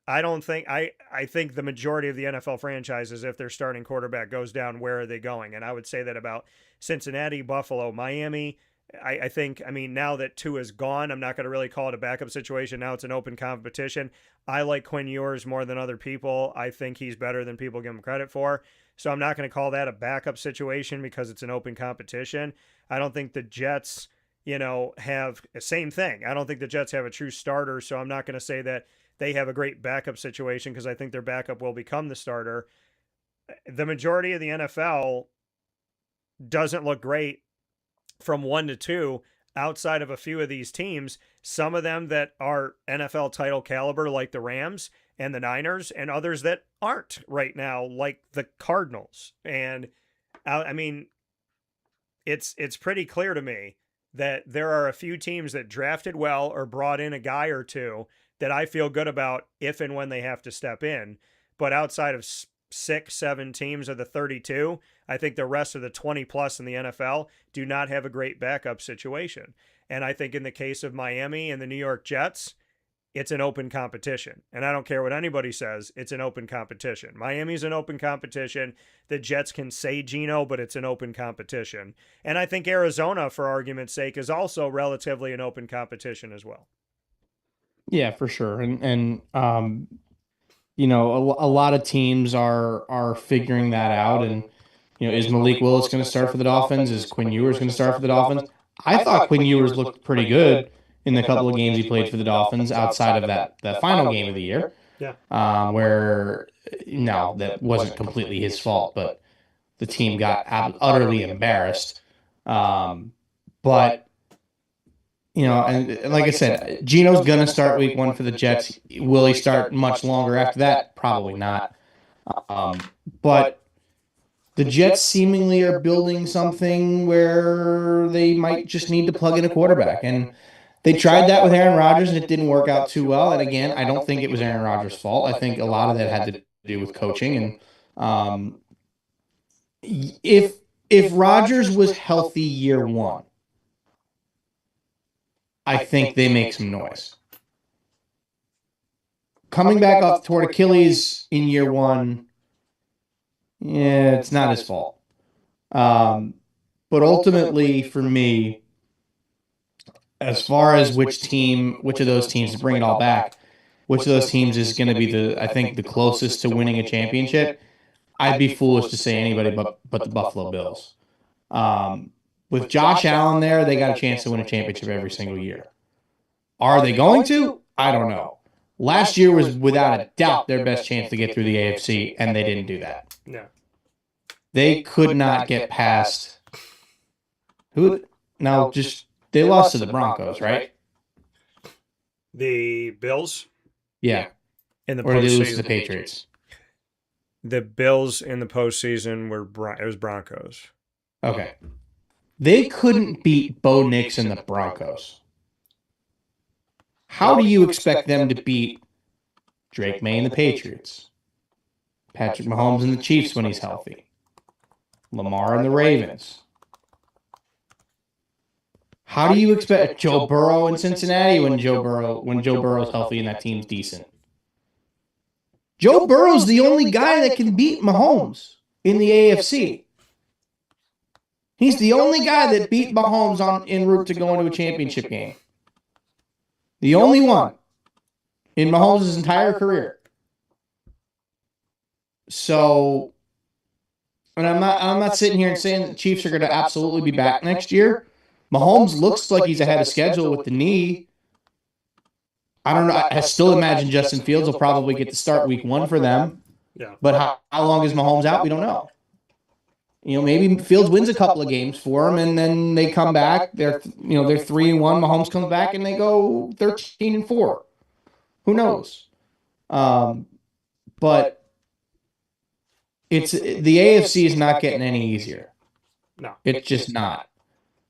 I don't think I think the majority of the NFL franchises, if their starting quarterback goes down, where are they going? And I would say that about Cincinnati, Buffalo, Miami. I think, now that Tua is gone, I'm not going to really call it a backup situation. Now it's an open competition. I like Quinn Ewers more than other people. I think he's better than people give him credit for. So I'm not going to call that a backup situation because it's an open competition. I don't think the Jets, have the same thing. I don't think the Jets have a true starter. So I'm not going to say that they have a great backup situation because I think their backup will become the starter. The majority of the NFL doesn't look great from 1 to 2 outside of a few of these teams, some of them that are NFL title caliber like the Rams and the Niners, and others that aren't right now like the Cardinals. And it's pretty clear to me that there are a few teams that drafted well or brought in a guy or two that I feel good about if and when they have to step in. But outside of 6, 7 teams of the 32, I think the rest of the 20 plus in the NFL do not have a great backup situation. And I think in the case of Miami and the New York Jets, it's an open competition. And I don't care what anybody says, it's an open competition. Miami's an open competition. The Jets can say Geno, but it's an open competition. And I think Arizona, for argument's sake, is also relatively an open competition as well. Yeah, for sure. And a lot of teams are figuring that out. And, is Malik Willis going to start for the Dolphins? Is Quinn Ewers going to start for the Dolphins? I thought Quinn Ewers looked pretty good in the couple of games he played for the Dolphins outside of that final game of the year. Yeah. That wasn't completely his fault, but the team got utterly embarrassed. But, and like I said, Geno's going to start week 1 for the Jets. Will he start much longer after that? Probably not. But the Jets seemingly are building something where they might just need to plug in a quarterback. And they tried that with Aaron Rodgers, and it didn't work out too well. And again, I don't think it was Aaron Rodgers' fault. I think a lot of that had to do with coaching. And if Rodgers was healthy year 1, I think they make some noise. Coming back off toward Achilles in year 1, it's not his fault. But ultimately, for me, as far as which of those teams to bring it all back, which of those teams is going to be the closest to winning a championship, I'd be foolish to say anybody but the Buffalo Bills. With Josh Allen there, they got a chance to win a championship every single year. Are they going to? I don't know. Last year was without a doubt their best chance to get through the AFC, and they didn't do that. No. They could not get past who? No, just they lost to the Broncos, right? The Bills? Yeah. In the or did they lose postseason. to the Patriots? The Bills in the postseason it was Broncos. Okay. They couldn't beat Bo Nix and the Broncos. How do you expect them to beat Drake May and the Patriots? Patrick Mahomes and the Chiefs when he's healthy? Lamar and the Ravens. How do you expect Joe Burrow in Cincinnati when Joe Burrow's healthy and that team's decent? Joe Burrow's the only guy that can beat Mahomes in the AFC. He's the only guy that beat Mahomes en route to going to a championship game. The only one in Mahomes' entire career. So, and I'm not sitting here and saying the Chiefs are going to absolutely be back next year. Mahomes looks like he's ahead of schedule with the knee. I don't know. I still imagine Justin Fields will probably get to start week 1 for them. Yeah. But how long is Mahomes out? We don't know. Maybe Fields wins a couple of games for him, and then they come back. They're 3-1. Mahomes comes back and they go 13-4. Who knows? But it's the AFC is not getting any easier. No, it's just not.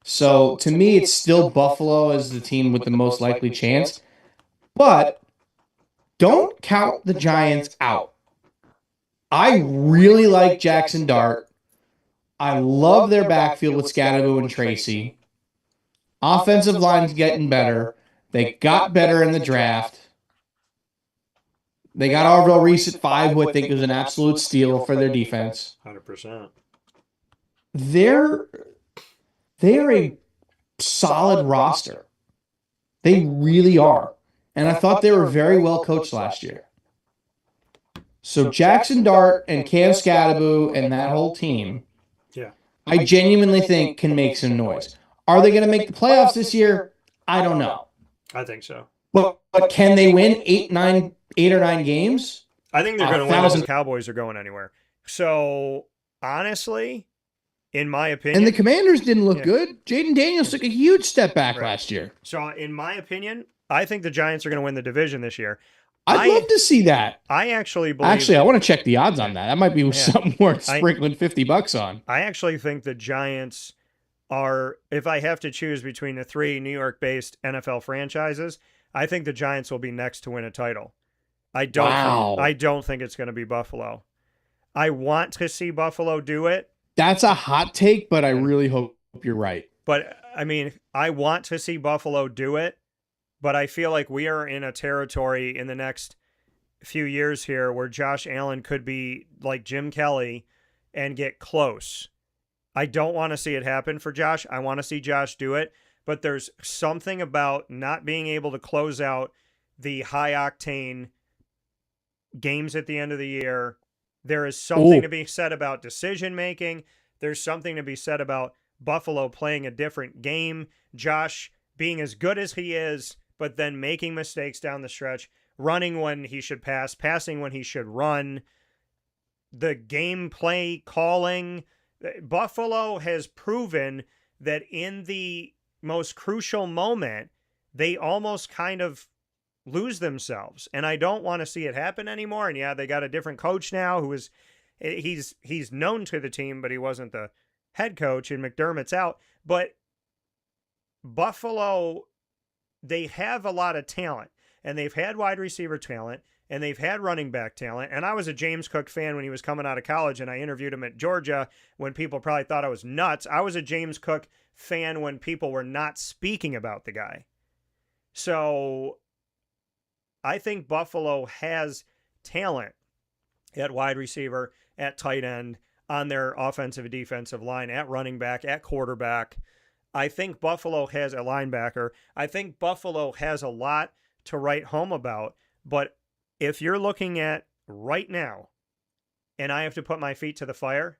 So to me, it's still Buffalo as the team with the most likely chance. But don't count the Giants out. I really like Jackson Dart. I love their backfield with Scadaboo and Tracy. Offensive line's getting better. They got better in the draft. They got Arvell Reese at 5, who I think is an absolute steal for their defense. 100%. They're a solid roster. They really are. And I thought they were very well coached last year. So Jackson Dart and Cam Scadaboo and that whole team, yeah, I genuinely think can make some noise. Are they going to make the playoffs this year? I don't know. I think so. But can they win 8 or 9 games? I think they're going to win if the Cowboys are going anywhere. So, honestly, in my opinion... And the Commanders didn't look good. Jaden Daniels took a huge step back last year. So, in my opinion, I think the Giants are going to win the division this year. I'd love to see that. I actually believe... Actually, I want to check the odds on that. That might be something worth sprinkling $50 on. I actually think the Giants are, if I have to choose between the 3 New York-based NFL franchises, I think the Giants will be next to win a title. I don't think it's going to be Buffalo. I want to see Buffalo do it. That's a hot take, but I really hope you're right. But, I mean, I want to see Buffalo do it, but I feel like we are in a territory in the next few years here where Josh Allen could be like Jim Kelly and get close. I don't want to see it happen for Josh. I want to see Josh do it, but there's something about not being able to close out the high-octane games at the end of the year. There is something to be said about decision-making. There's something to be said about Buffalo playing a different game. Josh being as good as he is, but then making mistakes down the stretch, running when he should pass, passing when he should run. The gameplay calling. Buffalo has proven that in the most crucial moment, they almost kind of lose themselves. And I don't want to see it happen anymore. And yeah, they got a different coach now who is, he's known to the team, but he wasn't the head coach, and McDermott's out. But Buffalo, they have a lot of talent, and they've had wide receiver talent, and they've had running back talent. And I was a James Cook fan when he was coming out of college, and I interviewed him at Georgia when people probably thought I was nuts. I was a James Cook fan when people were not speaking about the guy. So I think Buffalo has talent at wide receiver, at tight end, on their offensive and defensive line, at running back, at quarterback. I think Buffalo has a linebacker. I think Buffalo has a lot to write home about. But if you're looking at right now, and I have to put my feet to the fire,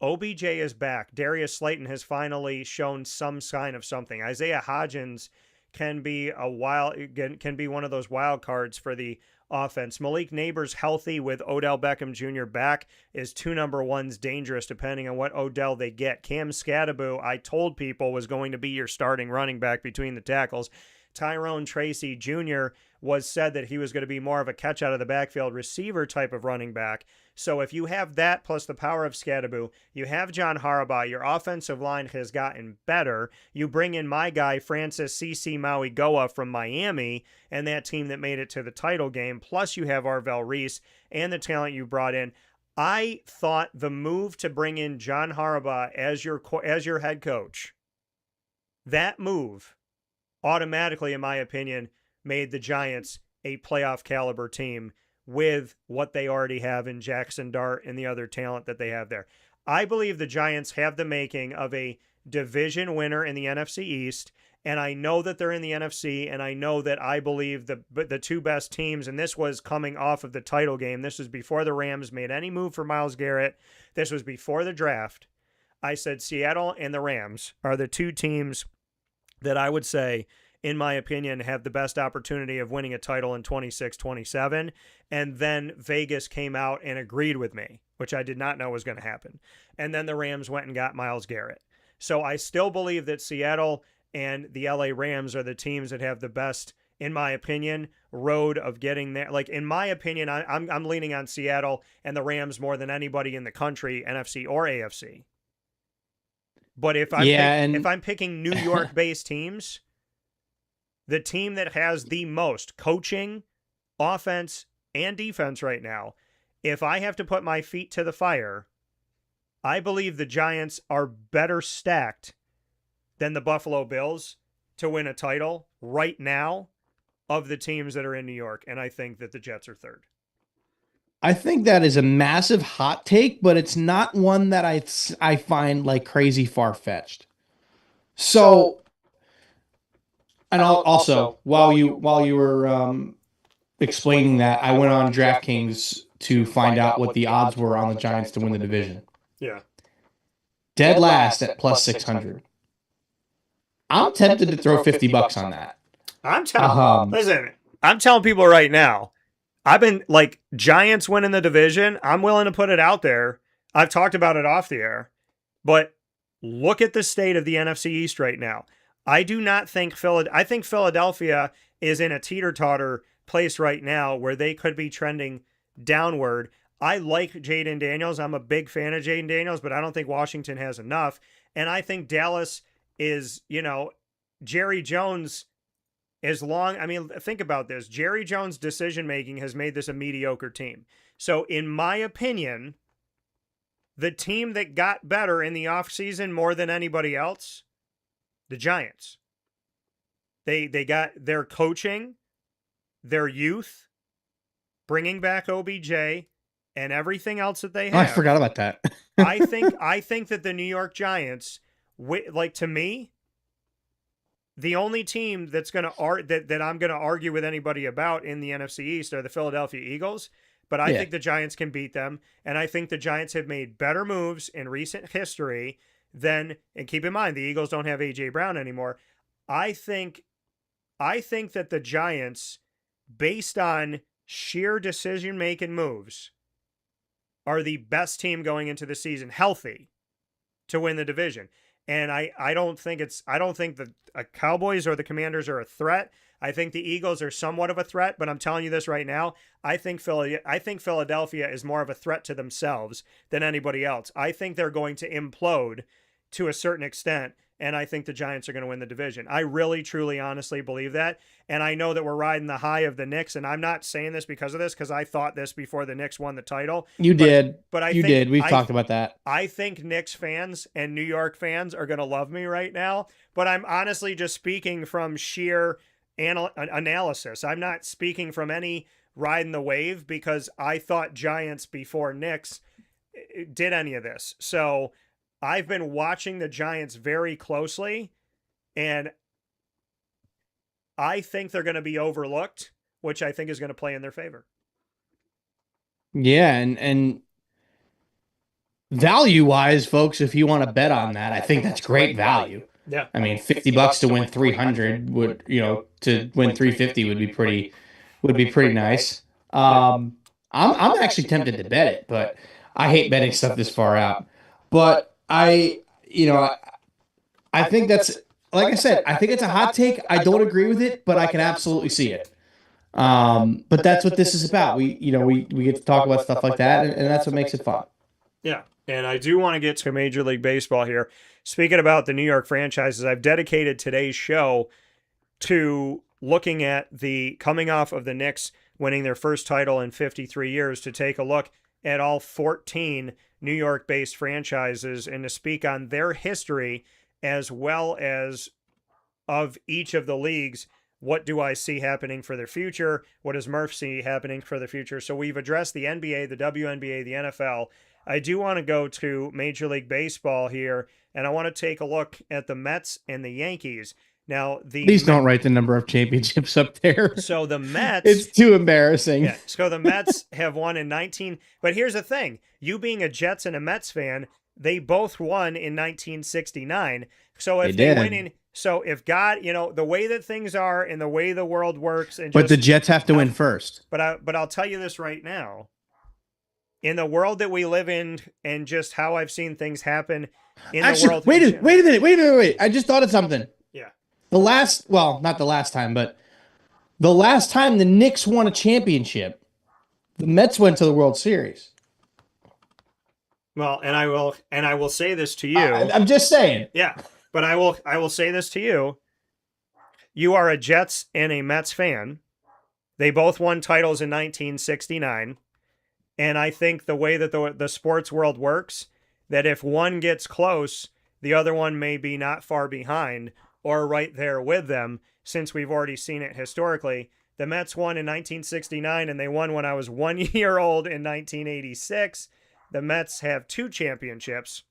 OBJ is back. Darius Slayton has finally shown some sign of something. Isaiah Hodgins can be one of those wild cards for the offense. Malik Neighbors healthy with Odell Beckham Jr. back is 2 number ones dangerous depending on what Odell they get. Cam Scadaboo, I told people, was going to be your starting running back between the tackles. Tyrone Tracy Jr. was said that he was going to be more of a catch out of the backfield receiver type of running back. So if you have that plus the power of Scadaboo, you have John Harbaugh, your offensive line has gotten better. You bring in my guy, Francis CC Maui-Goa from Miami, and that team that made it to the title game, plus you have Arvell Reese and the talent you brought in. I thought the move to bring in John Harbaugh as your head coach, that move automatically, in my opinion, made the Giants a playoff caliber team with what they already have in Jackson Dart and the other talent that they have there. I believe the Giants have the making of a division winner in the NFC East, and I know that they're in the NFC, and I know that I believe the two best teams, and this was coming off of the title game. This was before the Rams made any move for Myles Garrett. This was before the draft. I said Seattle and the Rams are the two teams that I would say, in my opinion, have the best opportunity of winning a title in 26-27. And then Vegas came out and agreed with me, which I did not know was going to happen. And then the Rams went and got Myles Garrett. So I still believe that Seattle and the LA Rams are the teams that have the best, in my opinion, road of getting there. Like, in my opinion, I'm leaning on Seattle and the Rams more than anybody in the country, NFC or AFC. But if I'm picking New York-based teams, the team that has the most coaching, offense, and defense right now, if I have to put my feet to the fire, I believe the Giants are better stacked than the Buffalo Bills to win a title right now of the teams that are in New York, and I think that the Jets are third. I think that is a massive hot take, but it's not one that I find like crazy far-fetched. So, and also while you were explaining that, I went on DraftKings to find out what the odds were on the Giants to win the division. Yeah. Dead last at plus 600. I'm tempted to throw $50 on that. I'm telling people right now, I've been like, Giants winning the division. I'm willing to put it out there. I've talked about it off the air, but look at the state of the NFC East right now. I do not think I think Philadelphia is in a teeter-totter place right now where they could be trending downward. I like Jaden Daniels. I'm a big fan of Jaden Daniels, but I don't think Washington has enough. And I think Dallas is, Jerry Jones, think about this. Jerry Jones' decision-making has made this a mediocre team. So in my opinion, the team that got better in the offseason more than anybody else, the Giants. They got their coaching, their youth, bringing back OBJ, and everything else that they have. Oh, I forgot about that. I think that the New York Giants, to me, the only team that's going to that I'm going to argue with anybody about in the NFC East are the Philadelphia Eagles. But I think the Giants can beat them, and I think the Giants have made better moves in recent history than. And keep in mind, the Eagles don't have AJ Brown anymore. I think that the Giants, based on sheer decision-making moves, are the best team going into the season, healthy, to win the division. And I don't think the Cowboys or the Commanders are a threat. I think the Eagles are somewhat of a threat, but I'm telling you this right now. I think Philadelphia is more of a threat to themselves than anybody else. I think they're going to implode to a certain extent, and I think the Giants are going to win the division. I really, truly, honestly believe that. And I know that we're riding the high of the Knicks, and I'm not saying this because of this, because I thought this before the Knicks won the title. You did. But We've talked about that. I think Knicks fans and New York fans are going to love me right now, but I'm honestly just speaking from sheer analysis. I'm not speaking from any riding the wave, because I thought Giants before Knicks did any of this. So I've been watching the Giants very closely, and I think they're going to be overlooked, which I think is going to play in their favor. Yeah, and value-wise, folks, if you want to bet on that, I think that's great value. Yeah. I mean, $50 to win 300 would, to win 350 would be pretty nice. I'm actually tempted to bet it, but I hate betting stuff this far out. But I think that's, like I said, I think it's a hot take. I don't agree with it, but I can absolutely see it. But that's what this is about. We get to talk about stuff like that, and that's what makes it fun. Yeah. And I do want to get to Major League Baseball here. Speaking about the New York franchises, I've dedicated today's show to looking at the coming off of the Knicks winning their first title in 53 years to take a look at all 14 New York-based franchises and to speak on their history as well as of each of the leagues. What do I see happening for the future? What does Murph see happening for the future? So we've addressed the NBA, the WNBA, the NFL. I do want to go to Major League Baseball here, and I want to take a look at the Mets and the Yankees. Now, Please don't write the number of championships up there. So the Mets... It's too embarrassing. Yeah, so the Mets have won in 19... But here's the thing. You being a Jets and a Mets fan, they both won in 1969. So if they win in... So if God, the way that things are and the way the world works... But the Jets have to win first. But I'll tell you this right now. In the world that we live in and just how I've seen things happen in the world... Wait a minute. I just thought of something. Yeah. Not the last time, but the last time the Knicks won a championship, the Mets went to the World Series. Well, and I will say this to you. I'm just saying. Yeah, but I will say this to you. You are a Jets and a Mets fan. They both won titles in 1969. And I think the way that the sports world works, that if one gets close, the other one may be not far behind or right there with them, since we've already seen it historically. The Mets won in 1969, and they won when I was 1 year old in 1986. The Mets have 2 championships.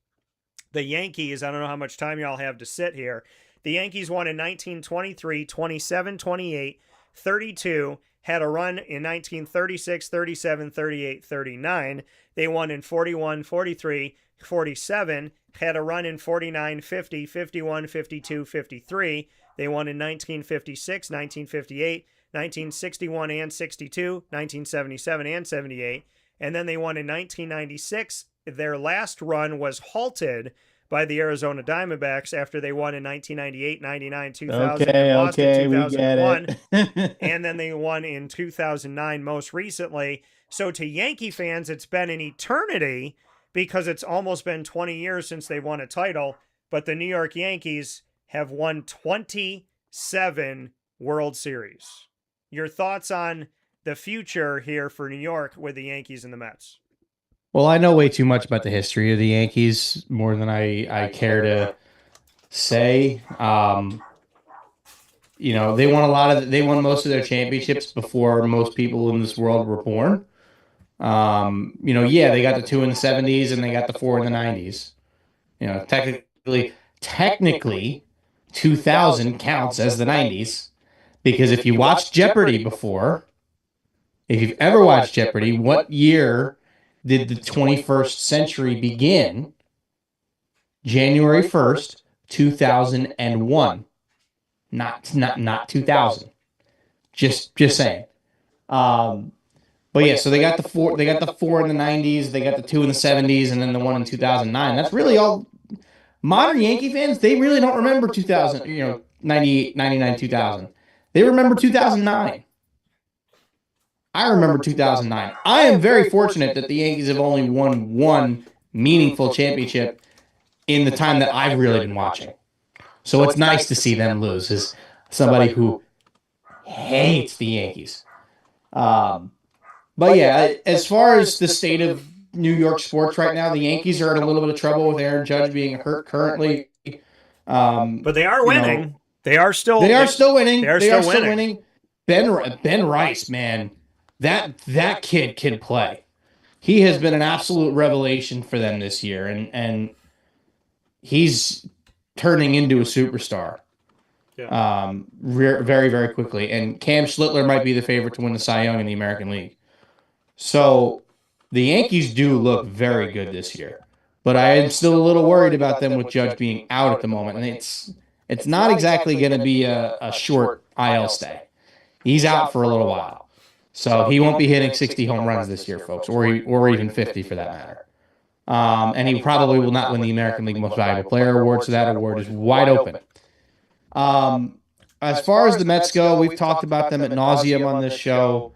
The Yankees, I don't know how much time y'all have to sit here. The Yankees won in 1923, 27, 28, 32, had a run in 1936, 37, 38, 39. They won in 41, 43, 47, had a run in 49, 50, 51, 52, 53. They won in 1956, 1958, 1961 and 62, 1977 and 78. And then they won in 1996. Their last run was halted by the Arizona Diamondbacks after they won in 1998, 99, 2000, and lost in 2001. And then they won in 2009 most recently. So to Yankee fans, it's been an eternity because it's almost been 20 years since they won a title. But the New York Yankees have won 27 World Series. Your thoughts on the future here for New York with the Yankees and the Mets? Well, I know way too much about the history of the Yankees, more than I care to say. They won most of their championships before most people in this world were born. They got the 2 in the 70s and they got the 4 in the 90s. Technically, 2000 counts as the 90s because if you watched Jeopardy before, if you've ever watched Jeopardy, what year did the 21st century begin? January 1st, 2001. Not 2000. Just saying. But yeah, so they got the 4 in the 90s, they got the 2 in the 70s, and then the 1 in 2009. That's really all. Modern Yankee fans, they really don't remember 2000, 98, 99, 2000. They remember 2009. I remember 2009. I am very fortunate that the Yankees have only won one meaningful championship in the time that I've really been watching. So it's nice to see them lose as somebody who hates the Yankees. But yeah, as far as the state of New York sports right now, the Yankees are in a little bit of trouble with Aaron Judge being hurt currently. But they are winning. They are still winning. They are still winning. Ben Rice, man. That kid can play. He has been an absolute revelation for them this year, and he's turning into a superstar. Yeah. Very, very quickly. And Cam Schlittler might be the favorite to win the Cy Young in the American League. So the Yankees do look very good this year, but I am still a little worried about them with Judge being out at the moment, and it's not exactly going to be a short IL stay. He's out for a little while. So he won't be hitting 60 home runs this year, folks, or even 50 for that matter. And he probably will not win the American League Most Valuable Player award, so that award is wide open. As far as the Mets go, we've talked about them ad nauseum on this show.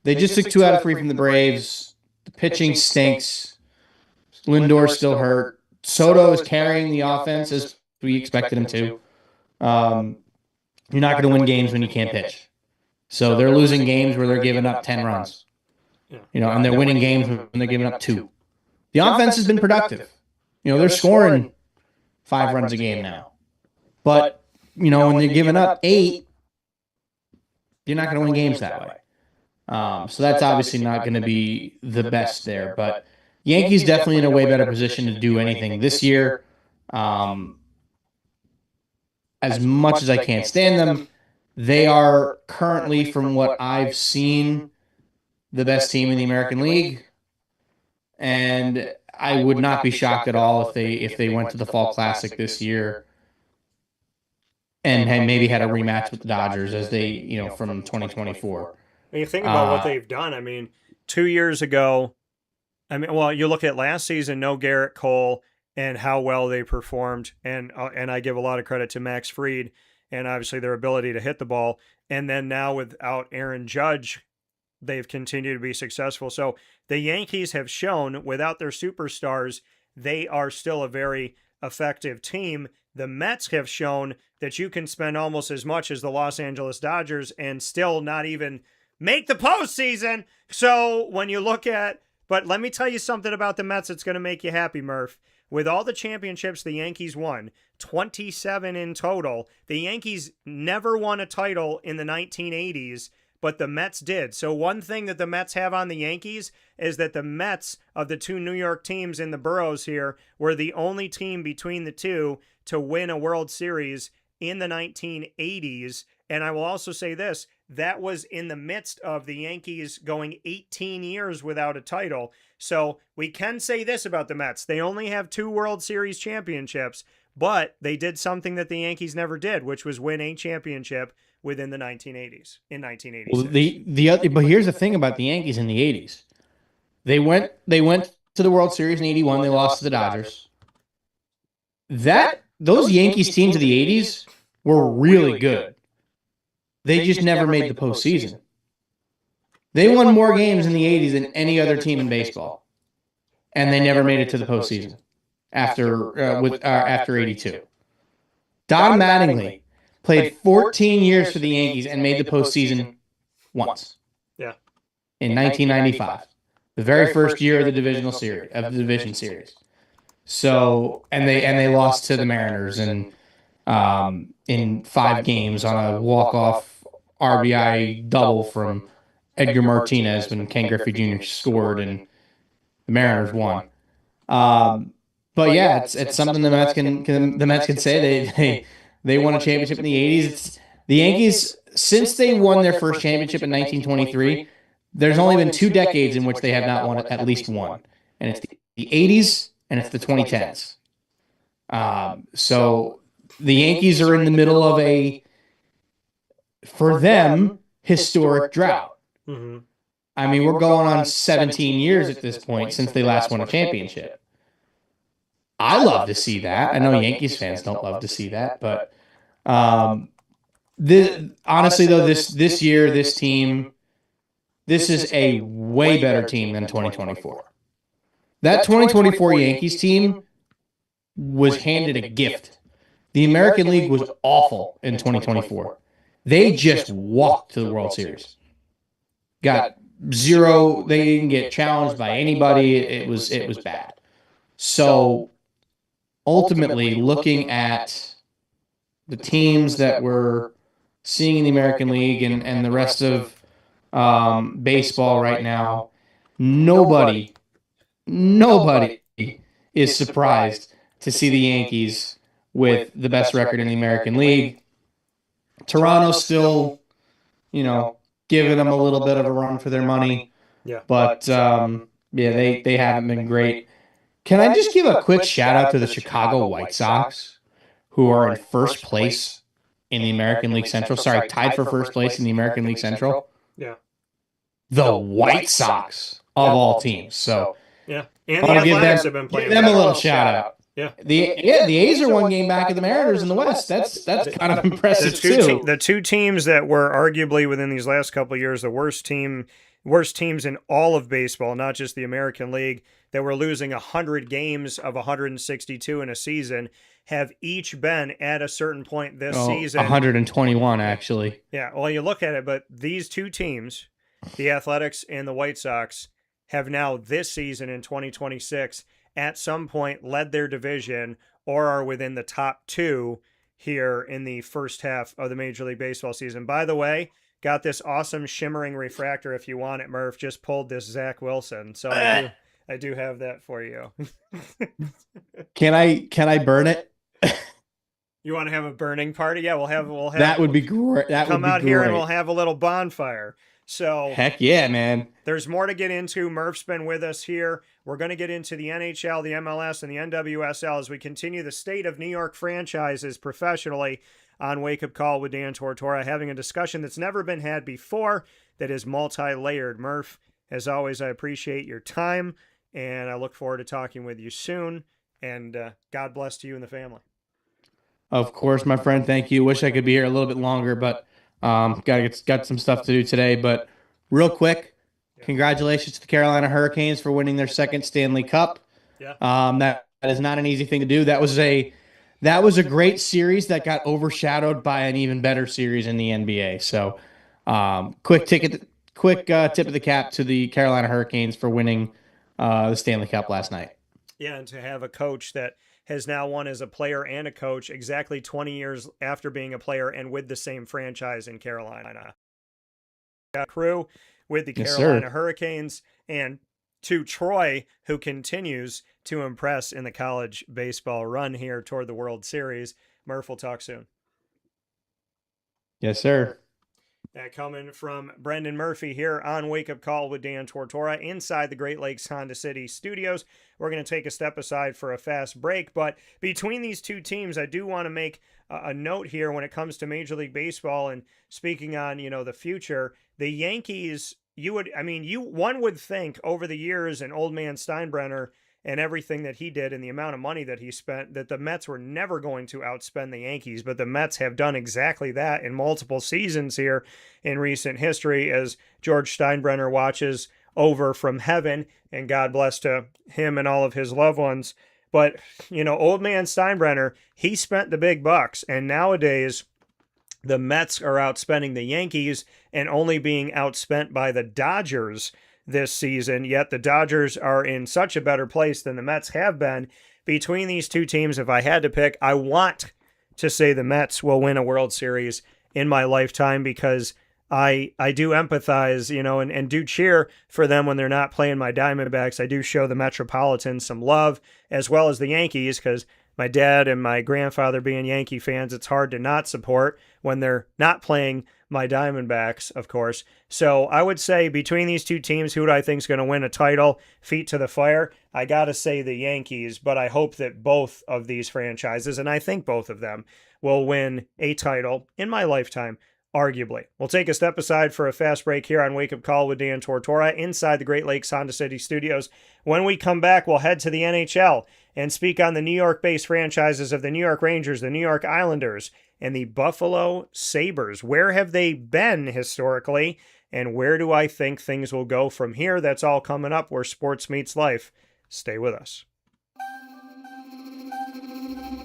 They just took 2 out of 3 from the Braves. The pitching stinks. Lindor's still hurt. Soto is carrying the offense as we expected him to. You're not going to win games when you can't pitch. So they're losing games where they're giving up 10 runs. And they're winning games when they're giving up 2. The offense has been productive. They're scoring 5 runs a game now. But, when they're giving up 8, you're not going to win games that way. So that's obviously not going to be the best there. But Yankees definitely in a way better position to do anything this year. As much as I can't stand them, they are currently, from what I've seen, the best team in the American League. And I would not be shocked at all if they went to the Fall Classic this year and maybe had a rematch with the Dodgers as they, from 2024. When you think about what they've done, I mean, 2 years ago, you look at last season, no Garrett Cole, and how well they performed, and I give a lot of credit to Max Fried and obviously their ability to hit the ball. And then now without Aaron Judge, they've continued to be successful. So the Yankees have shown without their superstars, they are still a very effective team. The Mets have shown that you can spend almost as much as the Los Angeles Dodgers and still not even make the postseason. So when you look at, but let me tell you something about the Mets that's going to make you happy, Murph. With all the championships the Yankees won, 27 in total, the Yankees never won a title in the 1980s, but the Mets did. So one thing that the Mets have on the Yankees is that the Mets, of the 2 New York teams in the boroughs here, were the only team between the two to win a World Series in the 1980s. And I will also say this, that was in the midst of the Yankees going 18 years without a title. So we can say this about the Mets. They only have 2 World Series championships, but they did something that the Yankees never did, which was win a championship within the 1980s, in 1986. Well, but here's the thing about the Yankees in the 80s. They went to the World Series in 81. They lost to the Dodgers. Those Yankees teams of the 80s were really good. They just never made the postseason. They won more games in the 80s than any other team in baseball, and they never made it to the postseason after 82. Don Mattingly played 14 years for the Yankees and made the postseason once. Yeah. In 1995, the very first year of the division series. So, and they lost to the Mariners in 5 games on a walk-off RBI double from Edgar Martinez when Ken Griffey Jr. scored and the Mariners won. But yeah, it's something the Mets can say they won a championship in the 80s. The Yankees, since they won their first championship in 1923, there's only been 2 decades in which they have not won at least one, and it's the 80s and it's the 2010s. So the Yankees are in the middle of for them, historic drought. Mm-hmm. I mean, we're going on 17 years at this point since they last won a championship. I love to see that. I know Yankees fans don't love to see that, but honestly, though, this year, this team, this is a way better team than 2024. That 2024 Yankees team was handed a gift. The American League was awful in 2024. They just walked to the World Series. Got 0. They didn't get challenged by anybody. It was bad. So ultimately, looking at the teams that we're seeing in the American League and the rest of baseball right now, nobody is surprised to see the Yankees with the best record in the American League. Toronto's still, giving them a little bit of a run for their money. Yeah. But, they haven't been great. Can I just give a quick shout-out to the Chicago White Sox, who are in first place in the American League Central? Sorry, tied for first place in the American League Central. Yeah. The White Sox of all teams. So, yeah. And the Athletics have been playing. Give them a little shout-out. Yeah. The A's are 1 game back of the Mariners in the West. That's kind of impressive too. The 2 teams that were arguably within these last couple of years the worst teams in all of baseball, not just the American League, that were losing 100 games of 162 in a season, have each been at a certain point this season. 121 actually. Yeah. Well, you look at it, but these 2 teams the Athletics and the White Sox have now this season in 2026 at some point led their division or are within the top two here in the first half of the Major League Baseball season. By the way, got this awesome shimmering refractor if you want it, Murph. Just pulled this Zach Wilson. So I do have that for you. Can I burn it? You want to have a burning party? Yeah, we'll have that would be great. That come would be out here and great. we'll have a little bonfire. So Heck yeah, man. there's more to get into. Murph's been with us here. We're going to get into the NHL, the MLS, and the NWSL as we continue the state of New York franchises professionally on Wake Up Call with Dan Tortora, having a discussion that's never been had before that is multi-layered. Murph, as always, I appreciate your time, and I look forward to talking with you soon, and God bless to you and the family. Of course, my friend. Thank you. Wish I could be here a little bit longer, but got some stuff to do today. But real quick, congratulations to the Carolina Hurricanes for winning their second Stanley Cup. Yeah. That is not an easy thing to do. That was a great series that got overshadowed by an even better series in the NBA. So, quick tip of the cap to the Carolina Hurricanes for winning the Stanley Cup last night. Yeah, and to have a coach that has now won as a player and a coach exactly 20 years after being a player and with the same franchise in Carolina. Crew with the Carolina Hurricanes, and to Troy, who continues to impress in the college baseball run here toward the World Series. Murph, will talk soon. Yes, sir. That coming from Brendan Murphy here on Wake Up Call with Dan Tortora inside the Great Lakes Honda City studios. We're going to take a step aside for a fast break, but between these two teams, I do want to make a note here when it comes to Major League Baseball and speaking on, the future. The Yankees, one would think over the years and old man Steinbrenner and everything that he did and the amount of money that he spent, that the Mets were never going to outspend the Yankees. But the Mets have done exactly that in multiple seasons here in recent history as George Steinbrenner watches over from heaven, and God bless to him and all of his loved ones. But, old man Steinbrenner, he spent the big bucks, and nowadays the Mets are outspending the Yankees and only being outspent by the Dodgers this season, yet the Dodgers are in such a better place than the Mets have been. Between these two teams, if I had to pick, I want to say the Mets will win a World Series in my lifetime because I do empathize, and do cheer for them when they're not playing my Diamondbacks. I do show the Metropolitans some love, as well as the Yankees, because my dad and my grandfather being Yankee fans, it's hard to not support when they're not playing my Diamondbacks, of course. So I would say between these two teams, who do I think is going to win a title? Feet to the fire. I got to say the Yankees, but I hope that both of these franchises, and I think both of them, will win a title in my lifetime, arguably. We'll take a step aside for a fast break here on Wake Up Call with Dan Tortora inside the Great Lakes Honda City studios. When we come back, we'll head to the NHL and speak on the New York-based franchises of the New York Rangers, the New York Islanders, and the Buffalo Sabres. Where have they been historically, and where do I think things will go from here? That's all coming up where sports meets life. Stay with us.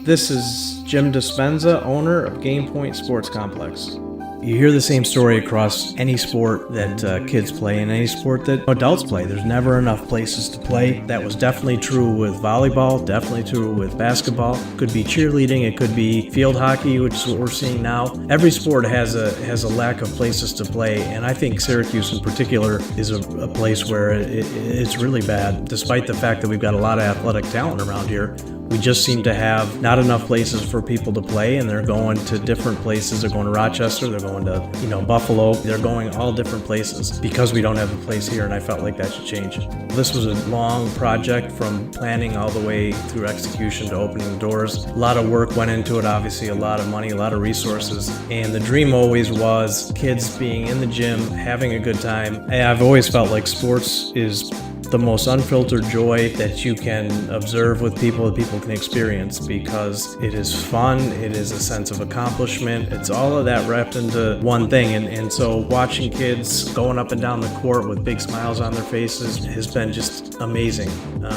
This is Jim Dispenza, owner of Game Point Sports Complex. You hear the same story across any sport that kids play and any sport that adults play. There's never enough places to play. That was definitely true with volleyball, definitely true with basketball. Could be cheerleading, it could be field hockey, which is what we're seeing now. Every sport has a lack of places to play, and I think Syracuse in particular is a place where it's really bad, despite the fact that we've got a lot of athletic talent around here. We just seem to have not enough places for people to play, and they're going to different places. They're going to Rochester, they're going to, Buffalo. They're going all different places because we don't have a place here, and I felt like that should change. This was a long project from planning all the way through execution to opening doors. A lot of work went into it, obviously, a lot of money, a lot of resources, and the dream always was kids being in the gym, having a good time. And I've always felt like sports is the most unfiltered joy that you can observe with people, that people can experience, because it is fun, it is a sense of accomplishment, it's all of that wrapped into one thing. And so watching kids going up and down the court with big smiles on their faces has been just amazing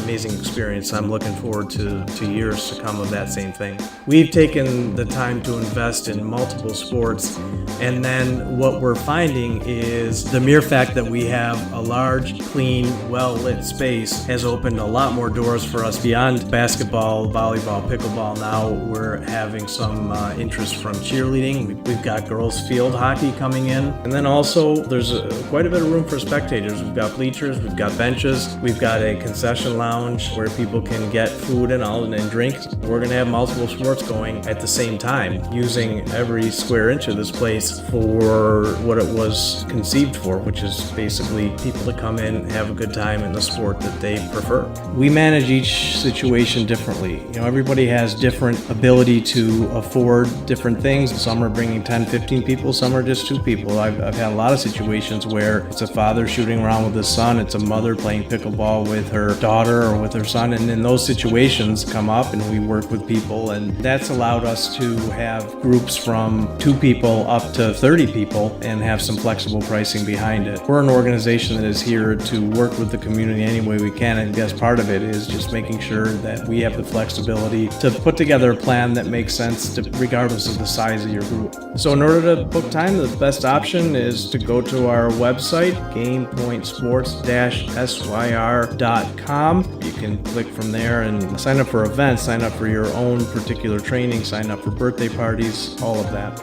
experience. I'm looking forward to years to come of that same thing. We've taken the time to invest in multiple sports, and then what we're finding is the mere fact that we have a large, clean, well-lit space has opened a lot more doors for us beyond basketball, volleyball, pickleball. Now we're having some interest from cheerleading. We've got girls field hockey coming in, and then also there's quite a bit of room for spectators. We've got bleachers, we've got benches, we've got a concession lounge where people can get food and drinks. We're going to have multiple sports going at the same time, using every square inch of this place for what it was conceived for, which is basically people to come in, have a good time in the sport that they prefer. We manage each situation differently. Everybody has different ability to afford different things. Some are bringing 10, 15 people, some are just 2 people. I've had a lot of situations where it's a father shooting around with his son, it's a mother playing pickleball with her daughter or with her son, and then those situations come up and we work with people, and that's allowed us to have groups from 2 people up to 30 people and have some flexible pricing behind it. We're an organization that is here to work with the community any way we can, and as part of it is just making sure that we have the flexibility to put together a plan that makes sense regardless of the size of your group. So in order to book time, the best option is to go to our website, gamepointsports-syr.com. You can click from there and sign up for events, sign up for your own particular training, sign up for birthday parties, all of that.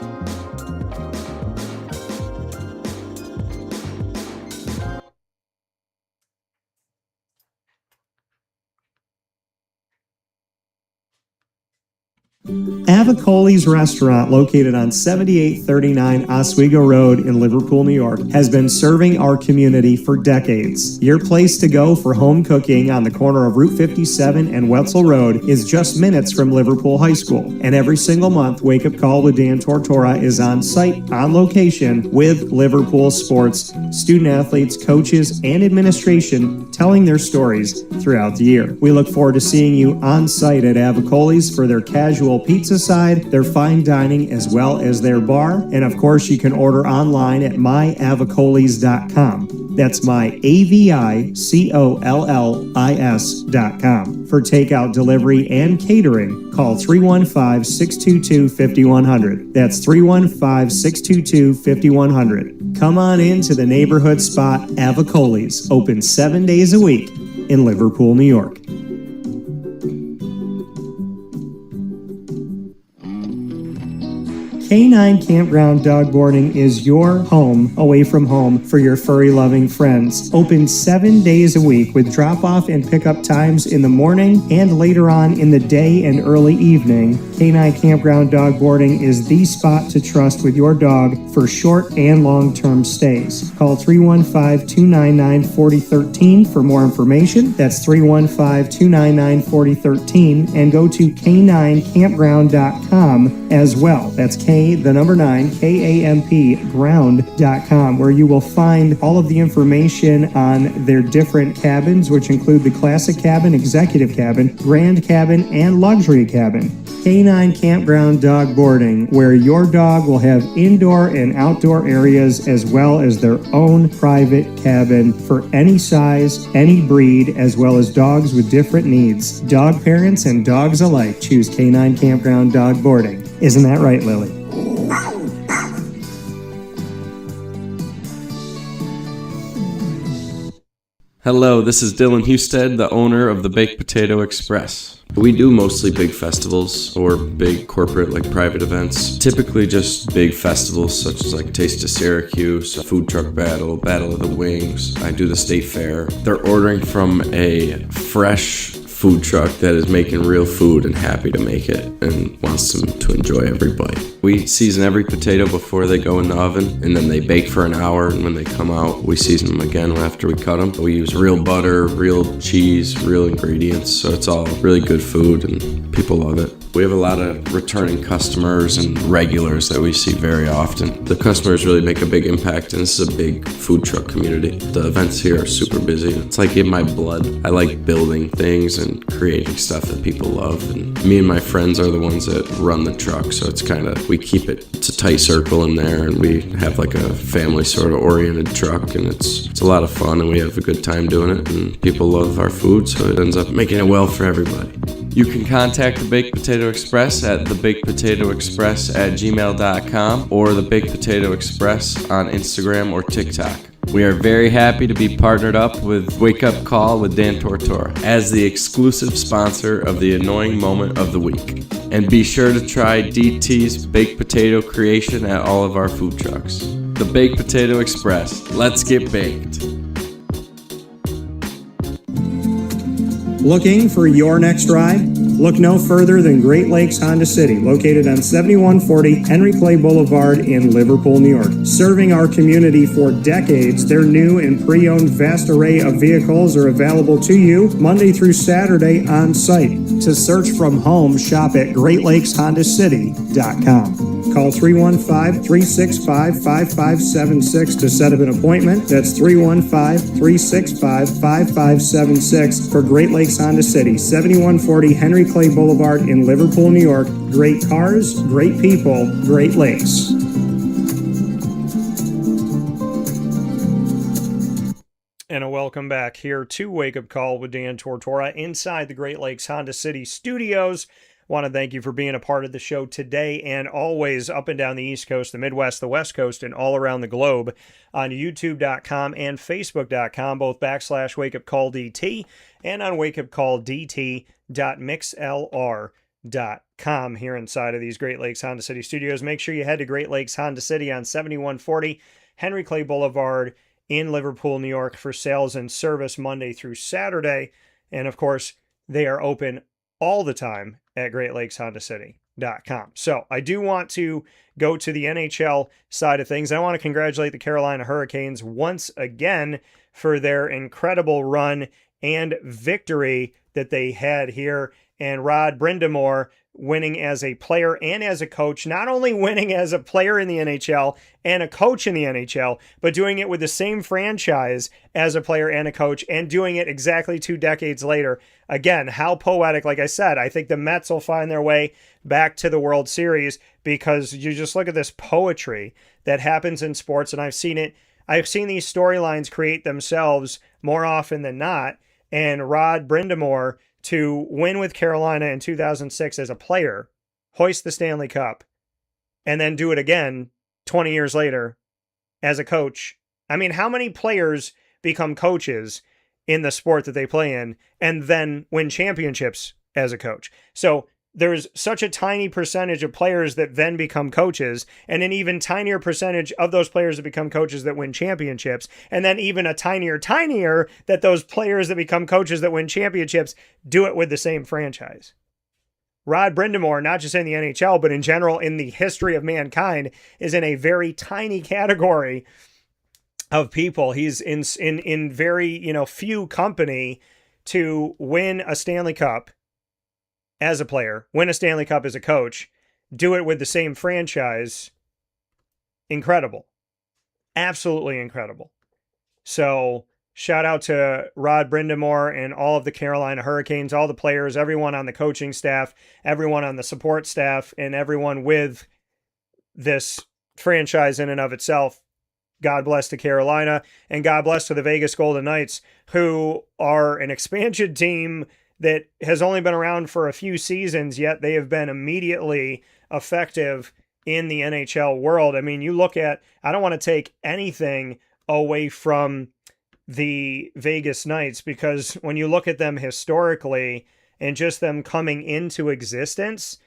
Avicoli's restaurant, located on 7839 Oswego Road in Liverpool, New York, has been serving our community for decades. Your place to go for home cooking on the corner of Route 57 and Wetzel Road is just minutes from Liverpool High School. And every single month, Wake Up Call with Dan Tortora is on site, on location, with Liverpool sports, student athletes, coaches, and administration telling their stories throughout the year. We look forward to seeing you on site at Avicoli's for their casual pizza side, their fine dining, as well as their bar. And of course, you can order online at myavicolis.com. That's myavicollis.com. For takeout, delivery, and catering, call 315-622-5100. That's 315-622-5100. Come on into the neighborhood spot Avicoli's, open 7 days a week in Liverpool, New York. K9 Campground Dog Boarding is your home away from home for your furry-loving friends. Open 7 days a week with drop-off and pickup times in the morning and later on in the day and early evening. K9 Campground Dog Boarding is the spot to trust with your dog for short and long-term stays. Call 315-299-4013 for more information. That's 315-299-4013, and go to k9campground.com as well. That's KAMP ground.com, where you will find all of the information on their different cabins, which include the classic cabin, executive cabin, grand cabin, and luxury cabin. K9 Campground Dog Boarding, where your dog will have indoor and outdoor areas as well as their own private cabin for any size, any breed, as well as dogs with different needs. Dog parents and dogs alike choose K9 Campground Dog Boarding. Isn't that right, Lily? Hello, this is Dylan Husted, the owner of the Baked Potato Express. We do mostly big festivals or big corporate private events. Typically just big festivals such as Taste of Syracuse, Food Truck Battle, Battle of the Wings. I do the State Fair. They're ordering from a fresh food truck that is making real food and happy to make it and wants them to enjoy every bite. We season every potato before they go in the oven, and then they bake for an hour, and when they come out, we season them again after we cut them. We use real butter, real cheese, real ingredients, so it's all really good food, and people love it. We have a lot of returning customers and regulars that we see very often. The customers really make a big impact, and this is a big food truck community. The events here are super busy. It's like in my blood. I like building things and creating stuff that people love, and me and my friends are the ones that run the truck, so it's kind of, we keep it's a tight circle in there, and we have like a family sort of oriented truck, and it's a lot of fun, and we have a good time doing it, and people love our food, so it ends up making it well for everybody. You can contact the Baked Potato Express at thebakedpotatoexpress@gmail.com or the Baked Potato Express on Instagram or TikTok. We are very happy to be partnered up with Wake Up Call with Dan Tortora as the exclusive sponsor of the Annoying Moment of the Week. And be sure to try DT's baked potato creation at all of our food trucks. The Baked Potato Express. Let's get baked. Looking for your next ride? Look no further than Great Lakes Honda City, located on 7140 Henry Clay Boulevard in Liverpool, New York. Serving our community for decades, their new and pre-owned vast array of vehicles are available to you Monday through Saturday on site. To search from home, shop at GreatLakesHondaCity.com. Call 315-365-5576 to set up an appointment. That's 315-365-5576 for Great Lakes Honda City, 7140 Henry Clay Boulevard in Liverpool, New York. Great cars, great people, Great Lakes. And a welcome back here to Wake Up Call with Dan Tortora inside the Great Lakes Honda City studios. Want to thank you for being a part of the show today and always up and down the East Coast, the Midwest, the West Coast, and all around the globe on YouTube.com and Facebook.com, both /WakeUpCallDT and on WakeUpCallDT.mixlr.com here inside of these Great Lakes Honda City studios. Make sure you head to Great Lakes Honda City on 7140 Henry Clay Boulevard in Liverpool, New York for sales and service Monday through Saturday. And of course, they are open all the time at GreatLakesHondaCity.com. So I do want to go to the NHL side of things. I want to congratulate the Carolina Hurricanes once again for their incredible run and victory that they had here. And Rod Brind'Amour winning as a player and as a coach, not only winning as a player in the NHL and a coach in the NHL, but doing it with the same franchise as a player and a coach and doing it exactly 2 decades later. Again, how poetic. Like I said, I think the Mets will find their way back to the World Series because you just look at this poetry that happens in sports, and I've seen these storylines create themselves more often than not. And Rod Brind'Amour to win with Carolina in 2006 as a player, hoist the Stanley Cup, and then do it again 20 years later as a coach. I mean, how many players become coaches in the sport that they play in and then win championships as a coach? So there's such a tiny percentage of players that then become coaches, and an even tinier percentage of those players that become coaches that win championships, and then even a tinier that those players that become coaches that win championships do it with the same franchise. Rod Brind'Amour, not just in the NHL, but in general in the history of mankind, is in a very tiny category of people. He's in very, few company to win a Stanley Cup as a player, win a Stanley Cup as a coach, do it with the same franchise. Incredible. Absolutely incredible. So shout out to Rod Brind'Amour and all of the Carolina Hurricanes, all the players, everyone on the coaching staff, everyone on the support staff, and everyone with this franchise in and of itself. God bless to Carolina, and God bless to the Vegas Golden Knights, who are an expansion team that has only been around for a few seasons, yet they have been immediately effective in the NHL world. I mean, you look at, I don't want to take anything away from the Vegas Knights, because when you look at them historically and just them coming into existence,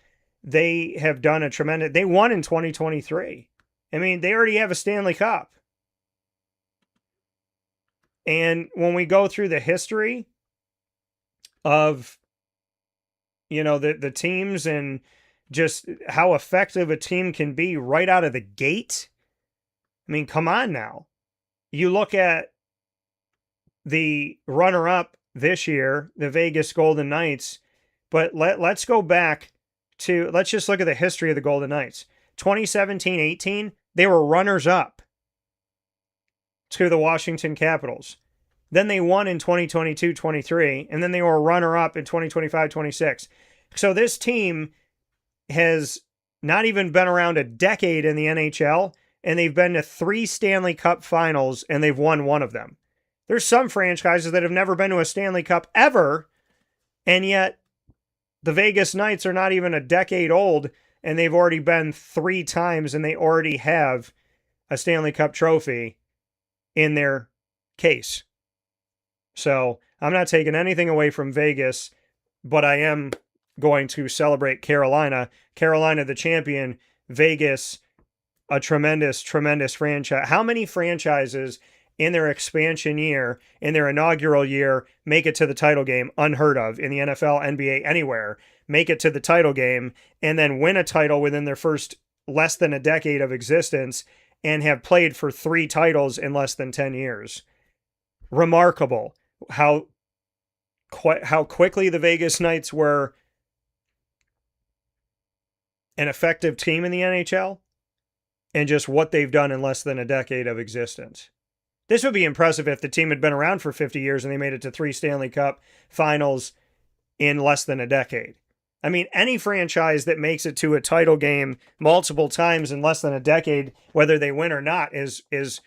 they have done they won in 2023. I mean, they already have a Stanley Cup. And when we go through the history of, the teams and just how effective a team can be right out of the gate. I mean, come on now. You look at the runner-up this year, the Vegas Golden Knights, but let's go back to, let's just look at the history of the Golden Knights. 2017-18, they were runners-up to the Washington Capitals. Then they won in 2022-23, and then they were runner-up in 2025-26. So this team has not even been around a decade in the NHL, and they've been to 3 Stanley Cup finals, and they've won one of them. There's some franchises that have never been to a Stanley Cup ever, and yet the Vegas Knights are not even a decade old, and they've already been 3 times, and they already have a Stanley Cup trophy in their case. So I'm not taking anything away from Vegas, but I am going to celebrate Carolina. Carolina, the champion. Vegas, a tremendous, tremendous franchise. How many franchises in their expansion year, in their inaugural year, make it to the title game? Unheard of in the NFL, NBA, anywhere. Make it to the title game and then win a title within their first less than a decade of existence and have played for 3 titles in less than 10 years. Remarkable how quickly the Vegas Knights were an effective team in the NHL and just what they've done in less than a decade of existence. This would be impressive if the team had been around for 50 years and they made it to 3 Stanley Cup finals in less than a decade. I mean, any franchise that makes it to a title game multiple times in less than a decade, whether they win or not, is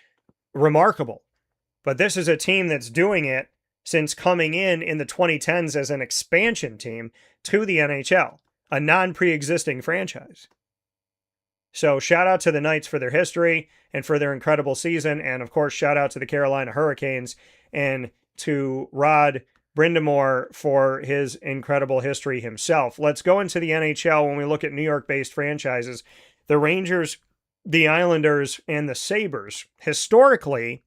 remarkable. But this is a team that's doing it since coming in the 2010s as an expansion team to the NHL, a non-pre-existing franchise. So shout out to the Knights for their history and for their incredible season. And of course, shout out to the Carolina Hurricanes and to Rod Brindamore for his incredible history himself. Let's go into the NHL when we look at New York-based franchises. The Rangers, the Islanders, and the Sabres. Historically,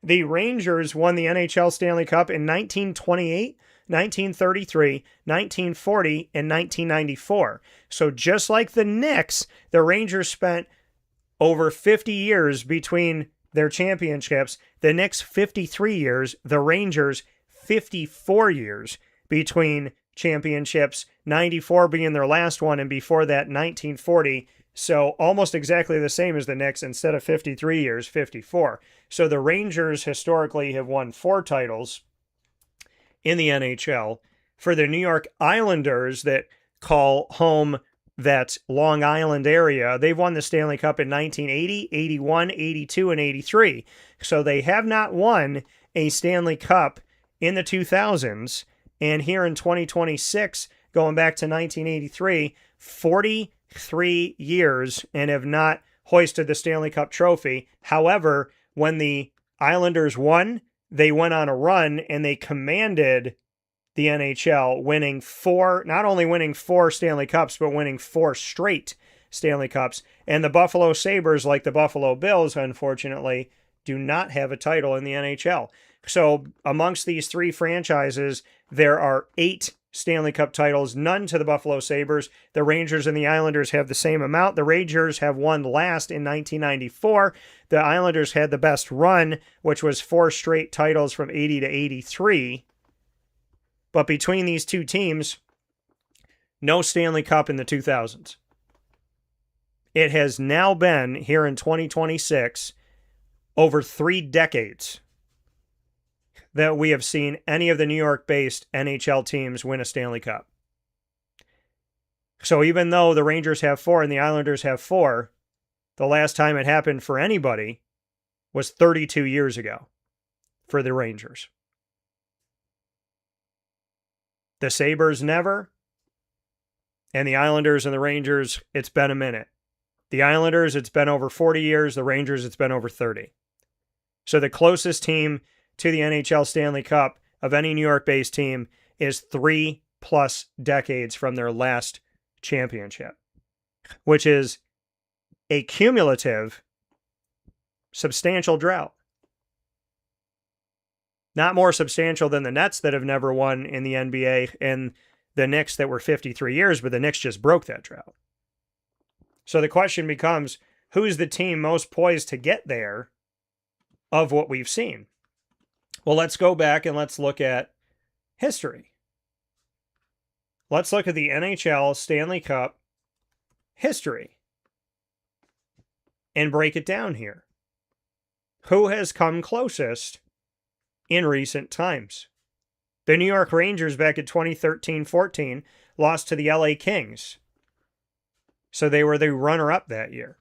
the Rangers won the NHL Stanley Cup in 1928, 1933, 1940, and 1994. So just like the Knicks, the Rangers spent over 50 years between their championships. The Knicks 53 years, the Rangers 54 years between championships, 94 being their last one, and before that 1940. So almost exactly the same as the Knicks. Instead of 53 years, 54. So the Rangers historically have won 4 titles in the NHL. For the New York Islanders that call home that Long Island area, they've won the Stanley Cup in 1980, 81, 82, and 83. So they have not won a Stanley Cup in the 2000s. And here in 2026, going back to 1983, 43 years and have not hoisted the Stanley Cup trophy. However, when the Islanders won, they went on a run and they commanded the NHL, not only winning 4 Stanley Cups, but winning 4 straight Stanley Cups. And the Buffalo Sabres, like the Buffalo Bills, unfortunately, do not have a title in the NHL. So amongst these 3 franchises, there are 8 Stanley Cup titles, none to the Buffalo Sabres. The Rangers and the Islanders have the same amount. The Rangers have won last in 1994. The Islanders had the best run, which was 4 straight titles from 80 to 83. But between these 2 teams, no Stanley Cup in the 2000s. It has now been, here in 2026, over 3 decades that we have seen any of the New York-based NHL teams win a Stanley Cup. So even though the Rangers have 4 and the Islanders have 4, the last time it happened for anybody was 32 years ago for the Rangers. The Sabres never, and the Islanders and the Rangers, it's been a minute. The Islanders, it's been over 40 years. The Rangers, it's been over 30. So the closest team to the NHL Stanley Cup of any New York-based team is 3+ decades from their last championship, which is a cumulative, substantial drought. Not more substantial than the Nets that have never won in the NBA and the Knicks that were 53 years, but the Knicks just broke that drought. So the question becomes, who's the team most poised to get there of what we've seen? Well, let's go back and let's look at history. Let's look at the NHL Stanley Cup history and break it down here. Who has come closest in recent times? The New York Rangers back in 2013-14 lost to the LA Kings. So they were the runner-up that year.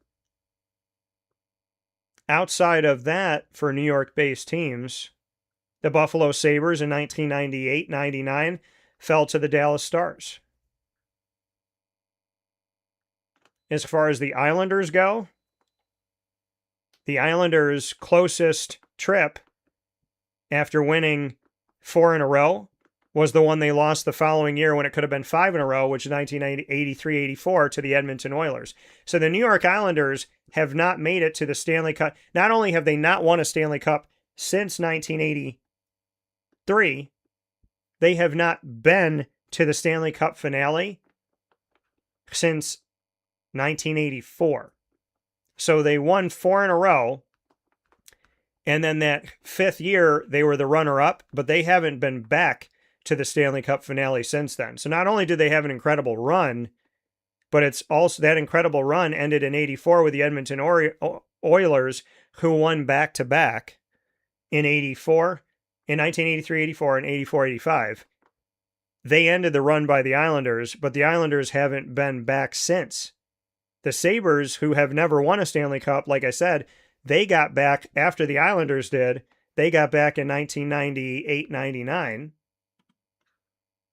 Outside of that, for New York-based teams, the Buffalo Sabres in 1998-99 fell to the Dallas Stars. As far as the Islanders go, the Islanders' closest trip after winning 4 in a row was the one they lost the following year when it could have been 5 in a row, which is 1983-84 to the Edmonton Oilers. So the New York Islanders have not made it to the Stanley Cup. Not only have they not won a Stanley Cup since 1983, they have not been to the Stanley Cup finale since 1984. So they won 4 in a row, and then that 5th year they were the runner-up, but they haven't been back to the Stanley Cup finale since then. So not only did they have an incredible run, but it's also that incredible run ended in 84 with the Edmonton Oilers, who won back-to-back in 84, in 1983-84 and 84-85. They ended the run by the Islanders, but the Islanders haven't been back since. The Sabres, who have never won a Stanley Cup, like I said, they got back after the Islanders did. They got back in 1998-99.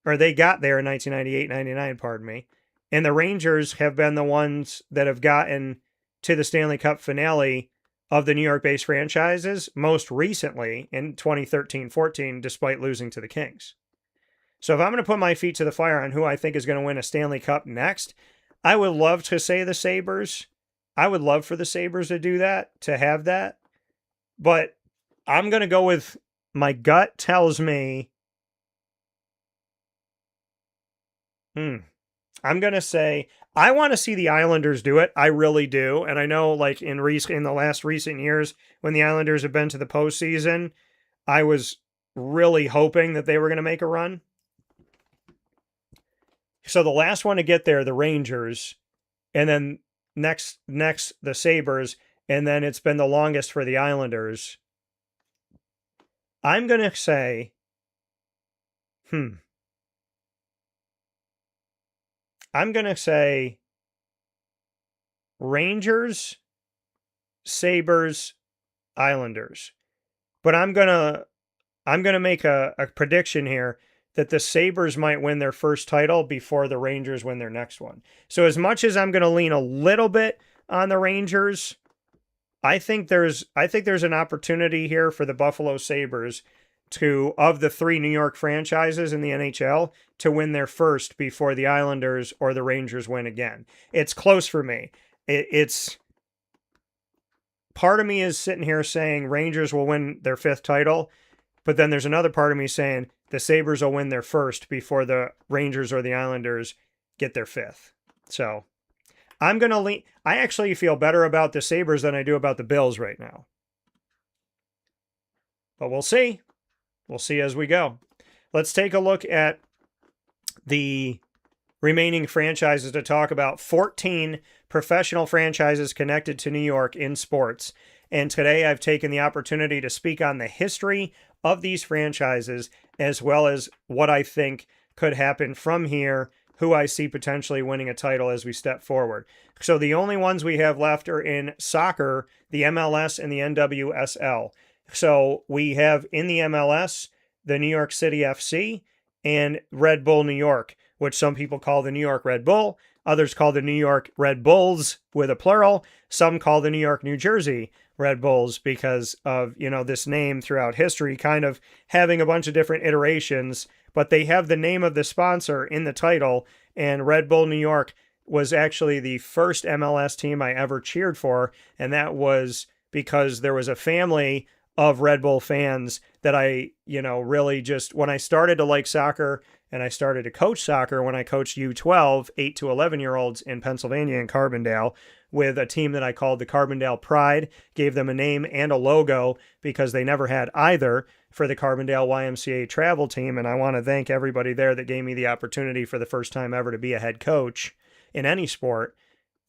Or they got there in 1998-99, pardon me. And the Rangers have been the ones that have gotten to the Stanley Cup finale of the New York-based franchises most recently in 2013-14, despite losing to the Kings. So if I'm going to put my feet to the fire on who I think is going to win a Stanley Cup next, I would love to say the Sabres. I would love for the Sabres to do that, to have that. But I'm going to go with my gut tells me. I'm going to say I want to see the Islanders do it. I really do. And I know like in the last recent years when the Islanders have been to the postseason, I was really hoping that they were going to make a run. So the last one to get there, the Rangers, and then next the Sabres, and then it's been the longest for the Islanders. I'm going to say, I'm going to say Rangers, Sabres, Islanders. But I'm going to make a prediction here that the Sabres might win their first title before the Rangers win their next one. So as much as I'm going to lean a little bit on the Rangers, I think there's an opportunity here for the Buffalo Sabres to, of the 3 New York franchises in the NHL, to win their first before the Islanders or the Rangers win again. It's close for me. It's part of me is sitting here saying Rangers will win their 5th title, but then there's another part of me saying the Sabres will win their first before the Rangers or the Islanders get their 5th. So I'm going to lean. I actually feel better about the Sabres than I do about the Bills right now. But we'll see. We'll see as we go. Let's take a look at the remaining franchises to talk about. 14 professional franchises connected to New York in sports. And today I've taken the opportunity to speak on the history of these franchises, as well as what I think could happen from here, who I see potentially winning a title as we step forward. So the only ones we have left are in soccer, the MLS and the NWSL. So we have in the MLS, the New York City FC and Red Bull New York, which some people call the New York Red Bull, others call the New York Red Bulls with a plural, some call the New York, New Jersey Red Bulls because of, this name throughout history kind of having a bunch of different iterations, but they have the name of the sponsor in the title, and Red Bull New York was actually the first MLS team I ever cheered for, and that was because there was a family of Red Bull fans that I, really just, when I started to like soccer and I started to coach soccer when I coached U12, 8 to 11-year-olds in Pennsylvania in Carbondale with a team that I called the Carbondale Pride, gave them a name and a logo because they never had either for the Carbondale YMCA travel team. And I want to thank everybody there that gave me the opportunity for the first time ever to be a head coach in any sport,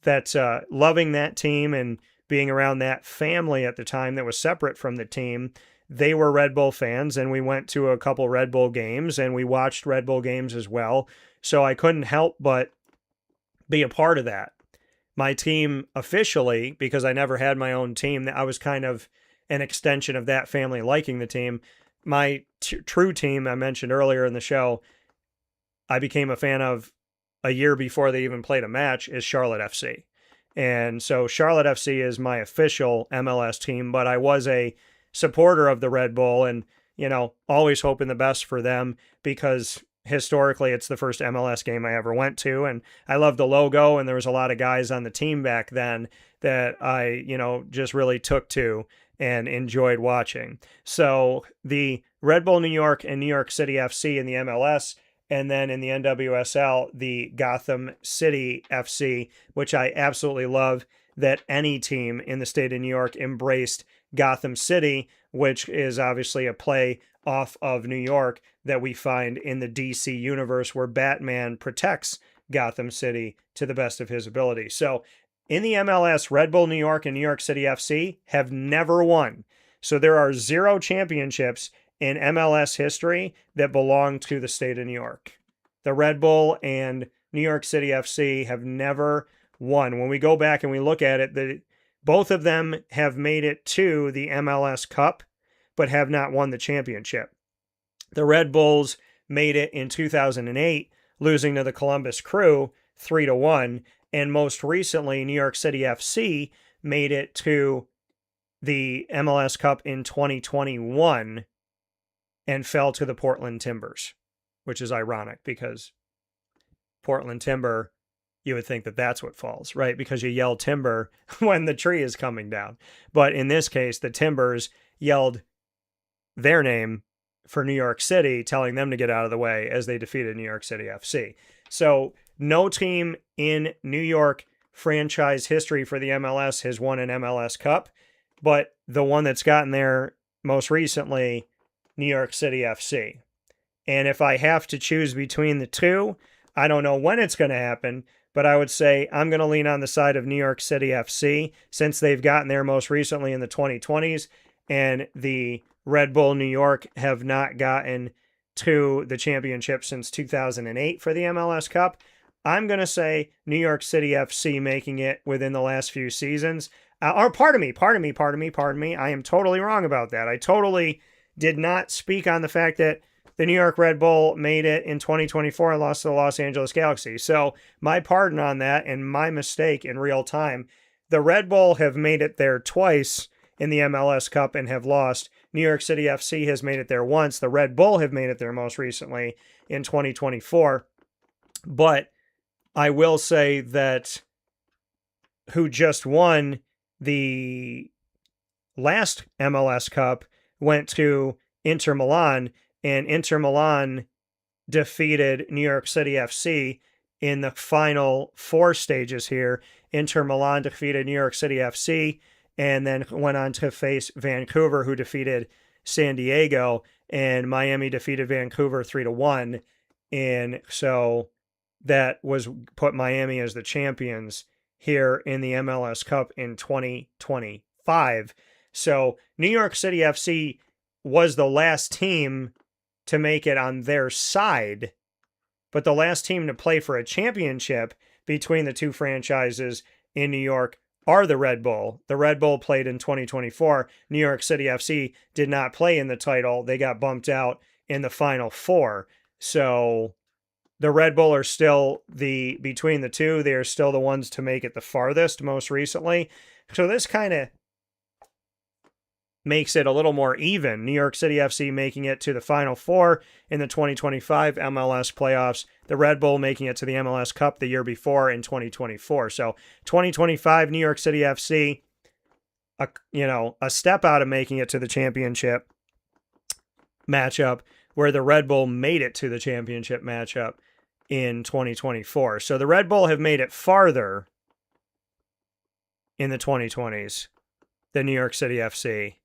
that's loving that team and being around that family at the time that was separate from the team. They were Red Bull fans, and we went to a couple Red Bull games, and we watched Red Bull games as well. So I couldn't help but be a part of that. My team officially, because I never had my own team, I was kind of an extension of that family liking the team. My true team, I mentioned earlier in the show, I became a fan of a year before they even played a match, is Charlotte FC. And so Charlotte FC is my official MLS team, but I was a supporter of the Red Bull and, always hoping the best for them because historically it's the first MLS game I ever went to. And I love the logo, and there was a lot of guys on the team back then that I, just really took to and enjoyed watching. So the Red Bull New York and New York City FC in the MLS, and then in the NWSL, the Gotham City FC, which I absolutely love that any team in the state of New York embraced Gotham City, which is obviously a play off of New York that we find in the DC universe where Batman protects Gotham City to the best of his ability. So in the MLS, Red Bull New York and New York City FC have never won. So there are 0 championships in MLS history that belong to the state of New York. The Red Bull and New York City FC have never won. When we go back and we look at it, both of them have made it to the MLS Cup, but have not won the championship. The Red Bulls made it in 2008, losing to the Columbus Crew 3-1. And most recently, New York City FC made it to the MLS Cup in 2021 and fell to the Portland Timbers, which is ironic because Portland Timber, you would think that that's what falls, right? Because you yell timber when the tree is coming down. But in this case, the Timbers yelled their name for New York City, telling them to get out of the way as they defeated New York City FC. So no team in New York franchise history for the MLS has won an MLS Cup, but the one that's gotten there most recently, New York City FC. And if I have to choose between the two, I don't know when it's going to happen, but I would say I'm going to lean on the side of New York City FC since they've gotten there most recently in the 2020s, and the Red Bull New York have not gotten to the championship since 2008 for the MLS Cup. I'm going to say New York City FC making it within the last few seasons. Pardon me. I am totally wrong about that. I totally did not speak on the fact that the New York Red Bull made it in 2024 and lost to the Los Angeles Galaxy. So my pardon on that and my mistake in real time. The Red Bull have made it there twice in the MLS Cup and have lost. New York City FC has made it there once. The Red Bull have made it there most recently in 2024. But I will say that who just won the last MLS Cup went to Inter Milan, and Inter Milan defeated New York City FC in the final 4 stages here. Inter Milan defeated New York City FC and then went on to face Vancouver, who defeated San Diego, and Miami defeated Vancouver 3-1. And so that was put Miami as the champions here in the MLS Cup in 2025. So New York City FC was the last team to make it on their side, but the last team to play for a championship between the two franchises in New York are the Red Bull. The Red Bull played in 2024. New York City FC did not play in the title. They got bumped out in the Final Four. So the Red Bull are still between the two, they are still the ones to make it the farthest most recently. So this kind of makes it a little more even. New York City FC making it to the Final Four in the 2025 MLS playoffs. The Red Bull making it to the MLS Cup the year before in 2024. So 2025 New York City FC, a step out of making it to the championship matchup where the Red Bull made it to the championship matchup in 2024. So the Red Bull have made it farther in the 2020s than New York City FC.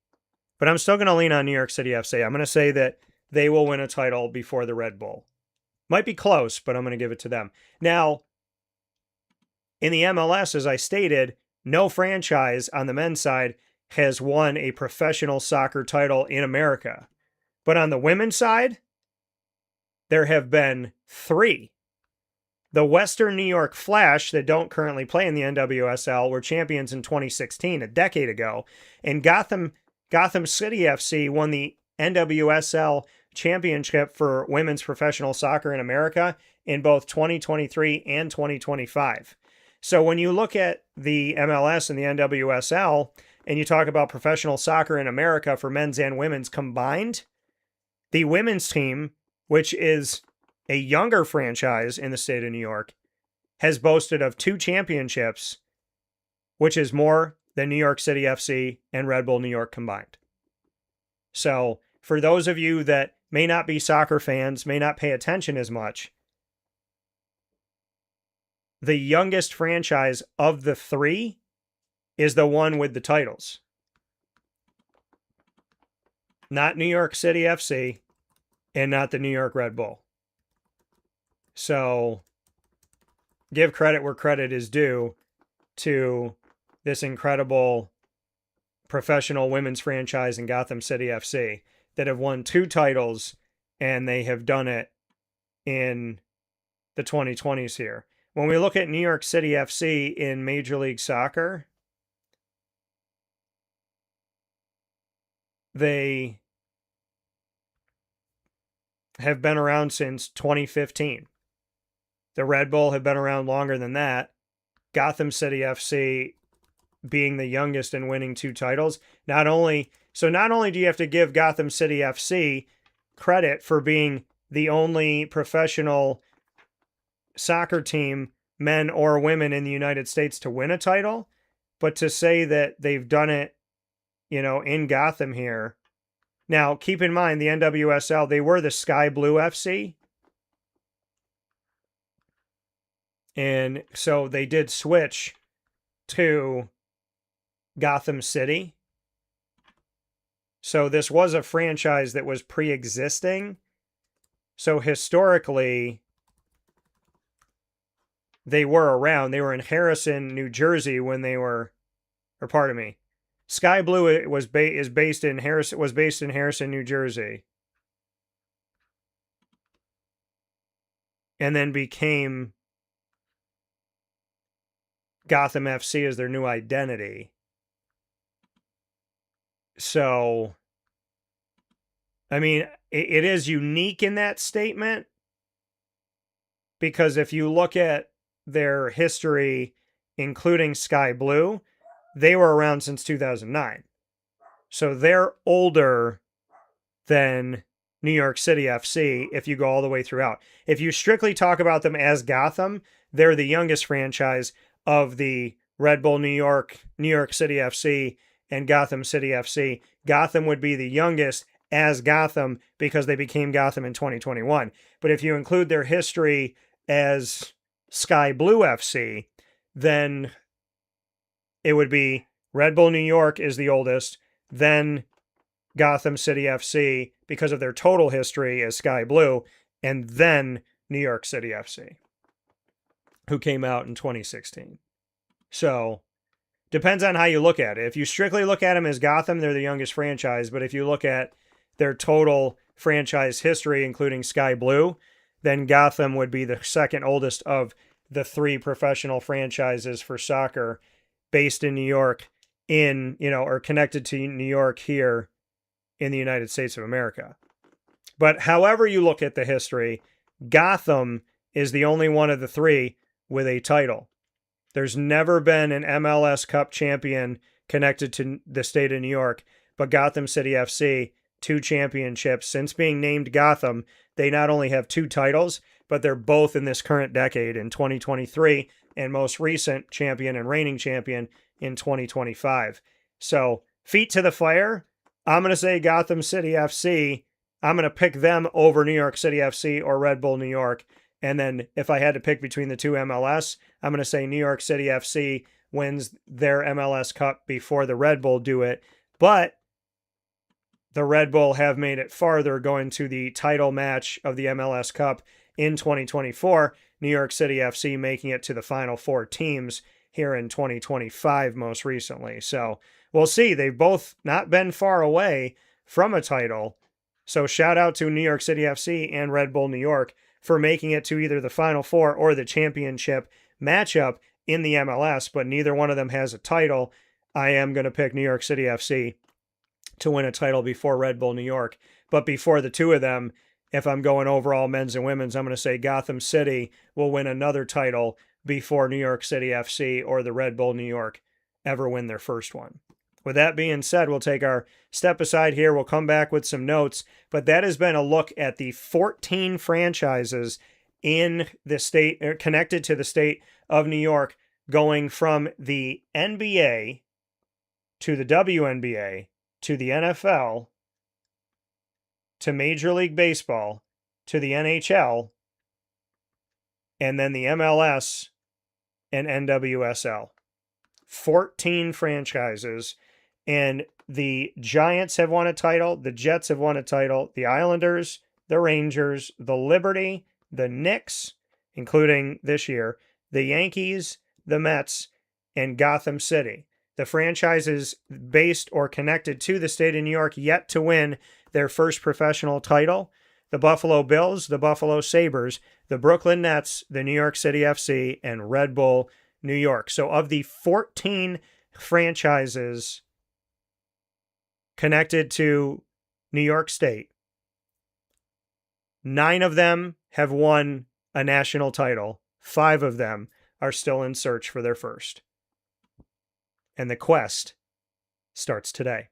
But I'm still going to lean on New York City FC. I'm going to say that they will win a title before the Red Bull. Might be close, but I'm going to give it to them. Now, in the MLS, as I stated, no franchise on the men's side has won a professional soccer title in America. But on the women's side, there have been 3. The Western New York Flash, that don't currently play in the NWSL, were champions in 2016, a decade ago. And Gotham City FC won the NWSL championship for women's professional soccer in America in both 2023 and 2025. So when you look at the MLS and the NWSL, and you talk about professional soccer in America for men's and women's combined, the women's team, which is a younger franchise in the state of New York, has boasted of 2 championships, which is more than New York City FC and Red Bull New York combined. So for those of you that may not be soccer fans, may not pay attention as much, the youngest franchise of the 3 is the one with the titles. Not New York City FC and not the New York Red Bull. So give credit where credit is due to this incredible professional women's franchise in Gotham City FC that have won 2 titles, and they have done it in the 2020s here. When we look at New York City FC in Major League Soccer, they have been around since 2015. The Red Bull have been around longer than that. Gotham City FC being the youngest and winning 2 titles. Not only do you have to give Gotham City FC credit for being the only professional soccer team, men or women, in the United States to win a title, but to say that they've done it, in Gotham here. Now, keep in mind, the NWSL, they were the Sky Blue FC. And so they did switch to Gotham City. So this was a franchise that was pre-existing. So historically, they were around. They were in Harrison, New Jersey when they were, Sky Blue was based in Harrison, New Jersey. And then became Gotham FC as their new identity. So, I mean, it is unique in that statement, because if you look at their history, including Sky Blue, they were around since 2009. So they're older than New York City FC if you go all the way throughout. If you strictly talk about them as Gotham, they're the youngest franchise of the Red Bull New York City FC, and Gotham City FC. Gotham would be the youngest as Gotham because they became Gotham in 2021. But if you include their history as Sky Blue FC, then it would be Red Bull New York is the oldest, then Gotham City FC because of their total history as Sky Blue, and then New York City FC, who came out in 2016. So, depends on how you look at it. If you strictly look at them as Gotham, they're the youngest franchise. But if you look at their total franchise history, including Sky Blue, then Gotham would be the second oldest of the 3 professional franchises for soccer based in New York, or connected to New York here in the United States of America. But however you look at the history, Gotham is the only one of the 3 with a title. There's never been an MLS Cup champion connected to the state of New York, but Gotham City FC, 2 championships. Since being named Gotham, they not only have 2 titles, but they're both in this current decade in 2023, and most recent champion and reigning champion in 2025. So, feet to the fire, I'm going to say Gotham City FC I'm going to pick them over New York City FC or Red Bull New York. And then if I had to pick between the two MLS, I'm going to say New York City FC wins their MLS Cup before the Red Bull do it. But the Red Bull have made it farther, going to the title match of the MLS Cup in 2024. New York City FC making it to the final 4 teams here in 2025 most recently. So we'll see. They've both not been far away from a title. So shout out to New York City FC and Red Bull New York for making it to either the Final Four or the championship matchup in the MLS, but neither one of them has a title. I am going to pick New York City FC to win a title before Red Bull New York. But before the two of them, if I'm going overall men's and women's, I'm going to say Gotham City will win another title before New York City FC or the Red Bull New York ever win their first one. With that being said, we'll take our step aside here. We'll come back with some notes, but that has been a look at the 14 franchises in the state, connected to the state of New York, going from the NBA to the WNBA to the NFL to Major League Baseball to the NHL and then the MLS and NWSL. 14 franchises. And the Giants have won a title, the Jets have won a title, the Islanders, the Rangers, the Liberty, the Knicks, including this year, the Yankees, the Mets, and Gotham City. The franchises based or connected to the state of New York yet to win their first professional title: the Buffalo Bills, the Buffalo Sabres, the Brooklyn Nets, the New York City FC, and Red Bull New York. So of the 14 franchises connected to New York State, 9 of them have won a national title. 5 of them are still in search for their first. And the quest starts today.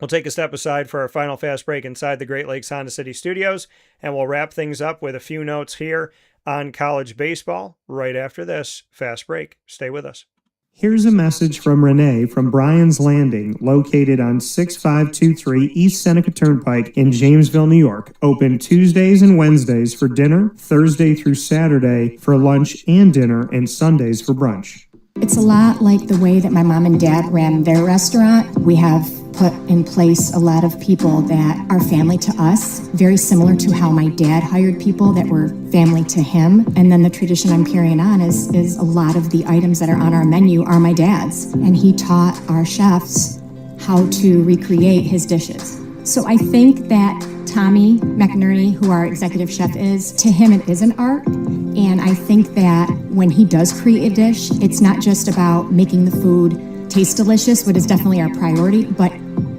We'll take a step aside for our final fast break inside the Great Lakes Honda City Studios, and we'll wrap things up with a few notes here on college baseball right after this fast break. Stay with us. Here's a message from Renee from Bryan's Landing, located on 6523 East Seneca Turnpike in Jamesville, New York. Open Tuesdays and Wednesdays for dinner, Thursday through Saturday for lunch and dinner, and Sundays for brunch. It's a lot like the way that my mom and dad ran their restaurant. We have put in place a lot of people that are family to us, very similar to how my dad hired people that were family to him. And then the tradition I'm carrying on is a lot of the items that are on our menu are my dad's. And he taught our chefs how to recreate his dishes. So I think that Tommy McInerney, who our executive chef is, to him it is an art. And I think that when he does create a dish, it's not just about making the food taste delicious, which is definitely our priority, but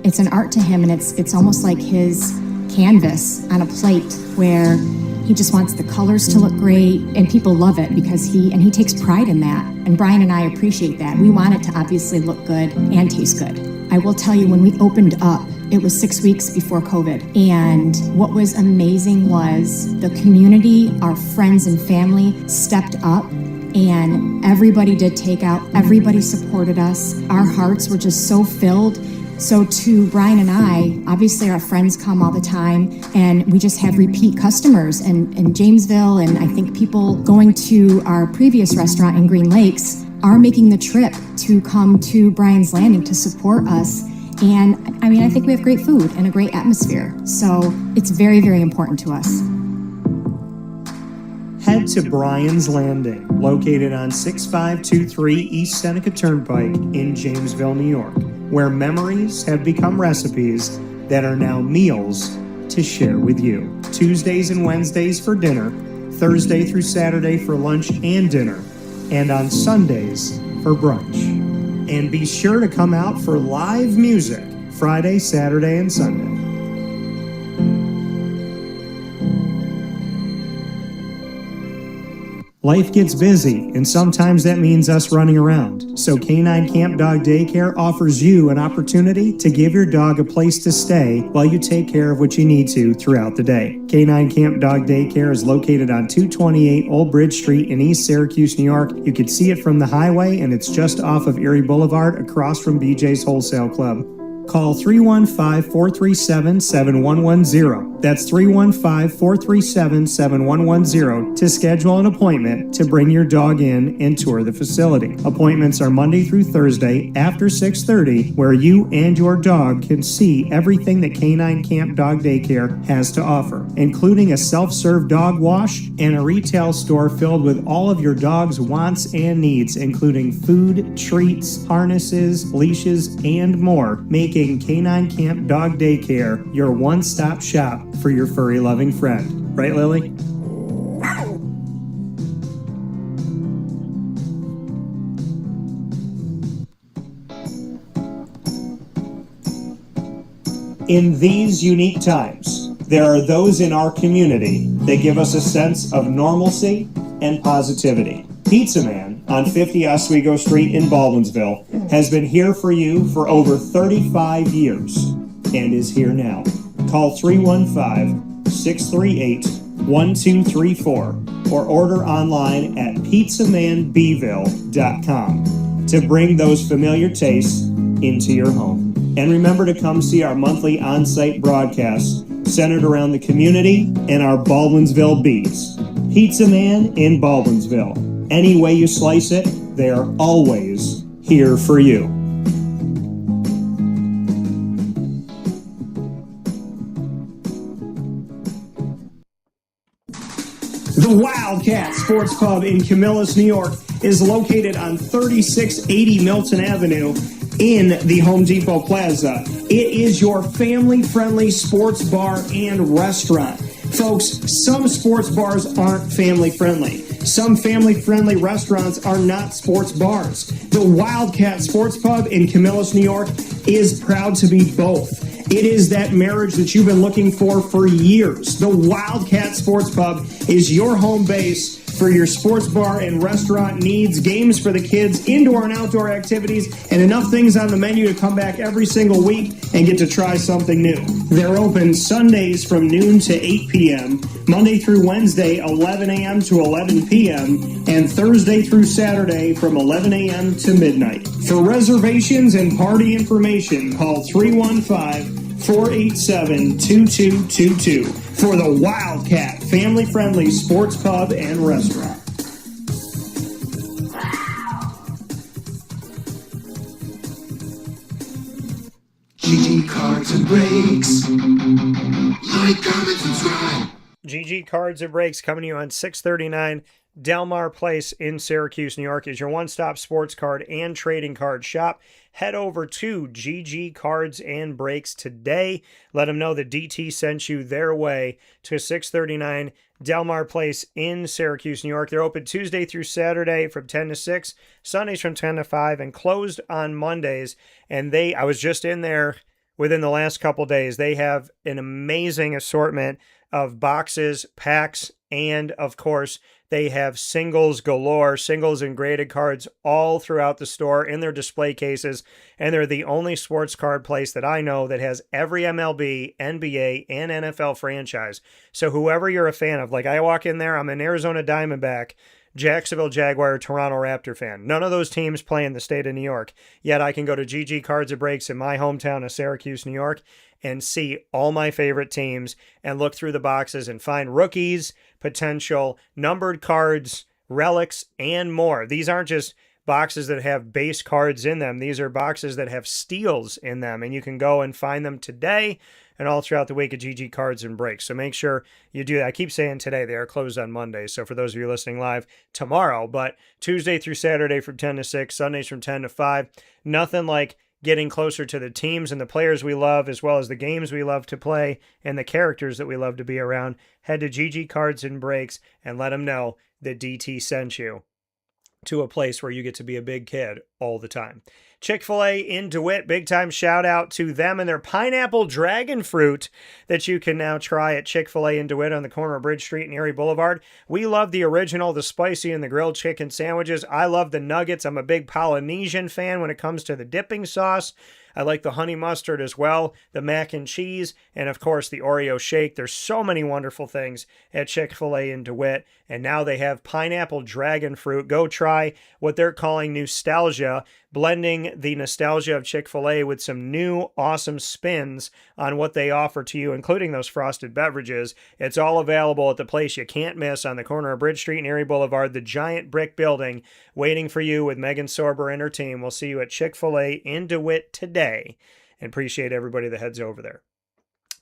it's an art to him, and it's almost like his canvas on a plate where he just wants the colors to look great, and people love it because he takes pride in that. And Bryan and I appreciate that. We want it to obviously look good and taste good. I will tell you, when we opened up, it was 6 weeks before COVID. And what was amazing was the community, our friends and family stepped up, and everybody did takeout. Everybody supported us. Our hearts were just so filled. So to Bryan and I, obviously our friends come all the time, and we just have repeat customers in Jamesville, and I think people going to our previous restaurant in Green Lakes are making the trip to come to Bryan's Landing to support us. And I mean, I think we have great food and a great atmosphere. So it's very, very important to us. Head to Bryan's Landing, located on 6523 East Seneca Turnpike in Jamesville, New York, where memories have become recipes that are now meals to share with you. Tuesdays and Wednesdays for dinner, Thursday through Saturday for lunch and dinner, and on Sundays for brunch. And be sure to come out for live music Friday, Saturday, and Sunday. Life gets busy, and sometimes that means us running around. So Canine Camp Dog Daycare offers you an opportunity to give your dog a place to stay while you take care of what you need to throughout the day. Canine Camp Dog Daycare is located on 228 Old Bridge Street in East Syracuse, New York. You can see it from the highway, and it's just off of Erie Boulevard across from BJ's Wholesale Club. Call 315-437-7110. That's 315-437-7110 to schedule an appointment to bring your dog in and tour the facility. Appointments are Monday through Thursday after 6:30, where you and your dog can see everything that Canine Camp Dog Daycare has to offer, including a self-serve dog wash and a retail store filled with all of your dog's wants and needs, including food, treats, harnesses, leashes, and more, making Canine Camp Dog Daycare your one-stop shop for your furry loving friend. Right, Lily? In these unique times, there are those in our community that give us a sense of normalcy and positivity. Pizza Man on 50 Oswego Street in Baldwinsville has been here for you for over 35 years and is here now. Call 315-638-1234 or order online at pizzamanbville.com to bring those familiar tastes into your home. And remember to come see our monthly on-site broadcasts centered around the community and our Baldwinsville bees. Pizza Man in Baldwinsville. Any way you slice it, they are always here for you. The Wildcat Sports Pub in Camillus, New York is located on 3680 Milton Avenue in the Home Depot Plaza. It is your family-friendly sports bar and restaurant. Folks, some sports bars aren't family-friendly. Some family-friendly restaurants are not sports bars. The Wildcat Sports Pub in Camillus, New York is proud to be both. It is that marriage that you've been looking for years. The Wildcat Sports Pub is your home base for your sports bar and restaurant needs, games for the kids, indoor and outdoor activities, and enough things on the menu to come back every single week and get to try something new. They're open Sundays from noon to 8 p.m., Monday through Wednesday, 11 a.m. to 11 p.m., and Thursday through Saturday from 11 a.m. to midnight. For reservations and party information, call 315-487-2222 for the Wildcat family-friendly sports pub and restaurant. GG Cards and Breaks. Like, comment, subscribe. GG Cards and Breaks coming to you on 639 Delmar Place in Syracuse, New York is your one-stop sports card and trading card shop. Head over to GG Cards and Breaks today. Let them know that DT sent you their way to 639 Delmar Place in Syracuse, New York. They're open Tuesday through Saturday from 10 to 6, Sundays from 10 to 5, and closed on Mondays. And I was just in there within the last couple days. They have an amazing assortment of boxes, packs, and of course, they have singles galore, singles and graded cards all throughout the store in their display cases. And they're the only sports card place that I know that has every MLB, NBA, and NFL franchise. So whoever you're a fan of, like I walk in there, I'm an Arizona Diamondback, Jacksonville Jaguar, Toronto Raptor fan. None of those teams play in the state of New York. Yet I can go to GG Cards and Breaks in my hometown of Syracuse, New York, and see all my favorite teams and look through the boxes and find rookies, potential, numbered cards, relics, and more. These aren't just boxes that have base cards in them. These are boxes that have steals in them, and you can go and find them today and all throughout the week at GG Cards and Breaks. So make sure you do that. I keep saying today, they are closed on Mondays. So for those of you listening live, tomorrow, but Tuesday through Saturday from 10 to 6, Sundays from 10 to 5. Nothing like getting closer to the teams and the players we love, as well as the games we love to play and the characters that we love to be around. Head to GG Cards and Breaks and let them know that DT sent you to a place where you get to be a big kid all the time. Chick-fil-A in DeWitt, big time shout out to them and their pineapple dragon fruit that you can now try at Chick-fil-A in DeWitt on the corner of Bridge Street and Erie Boulevard. We love the original, the spicy and the grilled chicken sandwiches. I love the nuggets. I'm a big Polynesian fan when it comes to the dipping sauce. I like the honey mustard as well, the mac and cheese, and of course the Oreo shake. There's so many wonderful things at Chick-fil-A in DeWitt, and now they have pineapple dragon fruit. Go try what they're calling nostalgia. blending the nostalgia of Chick-fil-A with some new awesome spins on what they offer to you, including those frosted beverages. It's all available at the place you can't miss on the corner of Bridge Street and Erie Boulevard, the giant brick building waiting for you with Megan Sorber and her team. We'll see you at Chick-fil-A in DeWitt today, and appreciate everybody that heads over there.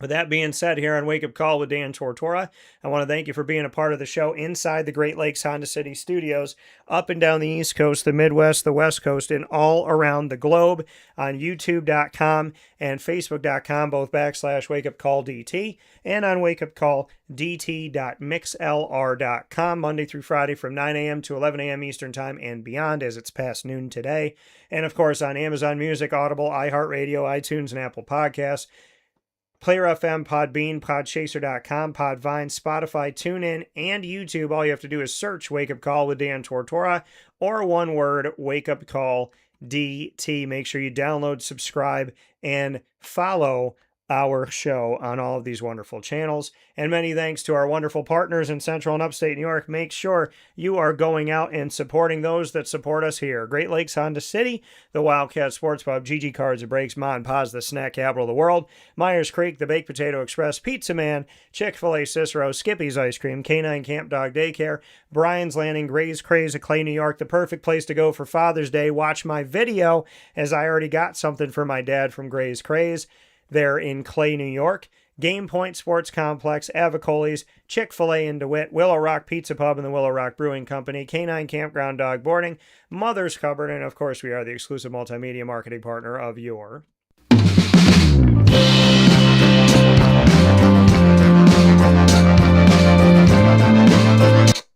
With that being said, here on Wake Up Call with Dan Tortora, I want to thank you for being a part of the show inside the Great Lakes Honda City studios, up and down the East Coast, the Midwest, the West Coast, and all around the globe on YouTube.com and Facebook.com, both /WakeUpCallDT, and on WakeUpCallDT.mixlr.com, Monday through Friday from 9 a.m. to 11 a.m. Eastern Time and beyond, as it's past noon today. And, of course, on Amazon Music, Audible, iHeartRadio, iTunes, and Apple Podcasts. Player FM, Podbean, Podchaser.com, Podvine, Spotify, TuneIn, and YouTube. All you have to do is search Wake Up Call with Dan Tortora, or one word, Wake Up Call DT. Make sure you download, subscribe, and follow our show on all of these wonderful channels. And many thanks to our wonderful partners in Central and Upstate New York. Make sure you are going out and supporting those that support us here. Great Lakes Honda City, the Wildcat Sports Pub, GG Cards and Breaks, Ma and Pa's, the snack capital of the world, Myers Creek, the Baked Potato Express, Pizza Man, Chick-fil-A Cicero, Skippy's Ice Cream, Canine Camp Dog Daycare, Brian's Landing, Gray's Craze of Clay, New York, the perfect place to go for Father's Day. Watch my video, as I already got something for my dad from Gray's Craze. They're in Clay, New York. Game Point Sports Complex, Avicoli's, Chick-fil-A in DeWitt, Willow Rock Pizza Pub and the Willow Rock Brewing Company, Canine Campground Dog Boarding, Mother's Cupboard, and of course we are the exclusive multimedia marketing partner of your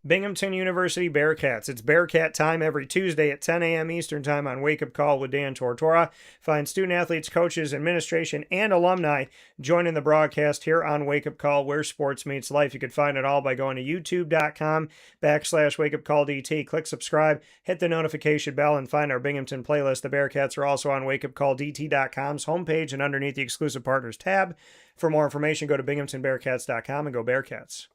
Binghamton University Bearcats. It's Bearcat time every Tuesday at 10 a.m. Eastern Time on Wake Up Call with Dan Tortora. Find student athletes, coaches, administration, and alumni joining the broadcast here on Wake Up Call, where sports meets life. You can find it all by going to youtube.com/WakeUpCallDT. Click subscribe, hit the notification bell, and find our Binghamton playlist. The Bearcats are also on WakeUpCallDT.com's homepage and underneath the exclusive partners tab. For more information, go to BinghamtonBearcats.com and go Bearcats.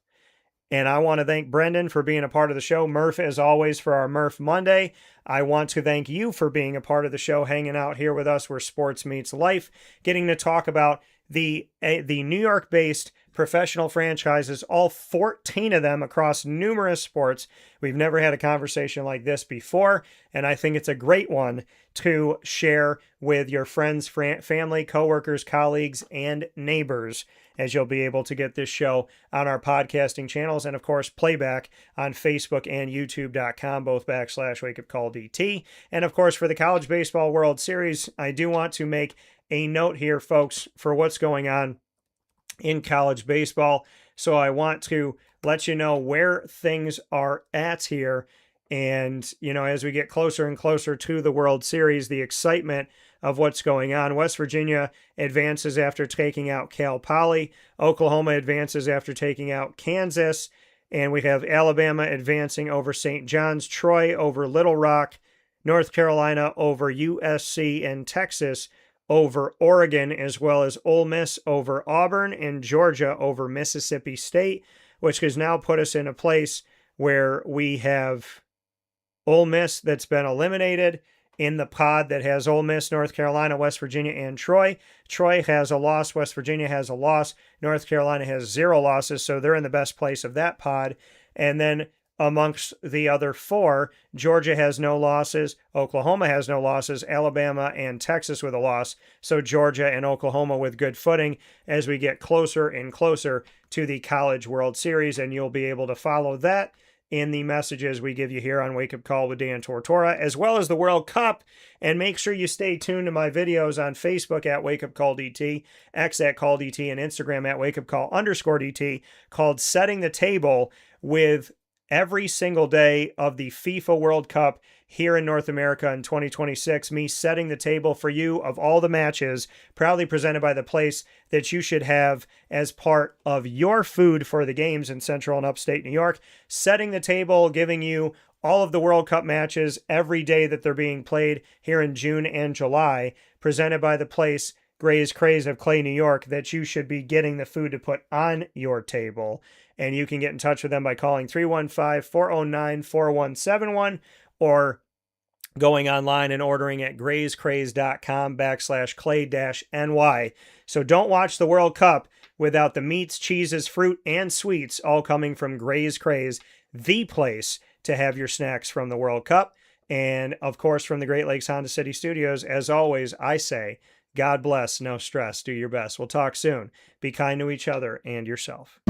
And I want to thank Brendan for being a part of the show. Murph, as always, for our Murph Monday. I want to thank you for being a part of the show, hanging out here with us where sports meets life, getting to talk about the New York-based professional franchises, all 14 of them across numerous sports. We've never had a conversation like this before, and I think it's a great one to share with your friends, family, coworkers, colleagues, and neighbors, as you'll be able to get this show on our podcasting channels and, of course, playback on Facebook and YouTube.com, both /WakeUpCallDT. And, of course, for the College Baseball World Series, I do want to make a note here, folks, for what's going on in college baseball. So I want to let you know where things are at here. And, you know, as we get closer and closer to the World Series, the excitement of what's going on. West Virginia advances after taking out Cal Poly. Oklahoma advances after taking out Kansas. And we have Alabama advancing over St. John's, Troy over Little Rock, North Carolina over USC, and Texas over Oregon, as well as Ole Miss over Auburn and Georgia over Mississippi State, which has now put us in a place where we have Ole Miss that's been eliminated in the pod that has Ole Miss, North Carolina, West Virginia, and Troy. Troy has a loss. West Virginia has a loss. North Carolina has 0 losses, so they're in the best place of that pod. And then amongst the other 4, Georgia has no losses, Oklahoma has no losses, Alabama and Texas with a loss. So Georgia and Oklahoma with good footing as we get closer and closer to the College World Series, and you'll be able to follow that in the messages we give you here on Wake Up Call with Dan Tortora, as well as the World Cup. And make sure you stay tuned to my videos on Facebook at Wake Up Call DT, X at Call DT, and Instagram at Wake Up Call _DT, called Setting the Table, with every single day of the FIFA World Cup here in North America in 2026, me setting the table for you of all the matches, proudly presented by the place that you should have as part of your food for the games in Central and Upstate New York. Setting the table, giving you all of the World Cup matches every day that they're being played here in June and July, presented by the place Gray's Craze of Clay, New York, that you should be getting the food to put on your table. And you can get in touch with them by calling 315-409-4171 or going online and ordering at grayscraze.com/clay-ny. So don't watch the World Cup without the meats, cheeses, fruit, and sweets all coming from Gray's Craze, the place to have your snacks from the World Cup. And of course, from the Great Lakes Honda City Studios, as always, I say, God bless, no stress, do your best. We'll talk soon. Be kind to each other and yourself.